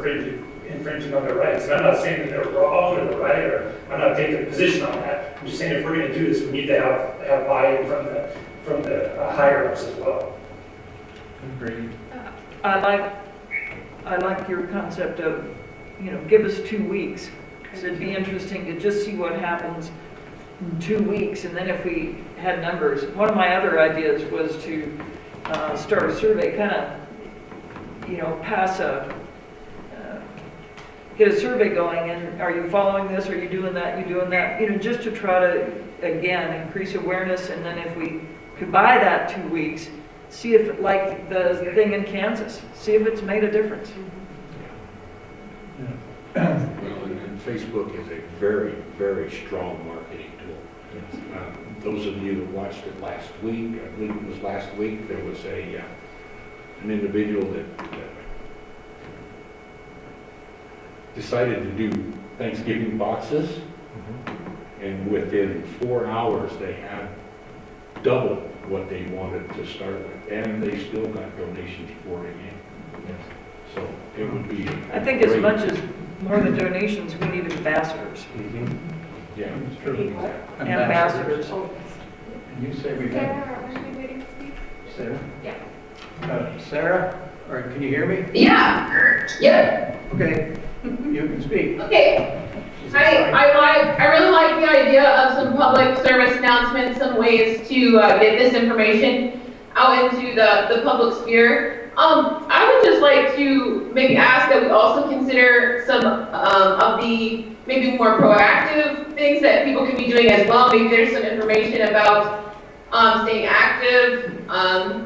infringing on their rights. And I'm not saying that they're wrong or they're right, or I'm not taking a position on that. I'm just saying if we're going to do this, we need to have buy-in from the higher-ups as well. Agreed. I like your concept of, you know, give us 2 weeks. Because it'd be interesting to just see what happens in 2 weeks. And then if we had numbers, one of my other ideas was to start a survey, kind of, you know, get a survey going, and are you following this, are you doing that, you know, just to try to, again, increase awareness. And then if we could buy that 2 weeks, see if, like the thing in Kansas, see if it's made a difference. Well, and Facebook is a very, very strong marketing tool. Those of you that watched it last week, I believe it was last week, there was an individual that decided to do Thanksgiving boxes, and within 4 hours they had double what they wanted to start with, and they still got donations for it again. So it would be. I think as much as more than donations, we need ambassadors. Yeah, it's true. Ambassadors. And you say we Sarah, have. are we waiting to speak? Sarah? Yeah. Sarah, or can you hear me? Yeah. Yep. Okay, you can speak. Okay. I really like the idea of some public service announcements, some ways to get this information out into the public sphere. I would just like to maybe ask that we also consider some of the maybe more proactive things that people can be doing as well. Maybe there's some information about staying active,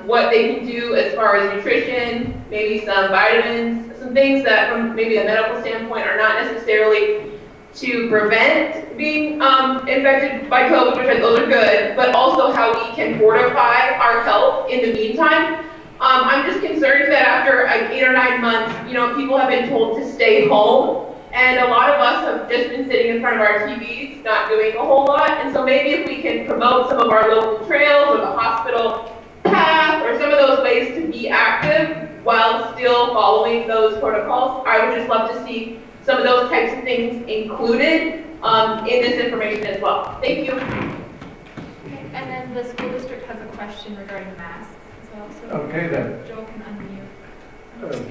what they can do as far as nutrition, maybe some vitamins, some things that from maybe a medical standpoint are not necessarily to prevent being infected by COVID, which those are good, but also how we can fortify our health in the meantime. I'm just concerned that after 8 or 9 months, you know, people have been told to stay home, and a lot of us have just been sitting in front of our TVs, not doing a whole lot. And so maybe if we can promote some of our local trails or the hospital path or some of those ways to be active while still following those protocols, I would just love to see some of those types of things included in this information as well. Thank you. Okay, and then the school district has a question regarding masks as well, so Okay, then. Joel can unmute.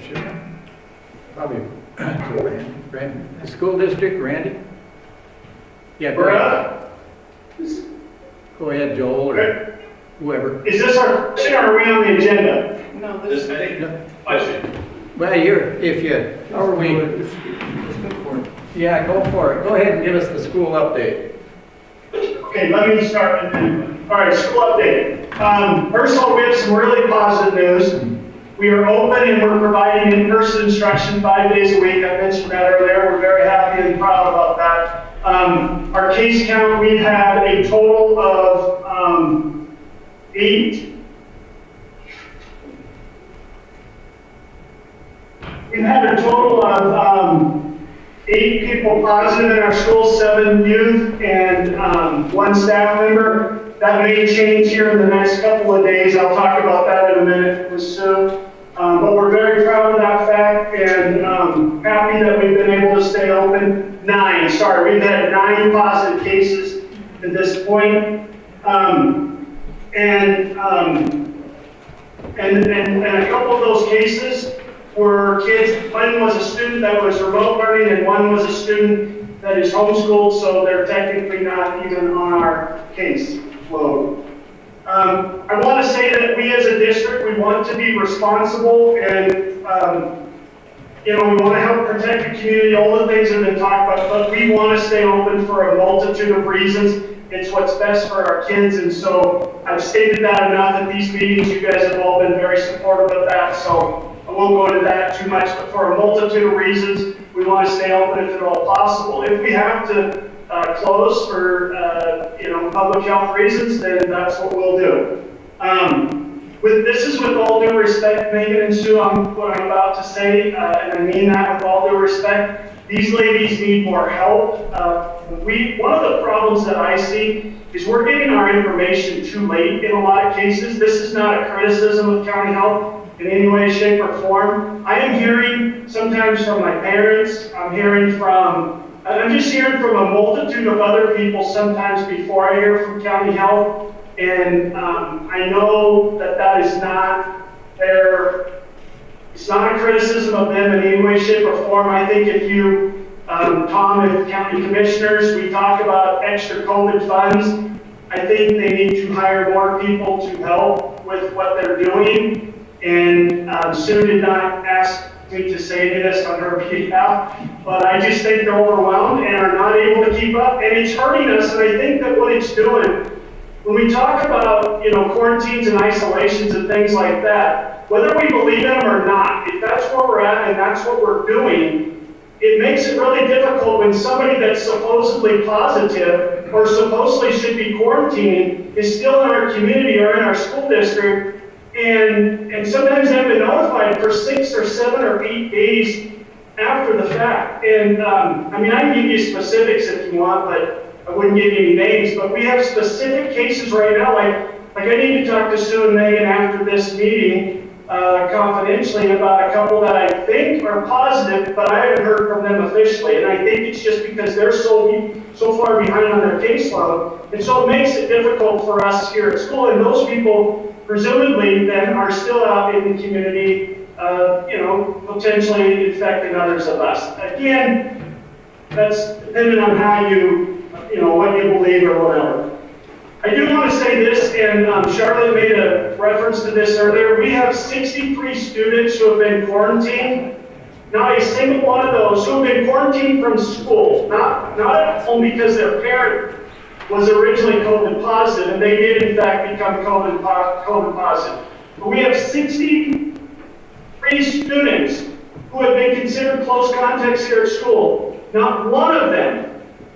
Sure. Probably Randy. The school district, Randy? Yeah, go ahead. Go ahead, Joel, or whoever. Is this our question, or are we on the agenda? No, this Budget. Well, how are we? Yeah, go for it. Go ahead and give us the school update. Okay, let me start and then, all right, school update. First of all, we have some really positive news. We are open and we're providing in-person instruction 5 days a week. I mentioned that earlier. We're very happy and proud about that. Our case count, we've had a total of 8. We've had a total of 8 people positive in our school, 7 youth and 1 staff member. That may change here in the next couple of days. I'll talk about that in a minute with Sue. But we're very proud of that fact and happy that we've been able to stay open. 9, sorry, we've had 9 positive cases at this point. And a couple of those cases were kids, one was a student that was remote learning and one was a student that is homeschooled, so they're technically not even on our case load. I want to say that we as a district, we want to be responsible and, we want to help protect the community, all the things that have been talked about, but we want to stay open for a multitude of reasons. It's what's best for our kids, and so I've stated that enough at these meetings. You guys have all been very supportive of that, so I won't go into that too much, but for a multitude of reasons, we want to stay open if at all possible. If we have to close for, public health reasons, then that's what we'll do. This is with all due respect, Megan and Sue, what I'm about to say, and I mean that with all due respect. These ladies need more help. One of the problems that I see is we're getting our information too late in a lot of cases. This is not a criticism of county health in any way, shape, or form. I am hearing sometimes from my parents, I'm just hearing from a multitude of other people sometimes before I hear from county health. And I know that is not it's not a criticism of them in any way, shape, or form. I think if you, Tom, if county commissioners, we talk about extra COVID funds, I think they need to hire more people to help with what they're doing. And Sue did not ask me to say this on her behalf, but I just think they're overwhelmed and are not able to keep up, and it's hurting us. And I think that what it's doing, when we talk about, quarantines and isolations and things like that, whether we believe in them or not, if that's where we're at and that's what we're doing, it makes it really difficult when somebody that's supposedly positive or supposedly should be quarantining is still in our community or in our school district, and sometimes they've been notified for 6 or 7 or 8 days after the fact. And I can give you specifics if you want, but I wouldn't give you any names, but we have specific cases right now, like I need to talk to Sue and Megan after this meeting, confidentially about a couple that I think are positive, but I haven't heard from them officially, and I think it's just because they're so far behind on their caseload, and so it makes it difficult for us here at school, and those people presumably then are still out in the community, potentially infecting others of us. Again, that's depending on how what you believe or whatever. I do want to say this, and Charlotte made a reference to this earlier. We have 63 students who have been quarantined. Not a single one of those who have been quarantined from school, not at home because their parent was originally COVID positive, and they did in fact become COVID positive. But we have 63 students who have been considered close contacts here at school. Not one of them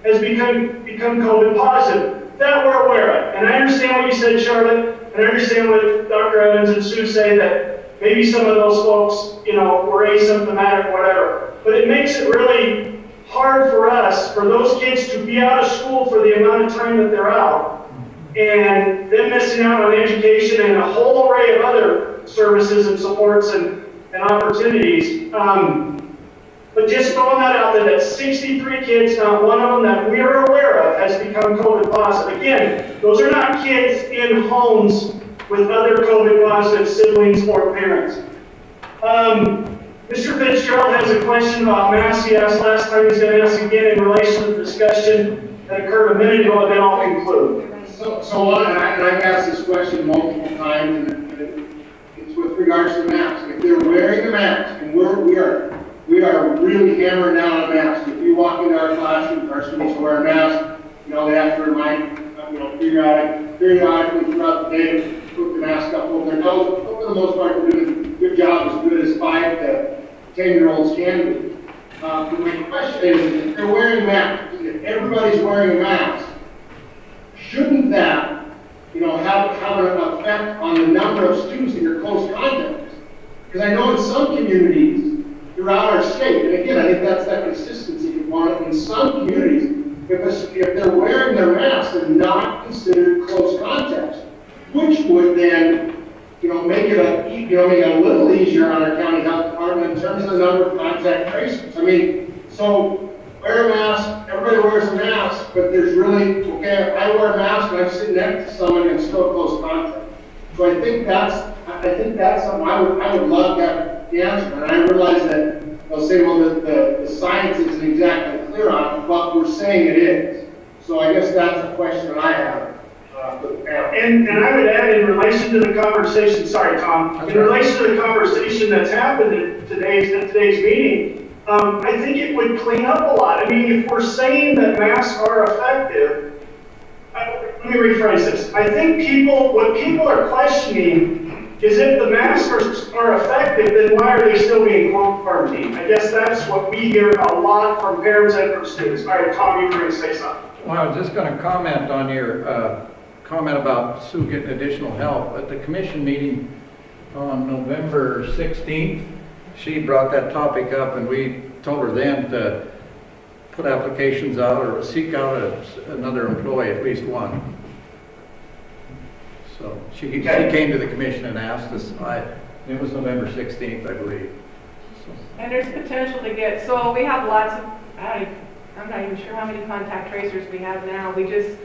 has become COVID positive that we're aware of. And I understand what you said, Charlotte, and I understand what Dr. Evans and Sue say, that maybe some of those folks, were asymptomatic, whatever. But it makes it really hard for us, for those kids to be out of school for the amount of time that they're out, and then missing out on education and a whole array of other services and supports and opportunities. But just throwing that out there, that 63 kids, not one of them that we are aware of has become COVID positive. Again, those are not kids in homes with other COVID positive siblings or parents. Mr. Fitzgerald has a question about masks. He asked last time, he's going to ask again in relation to the discussion that occurred a minute ago, and then I'll conclude. I've asked this question multiple times, and it's with regards to masks. If they're wearing a mask, and we are really hammering down on masks. If you walk into our classroom, our students wear a mask, they have to remind, periodically throughout the day to put the mask up over their nose. But for the most part, we're doing a good job, as good as 5 to 10-year-olds can do. But my question is, if they're wearing masks, if everybody's wearing a mask, shouldn't that, have an effect on the number of students in your close contacts? Because I know in some communities throughout our state, and again, I think that's that consistency you want. In some communities, if they're wearing their masks, they're not considered close contacts, which would then, make it a little easier on our county health department in terms of the number of contact tracers. So wear a mask, everybody wears a mask, but there's really, if I wear a mask and I'm sitting next to someone and still close contact. So I think that's something I would love to have the answer. And I realize that they'll say, well, the science isn't exactly clear on it, but we're saying it is. So I guess that's a question that I have for the panel. And I would add in relation to the conversation, sorry, Tom, in relation to the conversation that's happened at today's meeting, I think it would clean up a lot. I mean, if we're saying that masks are effective, let me rephrase this. I think what people are questioning is if the masks are effective, then why are they still being quarantined? I guess that's what we hear a lot from parents and from students. All right, Tom, you were going to say something. Well, I was just going to comment on your comment about Sue getting additional help. At the commission meeting on November 16th, she brought that topic up, and we told her then to put applications out or seek out another employee, at least one. So she came to the commission and asked us. It was November 16th, I believe. So. And there's potential to get, so we have lots of, I'm not even sure how many contact tracers we have now. We just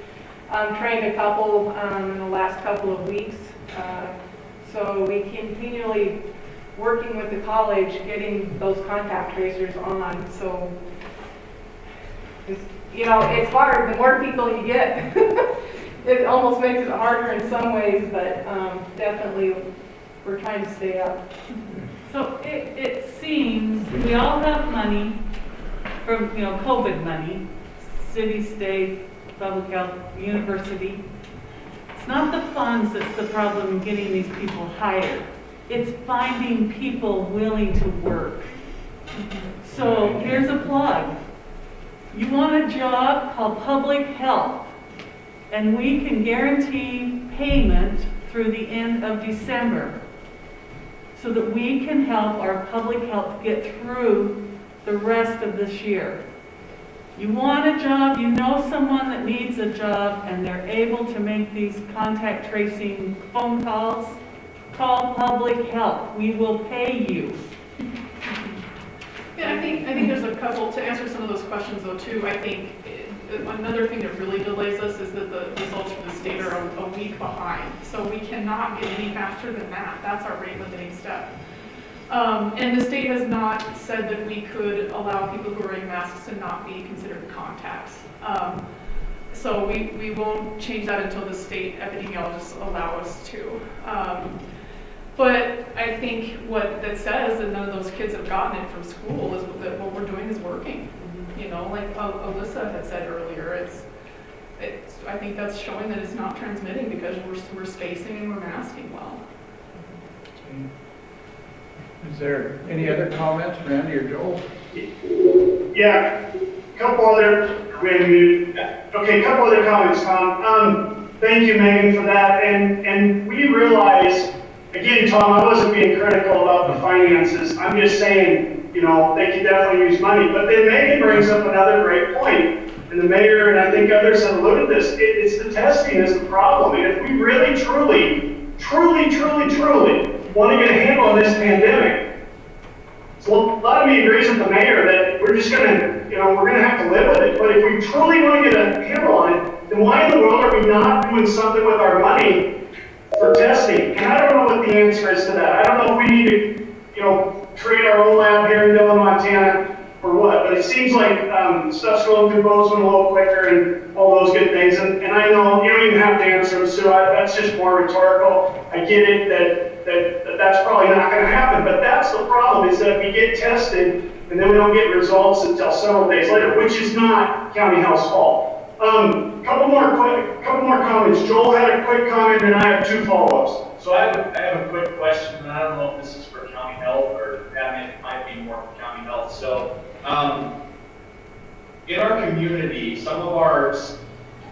trained a couple in the last couple of weeks. So we continually working with the college, getting those contact tracers on. So, it's hard. The more people you get, it almost makes it harder in some ways, but definitely we're trying to stay up. So it seems we all have money from, COVID money, city, state, public health, university. It's not the funds that's the problem in getting these people hired. It's finding people willing to work. So here's a plug. You want a job called public health, and we can guarantee payment through the end of December so that we can help our public health get through the rest of this year. You want a job, you know someone that needs a job, and they're able to make these contact tracing phone calls, call public health. We will pay you. Yeah, I think there's a couple, to answer some of those questions though too, I think another thing that really delays us is that the results from the state are a week behind. So we cannot get any faster than that. That's our rate limiting step. And the state has not said that we could allow people who are wearing masks to not be considered contacts. So we won't change that until the state epidemiologists allow us to. But I think what that says that none of those kids have gotten it from school is that what we're doing is working. Like Alyssa had said earlier, I think that's showing that it's not transmitting because we're spacing and we're masking well. Is there any other comments, Randy or Joel? Yeah, a couple other comments, Tom. Thank you, Megan, for that. And we realize, again, Tom, I wasn't being critical about the finances. I'm just saying, they could definitely use money. But then Megan brings up another great point, and the mayor and I think others have alluded to this. It's the testing is the problem. And if we really, truly want to get a handle on this pandemic, so a lot of me agrees with the mayor that we're just gonna, we're gonna have to live with it. But if we truly want to get a handle on it, then why in the world are we not doing something with our money for testing? And I don't know what the answer is to that. I don't know if we need to, create our own lab here in Dillon, Montana, or what. But it seems like stuff's going through Bozeman a little quicker and all those good things. And I know you don't even have to answer them, Sue. That's just more rhetorical. I get it that's probably not going to happen. But that's the problem, is that we get tested and then we don't get results until several days later, which is not County Health's fault. Couple more comments. Joel had a quick comment, and I have two follow-ups. So I have a quick question, and I don't know if this is for County Health or it might be more for County Health. So in our community,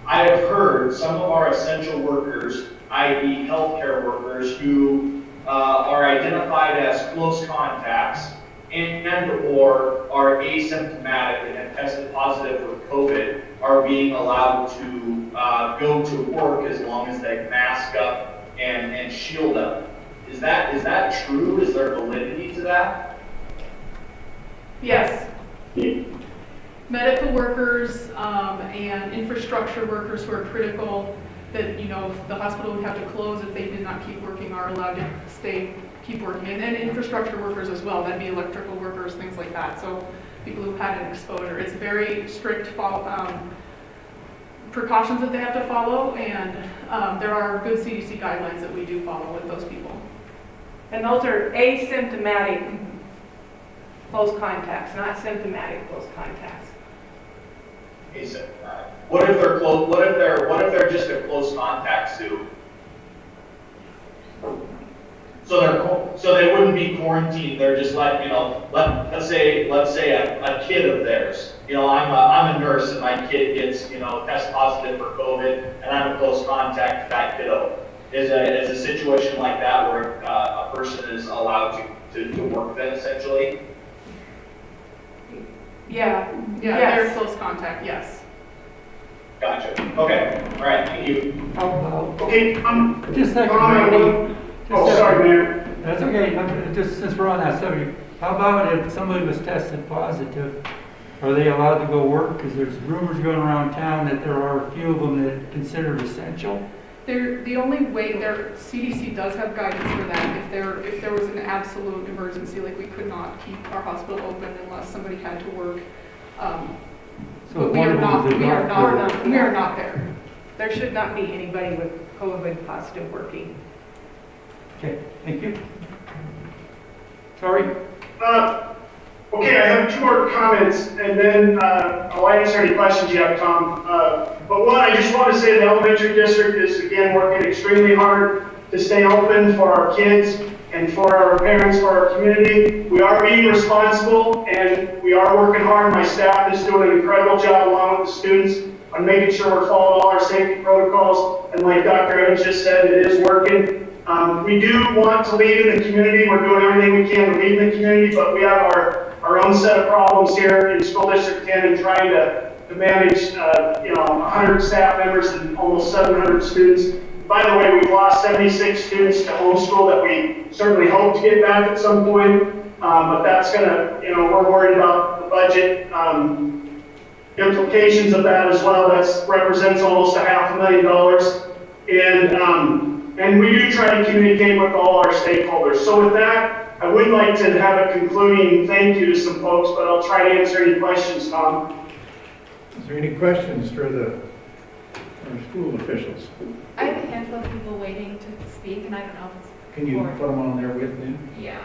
I have heard some of our essential workers, i.e. healthcare workers, who are identified as close contacts and or are asymptomatic and have tested positive for COVID, are being allowed to go to work as long as they mask up and shield up. Is that true? Is there validity to that? Yes. Medical workers and infrastructure workers who are critical, that the hospital would have to close if they did not keep working, are allowed to keep working, and infrastructure workers as well. That'd be electrical workers, things like that. So people who've had an exposure. It's very strict precautions that they have to follow, and there are good CDC guidelines that we do follow with those people. And those are asymptomatic close contacts, not symptomatic close contacts. Asymptomatic. What if they're close? What if they're just a close contact, Sue? So they wouldn't be quarantined. They're just like, you know, let's say a kid of theirs. You know, I'm a nurse and my kid gets, you know, test positive for COVID, and I'm a close contact to that kiddo. Is a situation like that where a person is allowed to work then essentially? Yeah, Yes. they're close contact, yes. Gotcha. Okay. All right. Thank you. Okay, Just a second, Ron, oh, sorry, Mayor. That's okay, just since we're on that subject, how about if somebody was tested positive, are they allowed to go work? Because there's rumors going around town that there are a few of them that are considered essential. The only way CDC does have guidance for that if there was an absolute emergency, like we could not keep our hospital open unless somebody had to work. So But we are not there. There should not be anybody with COVID positive working. Okay, thank you. Sorry. Okay, I have 2 more comments, and then I'll answer any questions you have, Tom. But one, I just want to say the elementary district is, again, working extremely hard to stay open for our kids and for our parents, for our community. We are being responsible, and we are working hard. My staff is doing an incredible job along with the students on making sure we're following all our safety protocols. And like Dr. Evans just said, it is working. We do want to lead in the community. We're doing everything we can to lead in the community, but we have our own set of problems here in School District 10 and trying to manage, 100 staff members and almost 700 students. By the way, we've lost 76 students to homeschool that we certainly hope to get back at some point, but that's gonna, we're worried about the budget implications of that as well. That represents almost $500,000. And we do try to communicate with all our stakeholders. So with that, I would like to have a concluding thank you to some folks, but I'll try to answer any questions, Tom. Is there any questions for our school officials? I have a handful of people waiting to speak, and I don't know if it's. Can you put them on there with me? Yeah.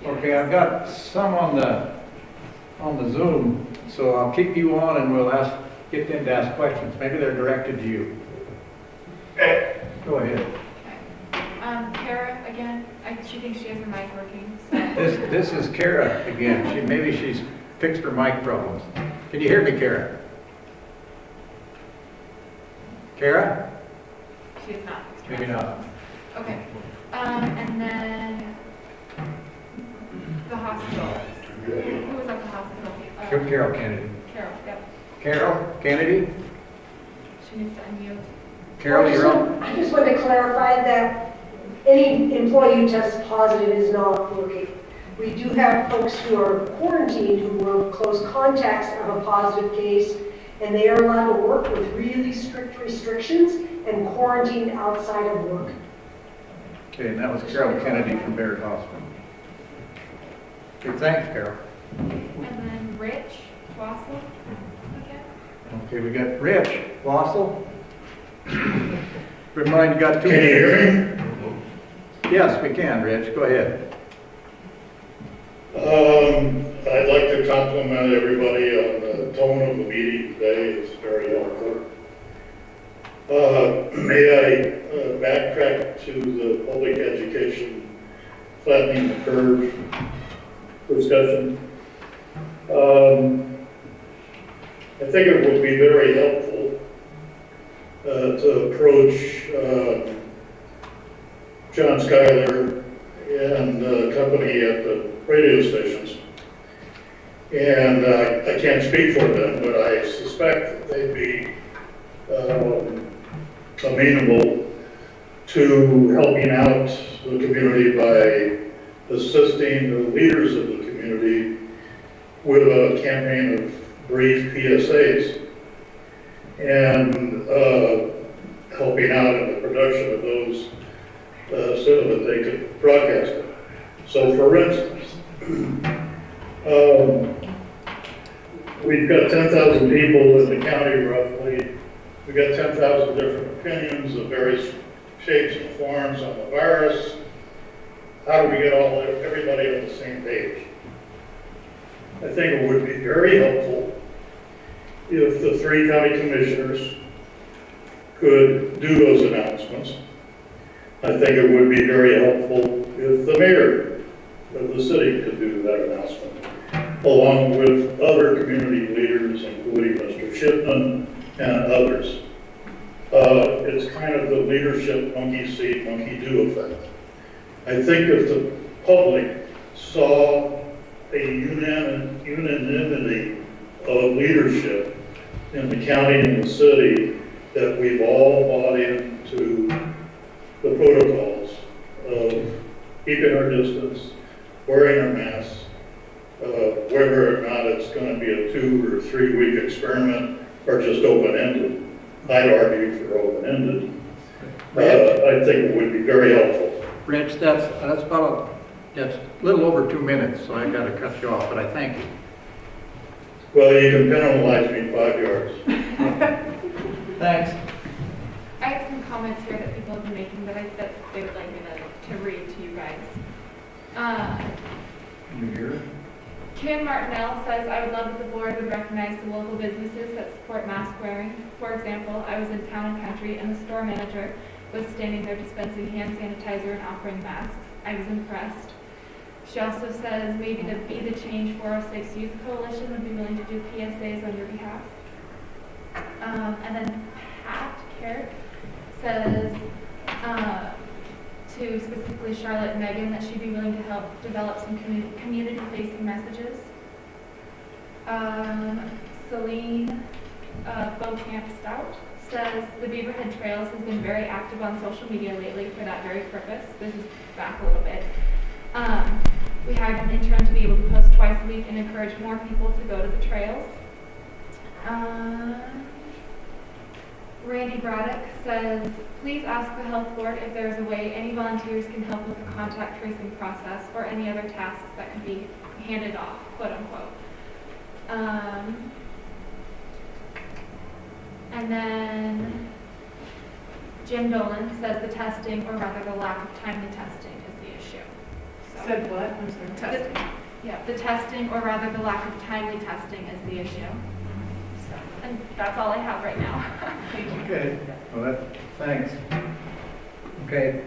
Okay, I've got some on the Zoom, so I'll keep you on and we'll get them to ask questions. Maybe they're directed to you. Okay. Go ahead. Kara, again, she thinks she has her mic working, so. This is Kara again. Maybe she's fixed her mic problems. Can you hear me, Kara? Kara? She is not fixed her Maybe mic. not. Okay, and then the hospital. Who was at the hospital? Carol Kennedy. Carol, yep. Carol Kennedy? She needs to unmute. Carol, you're on. I just want to clarify that any employee who tests positive is not working. We do have folks who are quarantined who were close contacts of a positive case, and they are allowed to work with really strict restrictions and quarantined outside of work. Okay, and that was Carol Kennedy from Beaverhead Hospital. Okay, thanks, Carol. And then Rich Wassel again. Okay, we got Rich Wassel. Remind you got 2 minutes. Can you hear me? Yes, we can, Rich. Go ahead. I'd like to compliment everybody on the tone of the meeting today. It's very helpful. May I backtrack to the public education flattening the curve discussion? I think it would be very helpful to approach John Schuyler and company at the radio stations. And I can't speak for them, but I suspect that they'd be amenable to helping out the community by assisting the leaders of the community with a campaign of brief PSAs and helping out in the production of those so that they could broadcast it. So for instance, we've got 10,000 people in the county roughly We got 10,000 different opinions of various shapes and forms on the virus. How do we get everybody on the same page? I think it would be very helpful if the 3 county commissioners could do those announcements. I think it would be very helpful if the mayor of the city could do that announcement, along with other community leaders, including Mr. Shipman and others. It's kind of the leadership monkey see, monkey do effect. I think if the public saw a unanimity of leadership in the county and the city, that we've all bought into the protocols of keeping our distance, wearing our masks, whether or not it's going to be a 2 or 3 week experiment or just open-ended. I'd argue for open-ended. I think it would be very helpful. Rich, that's a little over 2 minutes, so I got to cut you off, but I thank you. Well, you can penalize me 5 yards. Thanks. I have some comments here that people have been making that they would like me to read to you guys. You hear? Kim Martinell says, I would love if the board would recognize the local businesses that support mask wearing. For example, I was in Town and Country and the store manager was standing there dispensing hand sanitizer and offering masks. I was impressed. She also says maybe the Be the Change 406 Youth Coalition would be willing to do PSAs on your behalf. And then Pat Carrick says to specifically Charlotte and Megan that she'd be willing to help develop some community-facing messages. Celine Beaucamp Stout says the Beaverhead Trails has been very active on social media lately for that very purpose. This is back a little bit. We hired an intern to be able to post twice a week and encourage more people to go to the trails. Randy Braddock says, please ask the health board if there is a way any volunteers can help with the contact tracing process or any other tasks that could be handed off, quote unquote. And then Jim Dolan says the testing, or rather the lack of timely testing, is the issue. So, Said what? I'm sorry. Testing. The testing, or rather the lack of timely testing, is the issue. So, and that's all I have right now. Thank you. Okay. Well, thanks. Okay.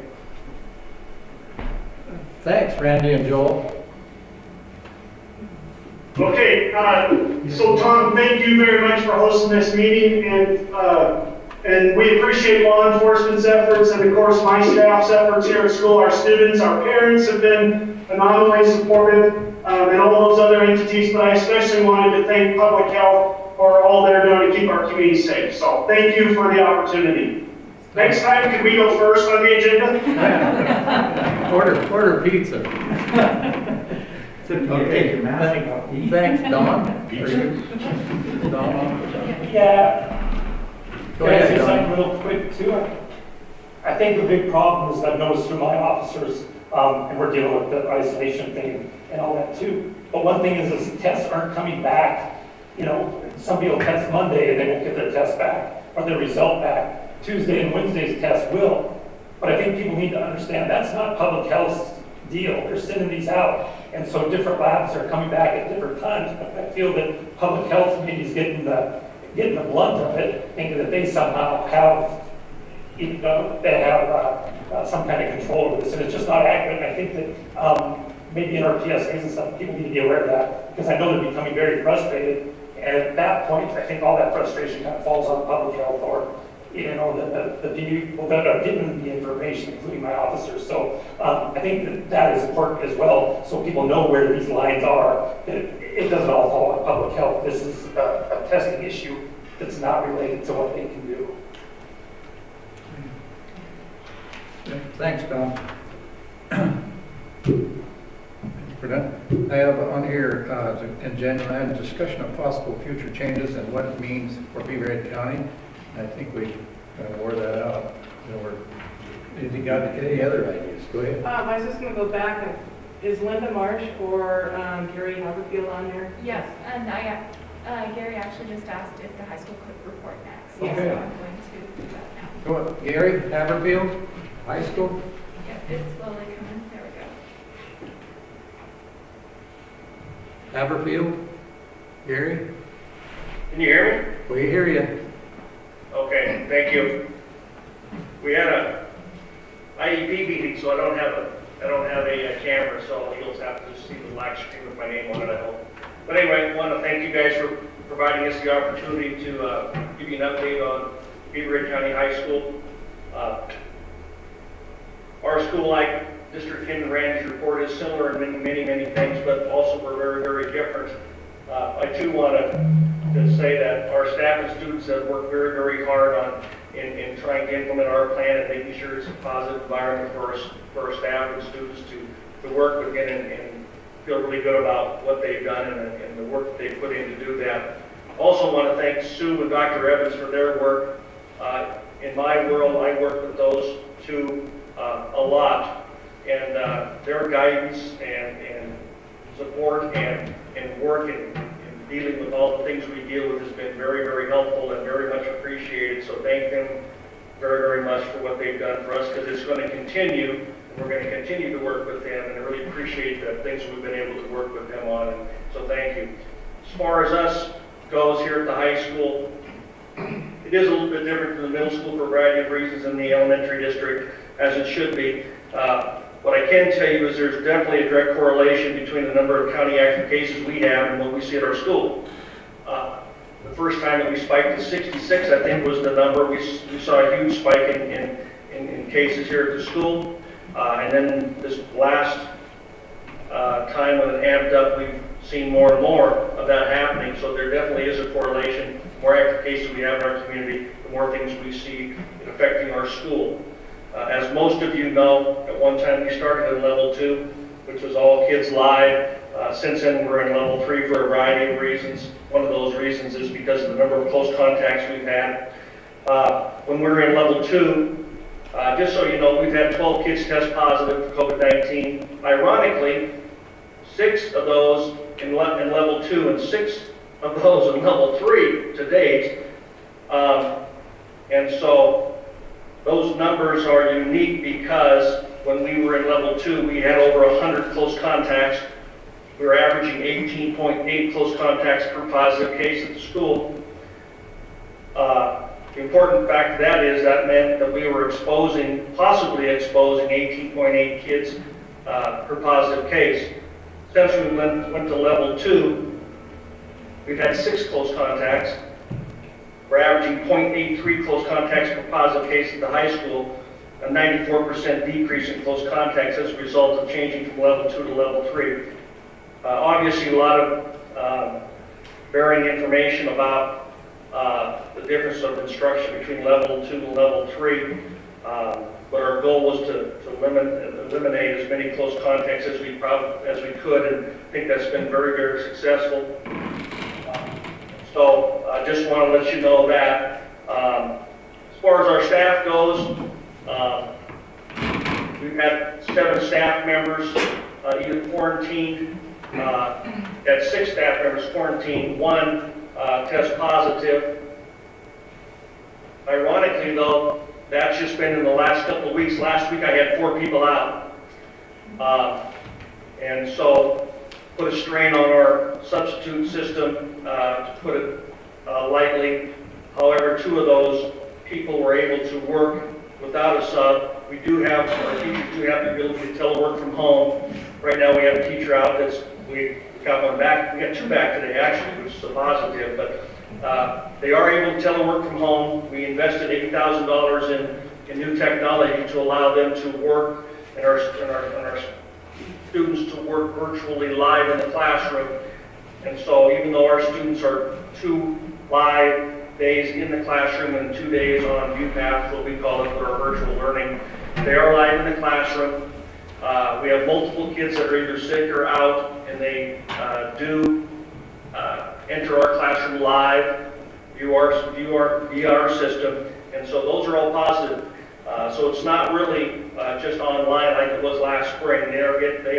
Thanks, Randy and Joel. Okay, so Tom, thank you very much for hosting this meeting, and we appreciate law enforcement's efforts and of course my staff's efforts here at school. Our students, our parents have been phenomenally supportive, and all those other entities, but I especially wanted to thank Public Health for all they're doing to keep our community safe. So thank you for the opportunity. Next time, can we go first on the agenda? Order pizza. Okay, thanks, Don. Yeah. Go Can I ahead, say Don. something real quick too? I think the big problem is I've noticed through my officers, and we're dealing with the isolation thing and all that too. But one thing is the tests aren't coming back. You know, some people test Monday and they won't get their test back or their result back. Tuesday and Wednesday's test will. But I think people need to understand that's not public health's deal. They're sending these out. And so different labs are coming back at different times. But I feel that public health maybe is getting the blunt of it, thinking that they somehow have, you know, they have some kind of control over this. And it's just not accurate. And I think that maybe in our PSAs and stuff, people need to be aware of that because I know they're becoming very frustrated. And at that point, I think all that frustration kind of falls on public health or, you know, the people that are given the information, including my officers. So I think that is important as well, so people know where these lines are. That it doesn't all fall on public health. This is a testing issue that's not related to what they can do. Thanks, Don. For that, I have on here agenda discussion of possible future changes and what it means for Beaverhead County. I think we wore that out. Have you got any other ideas? Go ahead. I was just going to go back. Is Linda Marsh or Gary Haberfield on there? Yes, and Gary actually just asked if the high school could report next. so Okay. I'm going to do that now. Go on, Gary, Haverfield, High School. Yep, it's slowly coming, there we go. Haverfield, Gary, Can you hear me? we hear you. Okay, thank you. We had a IEP meeting, so I don't have a camera, so you'll have to see the live stream with my name on it, I hope. But anyway, I want to thank you guys for providing us the opportunity to give you an update on Beaverhead County High School. Our school, like District 10 and Randy's report, is similar in many things, but also we're very different. I too want to say that our staff and students have worked very hard on in trying to implement our plan and making sure it's a positive environment for our staff and students to work within and feel really good about what they've done and the work that they put in to do that. Also want to thank Sue and Dr. Evans for their work. In my world, I work with those two a lot, and their guidance and support and work in dealing with all the things we deal with has been very helpful and very much appreciated. So thank them very much for what they've done for us, because it's going to continue, and we're going to continue to work with them, and I really appreciate the things we've been able to work with them on, and so thank you. As far as us goes here at the high school, it is a little bit different from the middle school for a variety of reasons in the elementary district, as it should be. What I can tell you is there's definitely a direct correlation between the number of county active cases we have and what we see at our school. The first time that we spiked to 66, I think, was the number. We saw a huge spike in cases here at the school. And then this last time when it amped up, we've seen more and more of that happening. So there definitely is a correlation. The more active cases we have in our community, the more things we see affecting our school. As most of you know, at one time we started in level 2, which was all kids live. Since then we're in level 3 for a variety of reasons. One of those reasons is because of the number of close contacts we've had. When we were in level 2, just so you know, we've had 12 kids test positive for COVID-19. Ironically, 6 of those in level 2 and 6 of those in level 3 to date. And so those numbers are unique because when we were in level 2, we had over 100 close contacts. We were averaging 18.8 close contacts per positive case at the school. The important fact of that is that meant that we were possibly exposing 18.8 kids per positive case. Since we went to level 2, we've had 6 close contacts. We're averaging 0.83 close contacts per positive case at the high school, a 94% decrease in close contacts as a result of changing from level 2 to level 3. Obviously, a lot of varying information about the difference of instruction between level 2 and level 3, but our goal was to eliminate as many close contacts as we could, and I think that's been very successful. So I just want to let you know that. As far as our staff goes, we've had 7 staff members either quarantined, had 6 staff members quarantined, 1 test positive. Ironically though, that's just been in the last couple of weeks. Last week I had 4 people out. And so put a strain on our substitute system, to put it lightly. However, 2 of those people were able to work without a sub. Our teachers do have the ability to telework from home. Right now we have a teacher out we got one back. We got 2 back today actually, which is a positive, but they are able to telework from home. We invested $80,000 in new technology to allow them to work and our students to work virtually live in the classroom. And so even though our students are 2 live days in the classroom and 2 days on UPath, what we call it, for our virtual learning, they are live in the classroom. We have multiple kids that are either sick or out, and they do enter our classroom live, view our system, and so those are all positive. So it's not really just online like it was last spring. They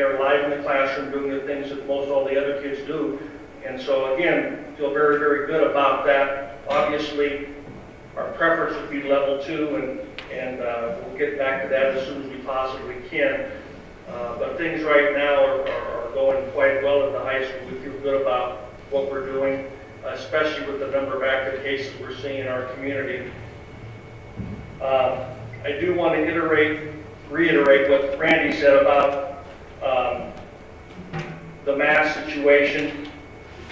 are live in the classroom doing the things that most all the other kids do. And so again, feel very good about that. Obviously, Our preference would be level 2, and we'll get back to that as soon as we possibly can. But things right now are going quite well at the high school. We feel good about what we're doing, especially with the number of active cases we're seeing in our community. I do want to reiterate what Randy said about the mask situation.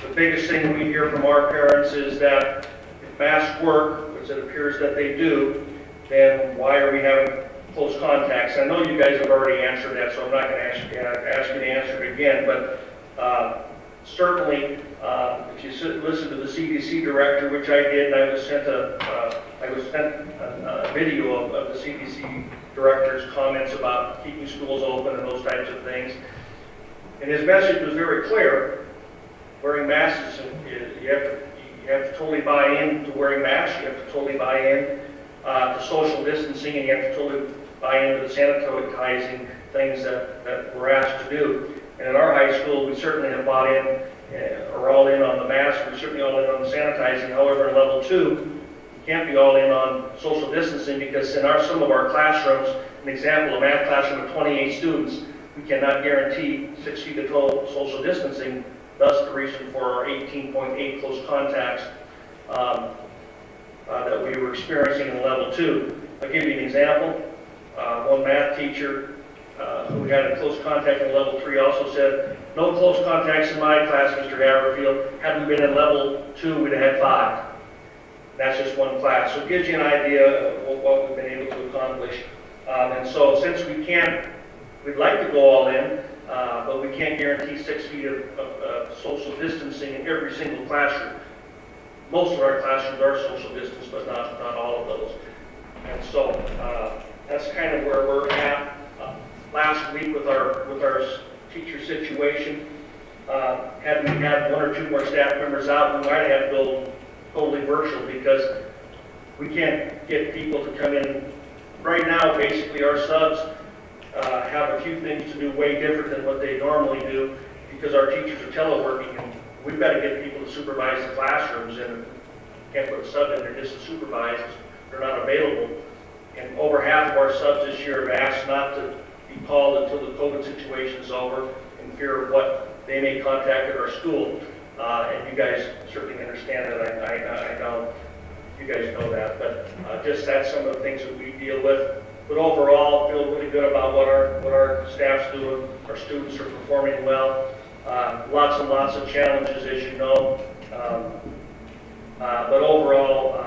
The biggest thing we hear from our parents is that if masks work, which it appears that they do, then why are we having close contacts? I know you guys have already answered that, so I'm not going to ask you to answer it again, but certainly, if you listen to the CDC director, which I did, and I was sent a video of the CDC director's comments about keeping schools open and those types of things. And his message was very clear. Wearing masks, you have to totally buy in to wearing masks. You have to totally buy in to social distancing, and you have to totally buy into the sanitizing things that we're asked to do. And at our high school, we certainly have bought in, or all in on the mask. We're certainly all in on the sanitizing. However, in level 2, you can't be all in on social distancing because in some of our classrooms, an example, a math classroom of 28 students, we cannot guarantee 6 feet of total social distancing. Thus, the reason for our 18.8 close contacts that we were experiencing in level 2. I'll give you an example. One math teacher who had a close contact in level 3 also said, "No close contacts in my class, Mr. Haverfield. Had we been in level 2, we'd have had 5. That's just one class. So it gives you an idea of what we've been able to accomplish. And so since we'd like to go all in, but we can't guarantee 6 feet of social distancing in every single classroom. Most of our classrooms are social distance, but not all of those. And so that's kind of where we're at. Last week with our teacher situation, had we had 1 or 2 more staff members out, we might have to go totally virtual because we can't get people to come in. Right now, basically, our subs have a few things to do way different than what they normally do because our teachers are teleworking, and we've got to get people to supervise the classrooms, and can't put a sub in there just to supervise. They're not available. And over half of our subs this year have asked not to be called until the COVID situation is over in fear of what they may contact at our school. And you guys certainly understand that. I know you guys know that, but just that's some of the things that we deal with. But overall, feel really good about what our staff's doing. Our students are performing well. Lots and lots of challenges, as you know. But overall,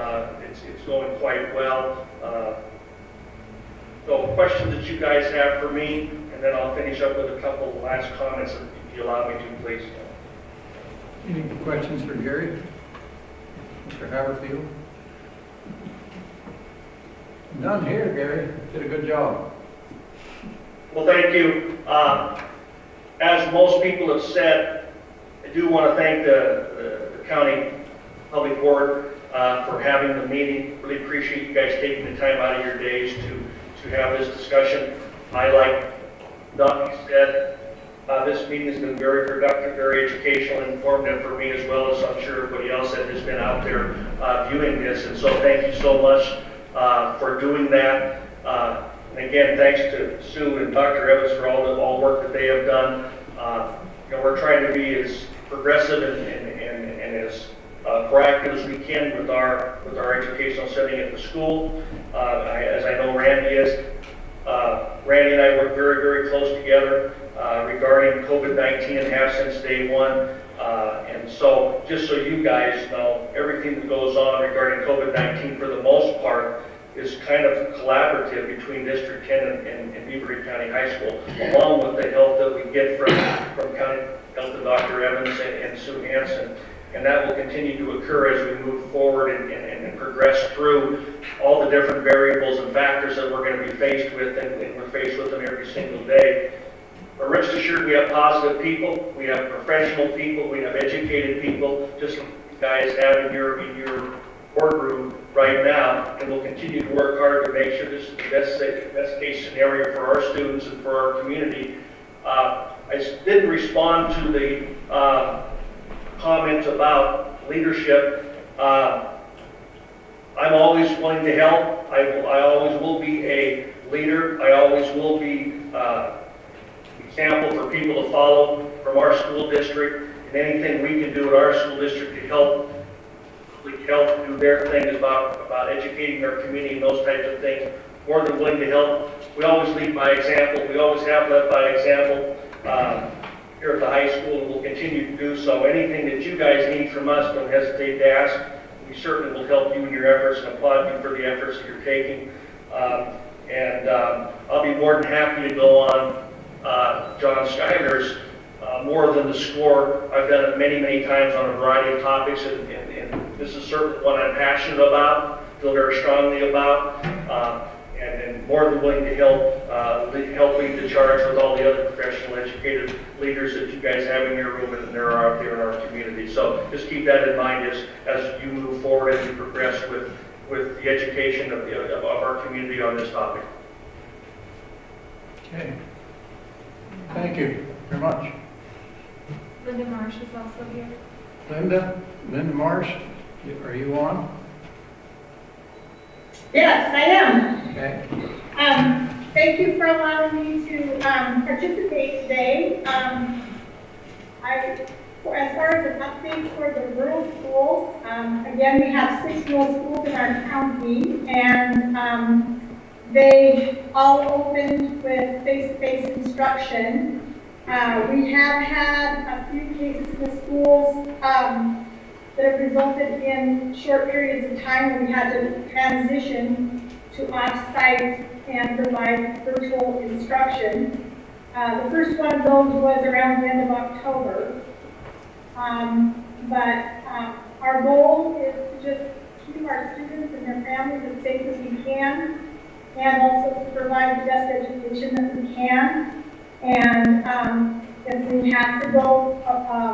it's going quite well. So questions that you guys have for me, and then I'll finish up with a couple of last comments if you allow me to, please. Any questions for Gary? Mr. Haverfield? None here, Gary. Did a good job. Well, thank you. As most people have said, I do want to thank the county public board for having the meeting. Really appreciate you guys taking the time out of your days to have this discussion. I, like Donnie said, this meeting has been very productive, very educational and informative for me, as well as I'm sure everybody else that has been out there viewing this. And so thank you so much for doing that. And again, thanks to Sue and Dr. Evans for all the work that they have done. We're trying to be as progressive and as proactive as we can with our educational setting at the school. As I know Randy is. Randy and I work very, very close together regarding COVID-19 and have since day one. And so, just so you guys know, everything that goes on regarding COVID-19 for the most part is kind of collaborative between District 10 and Beaverhead County High School, along with the help that we get from County Health and Dr. Evans and Sue Hansen. And that will continue to occur as we move forward and progress through all the different variables and factors that we're going to be faced with, and we're faced with them every single day. But rest assured, we have positive people, we have professional people, we have educated people, just like you guys have in your boardroom right now, and we'll continue to work hard to make sure this is the best case scenario for our students and for our community. I did respond to the comment about leadership. I'm always willing to help. I always will be a leader. I always will be example for people to follow from our school district. And anything we can do at our school district to help do their thing is about educating our community and those types of things. More than willing to help. We always lead by example. We always have led by example here at the high school, and we'll continue to do so. Anything that you guys need from us, don't hesitate to ask. We certainly will help you in your efforts and applaud you for the efforts that you're taking. I'll be more than happy to go on John Schuyler's More Than the Score. I've done it many, many times on a variety of topics, and this is certainly one I'm passionate about, feel very strongly about, and more than willing to help lead the charge with all the other professional educated leaders that you guys have in your room and there are out there in our community. So just keep that in mind as you move forward and you progress with the education of our community on this topic. Okay. Thank you very much. Linda Marsh is also here. Linda Marsh, are you on? Yes, I am. Okay. Thank you for allowing me to participate today. As far as an update for the rural schools, again, we have 6 rural schools in our county, and they all opened with face-to-face instruction. We have had a few cases in the schools that have resulted in short periods of time when we had to transition to off-site and provide virtual instruction. The first one of those was around the end of October. Our goal is to just keep our students and their families as safe as we can, and also to provide the best education that we can. And if we have to go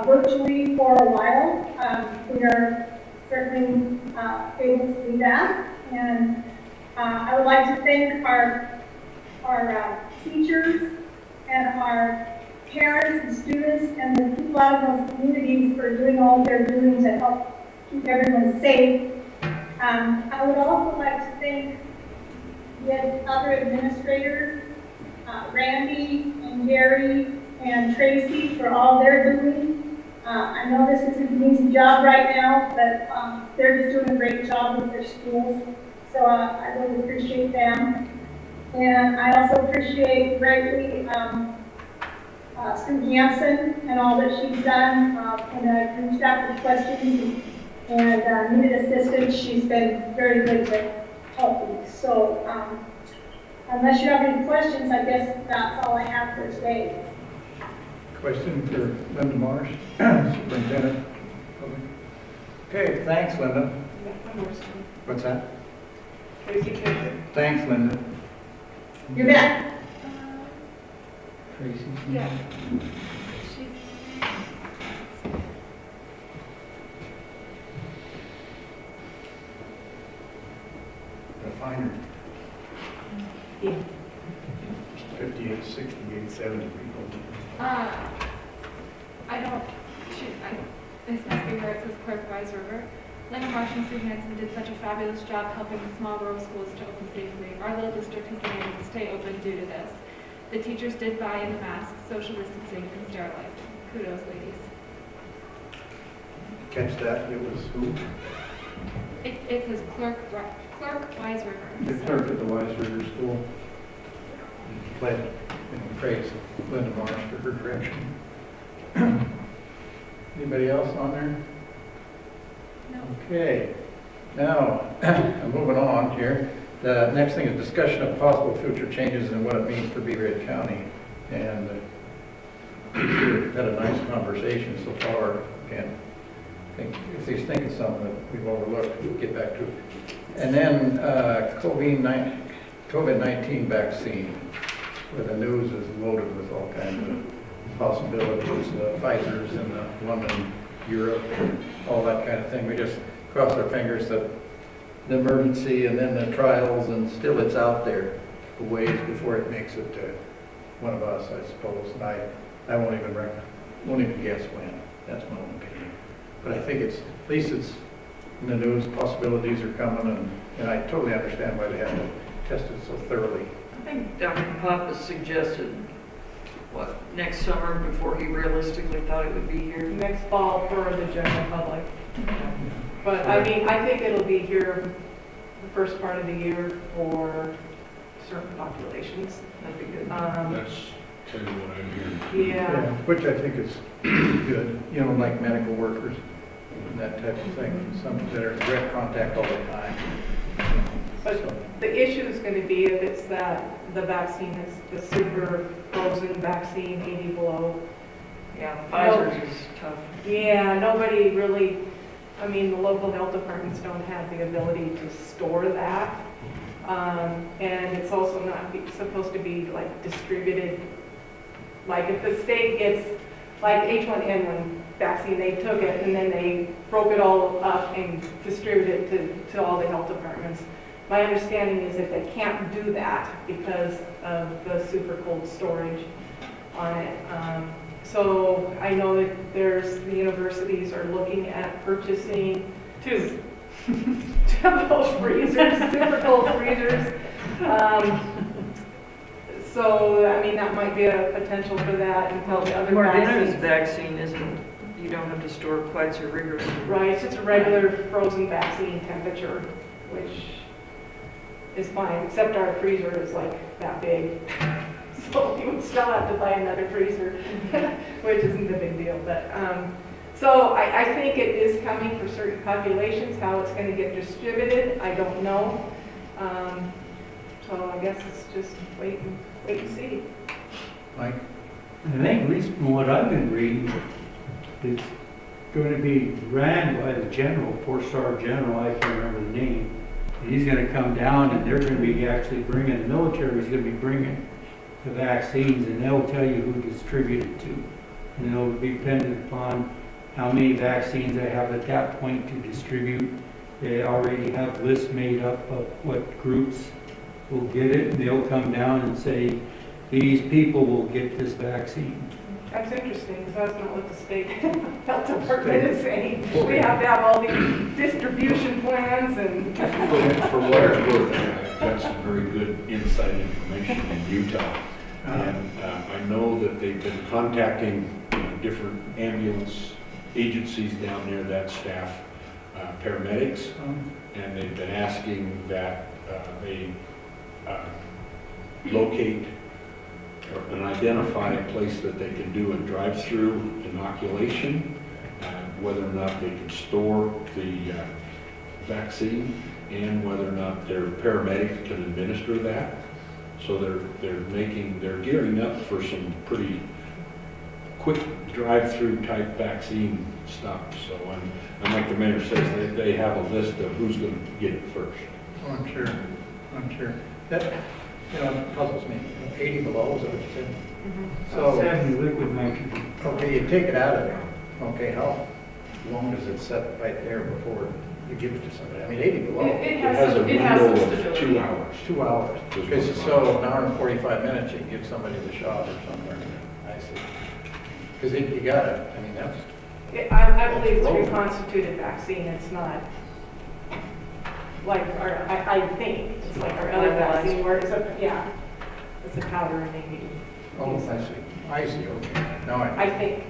virtually for a while, we are certainly able to do that. And I would like to thank our teachers and our parents and students and the people out in those communities for doing all they're doing to help keep everyone safe. I would also like to thank the other administrators, Randy and Gary and Tracy, for all they're doing. I know this isn't an easy job right now, but they're just doing a great job with their schools. So I really appreciate them. And I also appreciate greatly Sue Hansen and all that she's done. When I reached out with questions and needed assistance, she's been very good to help me. So unless you have any questions, I guess that's all I have for today. Question for Linda Marsh, Superintendent. Okay, thanks, Linda. What's that? Tracy Fisher. Thanks, Linda. You bet. Tracy? Yeah. The finder. Yeah. 58, 68, 70 people. This must be where it says Clerk Wise River. Lima Marsh and Sue Hansen did such a fabulous job helping the small rural schools to open safely. Our little district has been able to stay open due to this. The teachers did buy in the masks, social distancing, and sterilizing. Kudos, ladies. Catch that? It was who? It says Clerk Wise River. The clerk at the Wise River School. Praise Linda Marsh for her direction. Anybody else on there? No. Okay. Now, moving on here. The next thing is discussion of possible future changes and what it means for Beaverhead County. And we've had a nice conversation so far. Again, I think if he's thinking something that we've overlooked, we'll get back to it. And then COVID-19 vaccine, where the news is loaded with all kinds of possibilities, Pfizer's in London, Europe, all that kind of thing. We just cross our fingers that the emergency and then the trials, and still it's out there a ways before it makes it to one of us, I suppose. And I won't even guess when. That's my own opinion. But I think at least it's in the news, possibilities are coming, and I totally understand why they have to test it so thoroughly. I think Dr. Pappas suggested, what, next summer before he realistically thought it would be here? Next fall for the general public. But I mean, I think it'll be here the first part of the year for certain populations. That'd be good. That's kind of what I'm hearing. Yeah. Which I think is good, you know, like medical workers and that type of thing, some that are in direct contact all the time. But the issue is going to be if it's that the vaccine is the super frozen vaccine, 80 below. Yeah, Pfizer's is tough. Yeah, nobody really, I mean, the local health departments don't have the ability to store that. And it's also not supposed to be like distributed. Like if the state gets like H1N1 vaccine, they took it and then they broke it all up and distributed it to all the health departments. My understanding is that they can't do that because of the super cold storage on it. So I know that the universities are looking at purchasing two of those freezers, super cold freezers. So, I mean, that might be a potential for that until the other Moderna's vaccines. vaccine isn't, you don't have to store quite so rigorously. Right, it's just a regular frozen vaccine temperature, which is fine, except our freezer is like that big. So you would still have to buy another freezer, which isn't a big deal. But so I think it is coming for certain populations. How it's going to get distributed, I don't know. So I guess it's just wait and see. Mike? I think, at least from what I've been reading, it's going to be ran by the general, four-star general, I can't remember the name. And he's going to come down and they're going to be actually bringing, the military is going to be bringing the vaccines and they'll tell you who to distribute it to. And it'll be dependent upon how many vaccines they have at that point to distribute. They already have lists made up of what groups will get it, and they'll come down and say, these people will get this vaccine. That's interesting, because that's not what the state health department is saying. We have to have all these distribution plans and. For what it's worth, I've got some very good inside information in Utah. And I know that they've been contacting different ambulance agencies down there that staff paramedics. And they've been asking that they locate and identify a place that they can do a drive-through inoculation, whether or not they can store the vaccine, and whether or not their paramedics can administer that. So they're gearing up for some pretty quick drive-through type vaccine stuff. So and like the mayor says, they have a list of who's going to get it first. Oh, I'm sure. That, you know, puzzles me. 80 below, is that what you said? So, 70 liquid nitrogen. okay, you take it out of there. Okay, how long does it set right there before you give it to somebody? I mean, 80 below. It It has a some window of stability. 2 hours. 2 hours. Okay, so an hour and 45 minutes, you can give somebody the shot or somewhere. I see. Because you got it. I mean, that's. I believe it's a reconstituted vaccine. It's not like our, I think, it's like our other vaccine where it's it's a powder and they need. Oh, I see, okay. Now I think.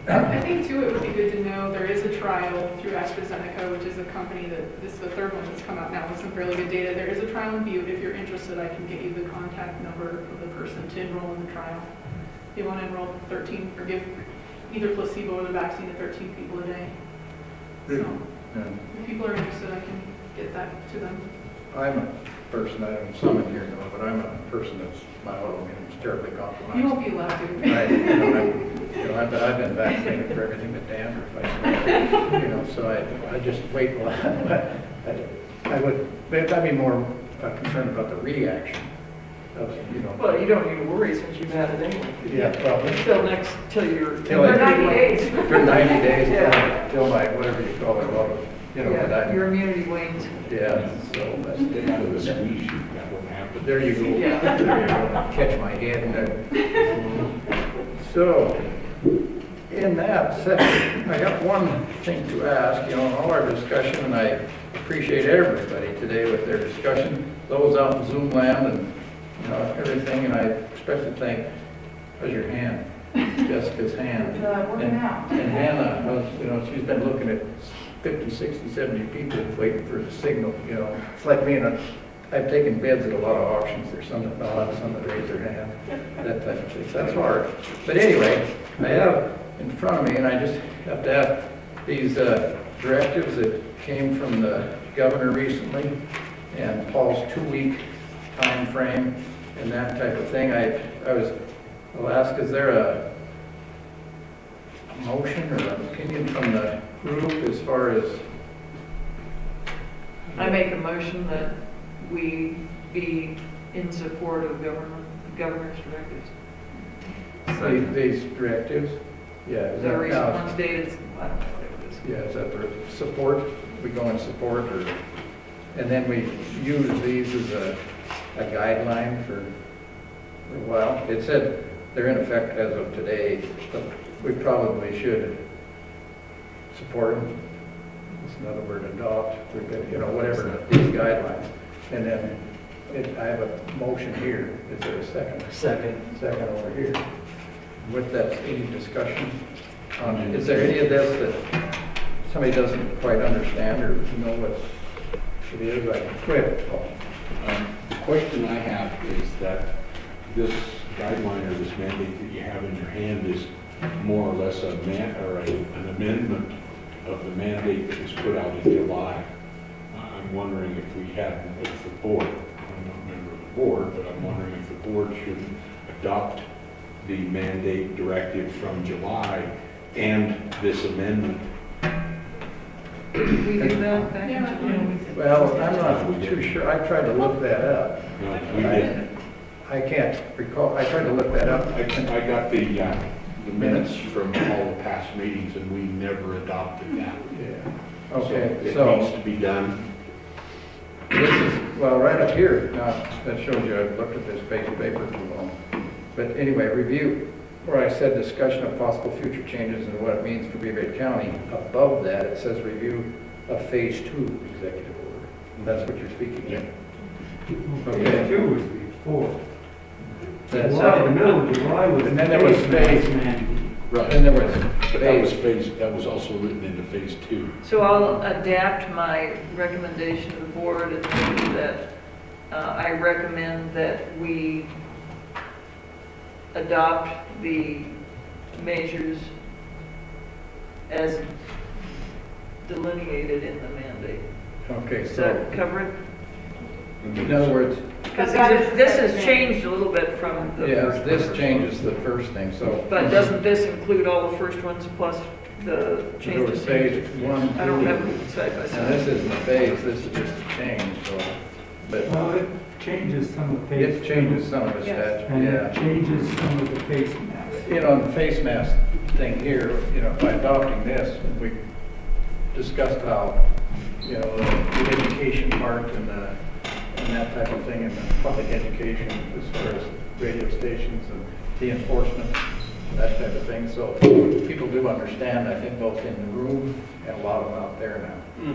I think too, it would be good to know there is a trial through AstraZeneca, which is a company that, this is the third one that's come out now with some fairly good data. There is a trial in Butte. If you're interested, I can get you the contact number of the person to enroll in the trial. They want to enroll 13 or give either placebo or the vaccine to 13 people a day. So if people are interested, I can get that to them. I'm a person, I don't, some in here know, but I'm a person that's, my autoimmune is terribly compromised. You won't be allowed to. I've been vaccinated for everything but dandruff, I swear. So I just wait. I would, I'd be more concerned about the reaction of, Well, you don't need to worry since you've had it anyway. Yeah, probably. Till you're. For 90 days. For 90 days, Yeah. till my, whatever you call it, Your immunity wanes. Yeah, so that's Get out of the squeeze, that won't happen. there you go. Yeah. There you go. Catch my head. So, in that section, I got one thing to ask, you know, in all our discussion, and I appreciate everybody today with their discussion, those out in Zoom land and, you know, everything, and I especially thank, how's your hand? Jessica's hand. It's working out. And Hannah, you know, she's been looking at 50, 60, 70 people waiting for the signal, you know. It's like me, and I've taken bids at a lot of auctions. There's some that nod, some that raise their hand, that type of thing. So that's hard. But anyway, I have in front of me, and I just have to ask, these directives that came from the governor recently, and Paul's 2-week time frame, and that type of thing. I'll ask, is there a motion or an opinion from the group as far as? I make a motion that we be in support of the governor's directives. These directives? Yeah. Is The that recent now? ones dated, I don't know what it is. Yeah, is that the support? We go in support, or, and then we use these as a guideline for a while. It said they're in effect as of today, but we probably should support them. It's another word, adopt, you know, whatever, these guidelines. And then I have a motion here. Is there a second? Second over here. With that, any discussion on, is there any of this that somebody doesn't quite understand or know what it is? Go ahead, Paul. The question I have is that this guideline or this mandate that you have in your hand is more or less an amendment of the mandate that was put out in July. I'm wondering if the board, I'm not a member of the board, but I'm wondering if the board should adopt the mandate directive from July and this amendment. Did we do that back in July? Well, I'm not too sure. I tried to look that up. No, we didn't. I can't recall. I tried to look that up. I got the minutes from all the past meetings, and we never adopted that. Yeah. Okay, So it needs to be done. This is, well, right up here, now, that shows you I've looked at this piece of paper too long. But anyway, review, where I said discussion of possible future changes and what it means for Beaverhead County. Above that, it says review of phase 2 executive order. And that's what you're speaking of. Phase 2 was before. That's The middle of July was. And then there was phase. Right. And there was But that was also written into phase 2. So I'll adapt my recommendation to the board and say that I recommend that we adopt the measures as delineated in the mandate. Okay, Does so that cover it? in other words, Because this has changed a little bit from the yes, first. this changes the first thing, so. But doesn't this include all the first ones plus the There changes? was phase 1, 2. I don't have them side by And side. this isn't a phase, this is just a change, so. But Well, it changes some of phase. it changes some of the Yes. statute, And it yeah. changes some of the face masks. You know, the face mask thing here, you know, by adopting this, we discussed how, you know, the education part and that type of thing, and the public education as far as radio stations and the enforcement, that type of thing. So people do understand, I think, both in the room and a lot of them out there now.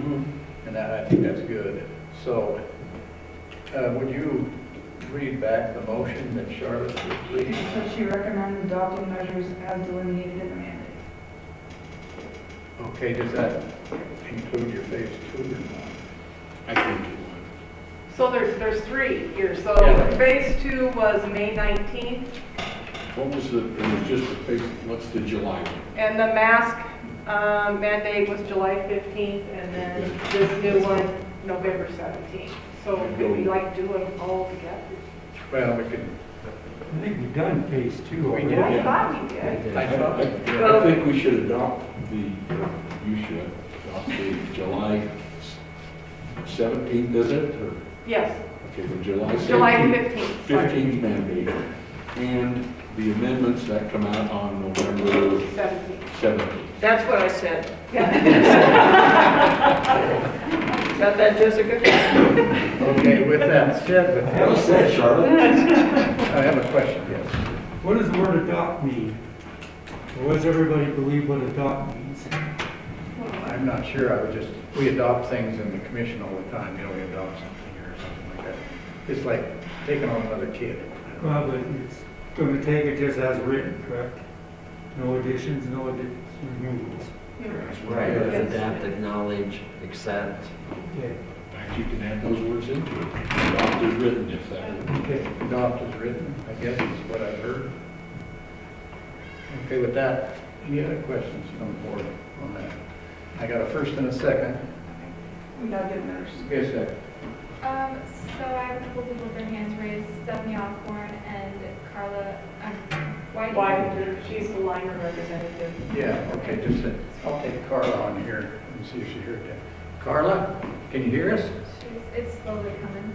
And that, I think that's good. So, would you read back the motion that Charlotte was reading? So she recommends adopting measures as delineated in the mandate. Okay, does that include your phase 2 or not? I think it So there's 3 here. So Yeah. phase 2 was May 19th, would. What was it was just the phase, what's the July one? and the mask mandate was July 15th, and then this new one, November 17th. So would we like do them all together? Well, we could, I think we've done phase 2 already. did, I yeah. thought we did. I think we should adopt you should adopt the July 17th, is it? Or, Yes, okay, the July 17th. July 15th. 15th mandate. And the amendments that come out on November 17th. That's what I said. Got that, Jessica? Okay, with that said, Well said, Charlotte. I have a question, yes. What does the word adopt mean? What does everybody believe what adopt means? I'm not sure, we adopt things in the commission all the time, we adopt something or something like that. It's like taking on another kid. Well, but it's going to take it just as written, correct? No additions, no removals. Right. Adapt, acknowledge, accept. Okay. You can add those words into it. Adopt is written if that. Okay, adopt is written, I guess is what I've heard. Okay, with that, any other questions from the board on that? I got a first and a second. We gotta get nurse. Yes, sir. So I have a couple people with their hands raised, Stephanie Osborne and Carla, Why, she's the Lima representative. Yeah, okay, I'll take Carla on here and see if she heard that. Carla, can you hear us? It's slowly coming.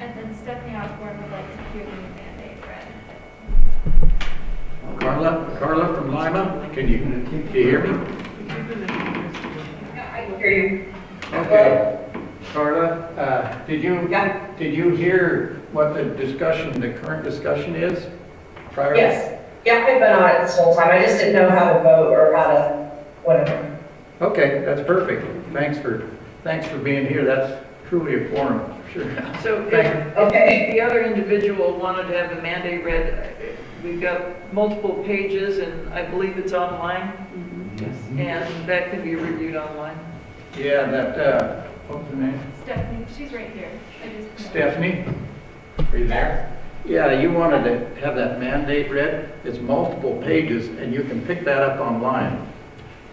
And then Stephanie Osborne would like to hear the mandate read. Carla from Lima, can you hear me? I can hear you. Okay. Carla, did you hear what the current discussion is prior? Yes. Yeah, I've been on it this whole time. I just didn't know how to vote or how to, whatever. Okay, that's perfect. Thanks for being here. That's truly a quorum, for sure. So if the other individual wanted to have the mandate read, we've got multiple pages and I believe it's online. And that can be reviewed online. Yeah, what was her name? Stephanie, she's right here. Stephanie, are you there? Yeah, you wanted to have that mandate read. It's multiple pages and you can pick that up online.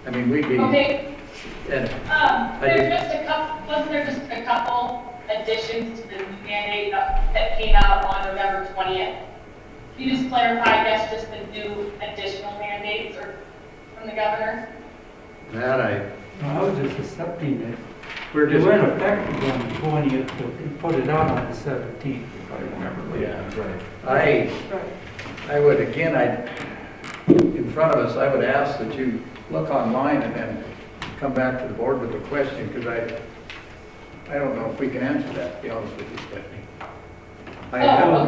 I mean, we'd be. Okay. And wasn't there just a couple additions to the mandate that came out on November 20th? Can you just clarify, I guess, just the new additional mandates or from the governor? I was just accepting it. We're just. It went effective on the 20th, but they put it out on the 17th, if I remember. Yeah, right. I would, again, in front of us, I would ask that you look online and then come back to the board with a question, because I don't know if we can answer that, to be honest with you, Stephanie. I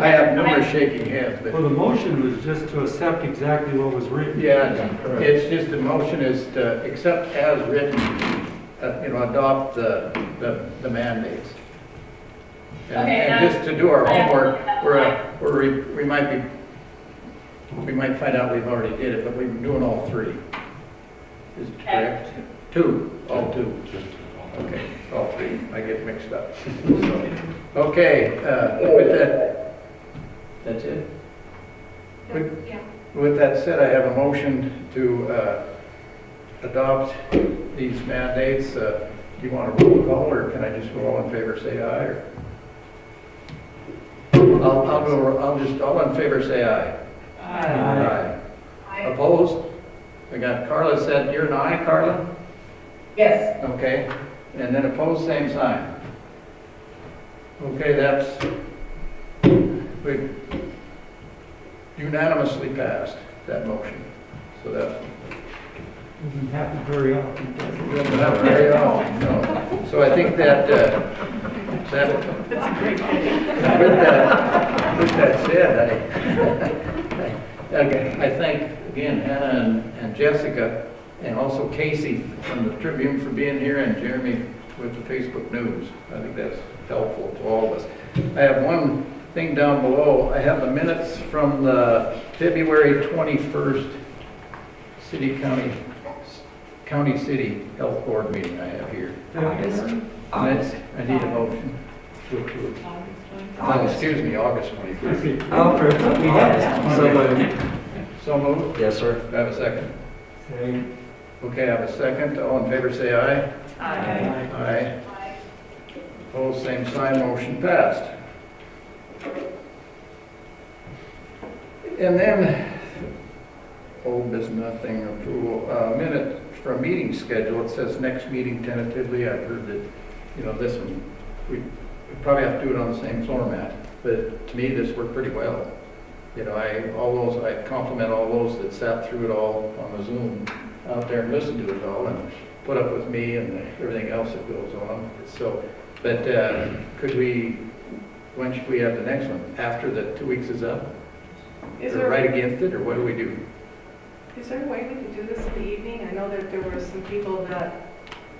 have numbers shaking heads, but. Well, the motion was just to accept exactly what was written. Yeah, it's just the motion is to accept as written, adopt the mandates. And just to do our homework, we might find out we've already did it, but we've been doing all three. Is it correct? All two. Okay, all three. I get mixed up. Okay, with that, that's it? With that said, I have a motion to adopt these mandates. Do you want a roll call, or can I just go all in favor, say aye? Or? All in favor, say aye. Aye. Aye. Opposed? I got Carla said, you're an aye, Carla? Yes. Okay, and then opposed, same sign. Okay, that's, we unanimously passed that motion. So that Doesn't happen very often, does it? doesn't happen very often, no. So I think that, It's a great day. with that said, I thank again Hannah and Jessica, and also Casey from the Tribune for being here, and Jeremy with the Facebook News. I think that's helpful to all of us. I have one thing down below. I have the minutes from the February 21st County City Health Board meeting I have here. August. I need a motion to approve. Oh, excuse me, August 21st. Oh, perfect. We have so moved. So moved? Yes, sir. Do I have a second? Same. Okay, I have a second. All in favor, say aye. Aye. Aye. Opposed, same sign, motion passed. And then, old business, nothing, approval, minute for a meeting schedule. It says next meeting tentatively. I've heard that, this one, we probably have to do it on the same format. But to me, this worked pretty well. I compliment all those that sat through it all on the Zoom out there and listened to it all and put up with me and everything else that goes on. So, but when should we have the next one? After the 2 weeks is up? Or right against it, or what do we do? Is there a way we could do this in the evening? I know that there were some people that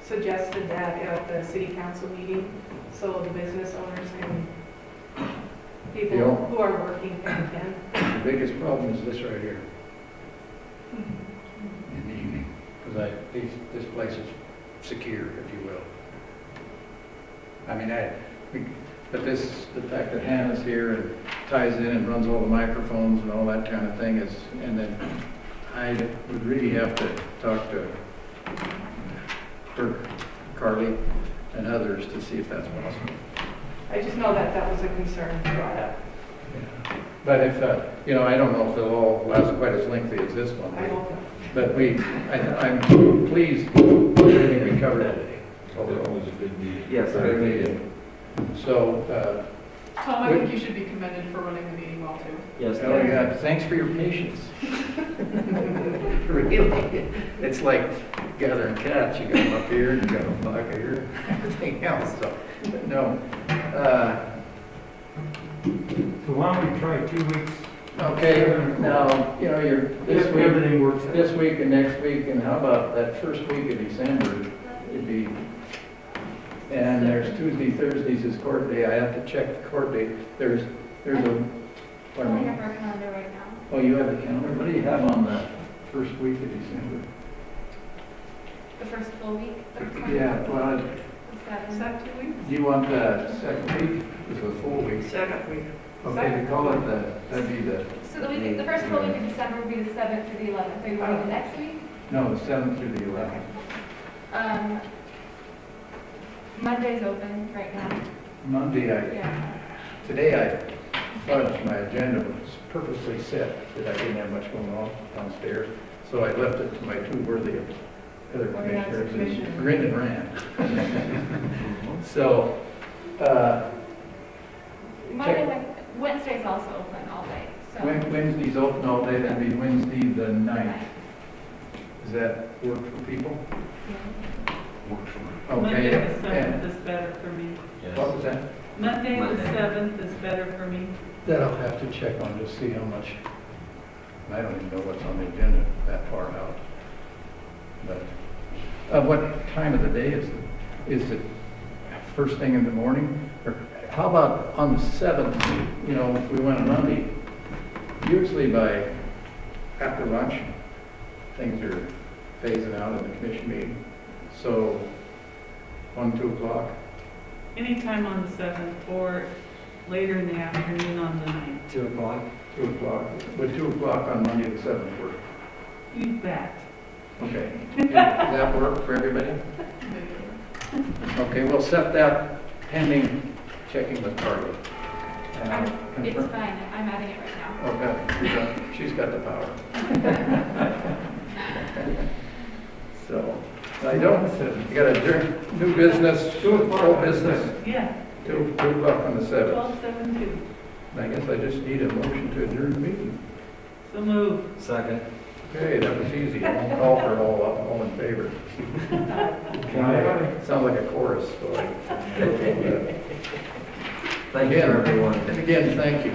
suggested that at the city council meeting, so the business owners can, people who are working can attend. The biggest problem is this right here. In the evening, because this place is secure, if you will. I mean, but the fact that Hannah's here and ties in and runs all the microphones and all that kind of thing is, and then I would really have to talk to her, Carly, and others to see if that's possible. I just know that that was a concern brought up. Yeah. But if, I don't know if they'll all last quite as lengthy as this one. I hope not. But I'm pleased with everything we covered today. Overall, it was a good meeting. Yes, I Really agree. did. So, Tom, I think you should be commended for running the meeting well too. Yes, oh my God, thanks for your patience. Really, it's like gathering cats. You got them up here, you got them back here, everything else. So, but no. So why don't we try 2 weeks? Okay, now, you're this If week, everything works out. this week and next week, and how about that first week of December? It'd be, and there's Tuesday, Thursdays is court day. I have to check the court date. There's a, I pardon only me? have our calendar right now. Oh, you have the calendar? What do you have on the first week of December? The first full week. Yeah, well, Is that 2 weeks? do you want the second week? Is a full week? Second week. Okay, we call it that'd be the, So the first full week of December would be the 7th through the 11th. Are you wanting the next week? no, the 7th through the 11th. Monday's open right now. Monday, Yeah. today I fudged my agenda, was purposely set that I didn't have much going on downstairs. So I left it to my two worthy other commissioners and grinned and ran. So, Wednesday's also open all day. So. Wednesday's open all day, that'd be Wednesday the 9th. Does that work for people? Works for me. Monday Okay, the 7th is better for me. what was that? Monday the 7th is better for me. That I'll have to check on to see how much, I don't even know what's on the agenda that far out. But, what time of the day is it? Is it first thing in the morning? Or how about on the 7th, if we went on Monday, usually by after lunch, things are phasing out in the commission meeting. So, 1, 2 o'clock? Anytime on the 7th or later in the afternoon on the 9th. 2 o'clock? 2 o'clock. Would 2 o'clock on Monday the 7th work? You bet. Okay. Does that work for everybody? Okay, we'll set that pending checking with Carly. It's fine. I'm adding it right now. Okay, she's got the power. So, I don't, you got a new business, old business, Yeah, 2 o'clock on the 7th. 12/7/2. I guess I just need a motion to adjourn the meeting. So move. Second. Okay, that was easy. I won't call for it all in favor. Sounds like a chorus, so I. Thank you, everyone. And again, thank you.